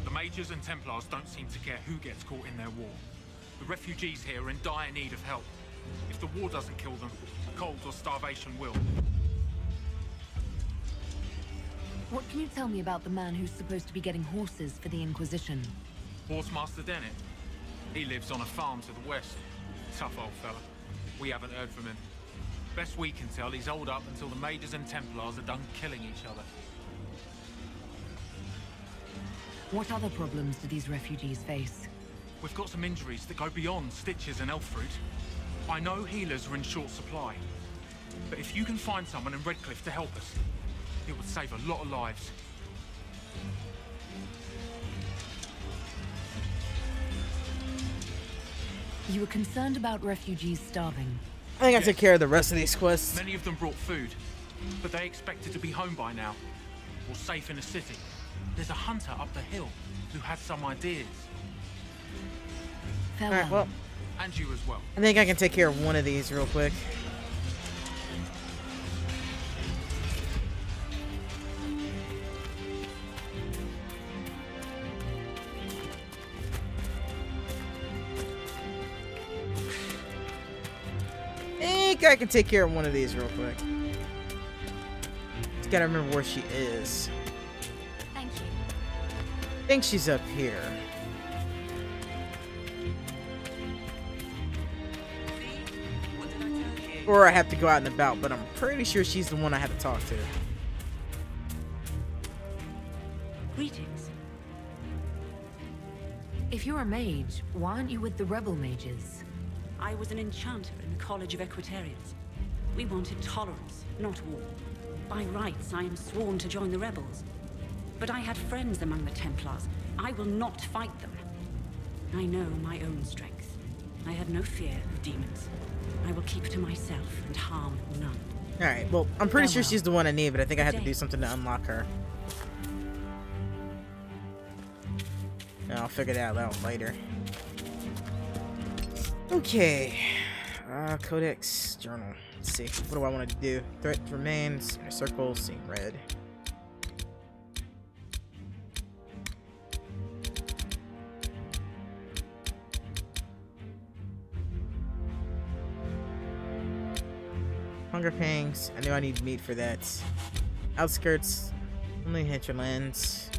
S3: The Mages and Templars don't seem to care who gets caught in their war. The refugees here are in dire need of help. If the war doesn't kill them, cold or starvation will.
S2: What can you tell me about the man who's supposed to be getting horses for the Inquisition?
S3: Horsemaster Dennett. He lives on a farm to the west. Tough old fella. We haven't heard from him. Best we can tell, he's holed up until the Mages and Templars are done killing each other.
S2: What other problems do these refugees face?
S3: We've got some injuries that go beyond stitches and elf fruit. I know healers are in short supply, but if you can find someone in Redcliffe to help us, it would save a lot of lives.
S2: You were concerned about refugees starving.
S1: I think I took care of the rest of these quests.
S3: Many of them brought food, but they expected to be home by now, or safe in the city. There's a hunter up the hill who has some ideas.
S1: Alright, well.
S3: And you as well.
S1: I think I can take care of one of these real quick. I can take care of one of these real quick. Just gotta remember where she is.
S14: Thank you.
S1: I think she's up here. Or I have to go out and about, but I'm pretty sure she's the one I have to talk to.
S2: Greetings. If you're a mage, why aren't you with the rebel mages?
S11: I was an enchanter in the College of Equitarians. We wanted tolerance, not war. By rights, I am sworn to join the rebels. But I had friends among the Templars. I will not fight them. I know my own strength. I have no fear of demons. I will keep to myself and harm none.
S1: Alright, well, I'm pretty sure she's the one I need, but I think I have to do something to unlock her. I'll figure that out later. Okay. Codex journal. Let's see. What do I want to do? Threat remains. Circle. Seeing red. Hunger pangs. I knew I need meat for that. Outskirts. Only hinterlands.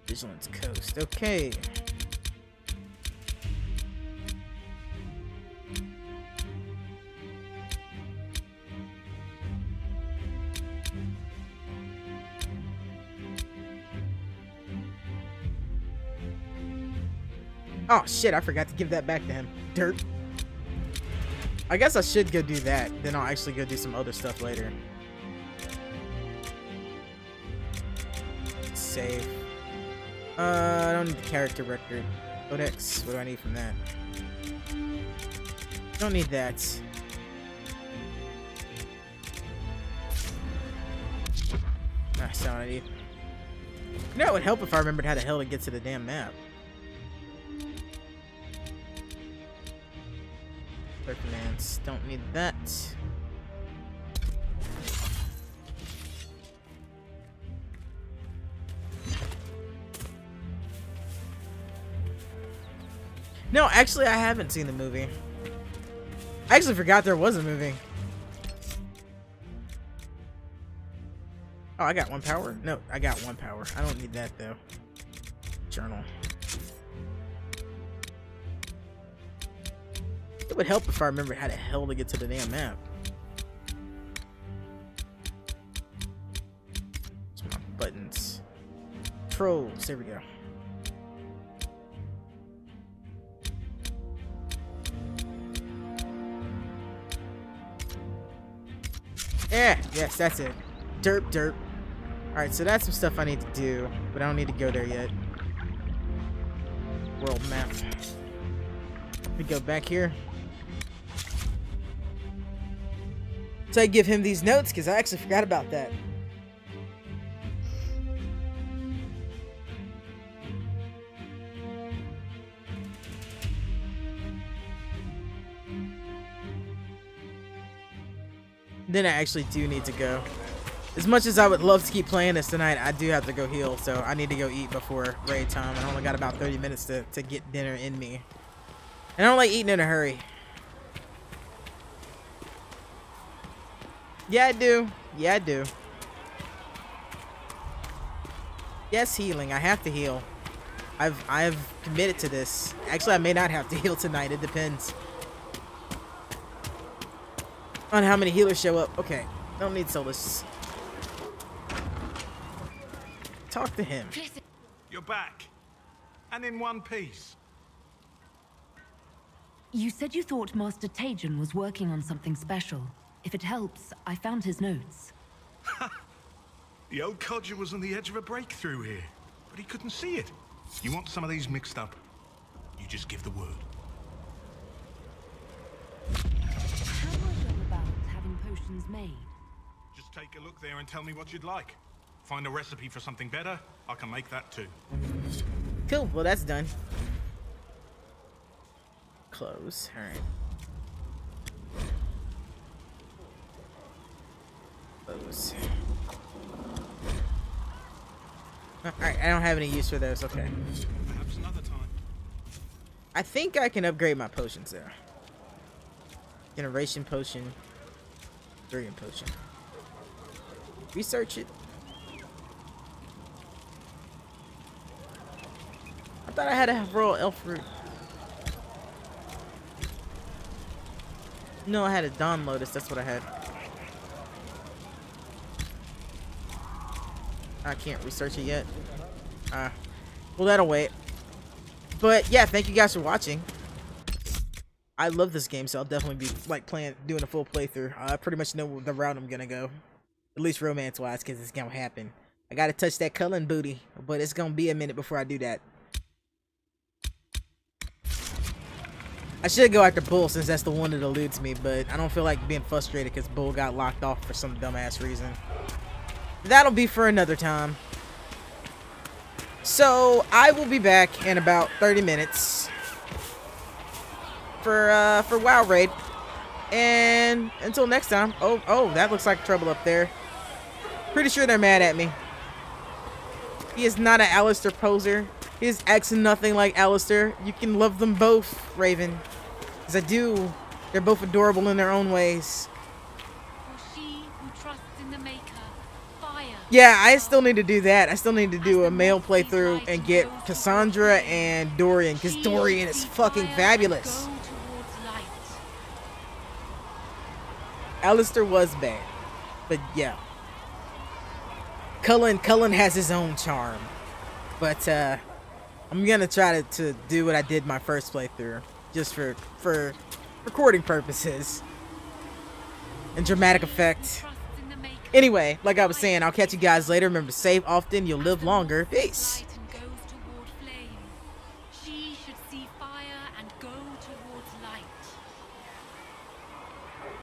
S1: Vigilance Coast. Okay. Oh shit, I forgot to give that back to him. Dirt. I guess I should go do that. Then I'll actually go do some other stuff later. Save. I don't need the character record. Codex. What do I need from that? Don't need that. That's not what I need. You know, it would help if I remembered how the hell to get to the damn map. Commands. Don't need that. No, actually, I haven't seen the movie. I actually forgot there was a movie. Oh, I got one power? No, I got one power. I don't need that, though. Journal. It would help if I remembered how the hell to get to the damn map. It's my buttons. Controls. There we go. Yeah, yes, that's it. Derp, derp. Alright, so that's some stuff I need to do, but I don't need to go there yet. World map. Let me go back here. So I give him these notes, because I actually forgot about that. Then I actually do need to go. As much as I would love to keep playing this tonight, I do have to go heal, so I need to go eat before raid time. I only got about 30 minutes to get dinner in me. And I don't like eating in a hurry. Yeah, I do. Yeah, I do. Yes, healing. I have to heal. I've committed to this. Actually, I may not have to heal tonight. It depends on how many healers show up. Okay, don't need Solus. Talk to him.
S19: You're back. And in one piece.
S2: You said you thought Master Tajan was working on something special. If it helps, I found his notes.
S19: The old codger was on the edge of a breakthrough here, but he couldn't see it. You want some of these mixed up? You just give the word.
S2: How do I go about having potions made?
S19: Just take a look there and tell me what you'd like. Find a recipe for something better, I can make that too.
S1: Cool, well that's done. Close, alright. Close. Alright, I don't have any use for those, okay.
S19: Perhaps another time.
S1: I think I can upgrade my potions there. Generation potion. Dragon potion. Research it. I thought I had a royal elf root. No, I had a Dawn Lotus, that's what I had. I can't research it yet. Well, that'll wait. But yeah, thank you guys for watching. I love this game, so I'll definitely be like doing a full playthrough. I pretty much know the route I'm gonna go, at least romance-wise, because it's gonna happen. I gotta touch that Cullen booty, but it's gonna be a minute before I do that. I should go after Bull since that's the one that eludes me, but I don't feel like being frustrated because Bull got locked off for some dumbass reason. That'll be for another time. So I will be back in about 30 minutes for WoW Raid. And until next time. Oh, that looks like trouble up there. Pretty sure they're mad at me. He is not an Alistair poser. He is acting nothing like Alistair. You can love them both, Raven. Because I do. They're both adorable in their own ways. Yeah, I still need to do that. I still need to do a male playthrough and get Cassandra and Dorian, because Dorian is fucking fabulous. Alistair was bad, but yeah. Cullen has his own charm, but I'm gonna try to do what I did my first playthrough, just for recording purposes and dramatic effect. Anyway, like I was saying, I'll catch you guys later. Remember to save often, you'll live longer. Peace.
S11: She should see fire and go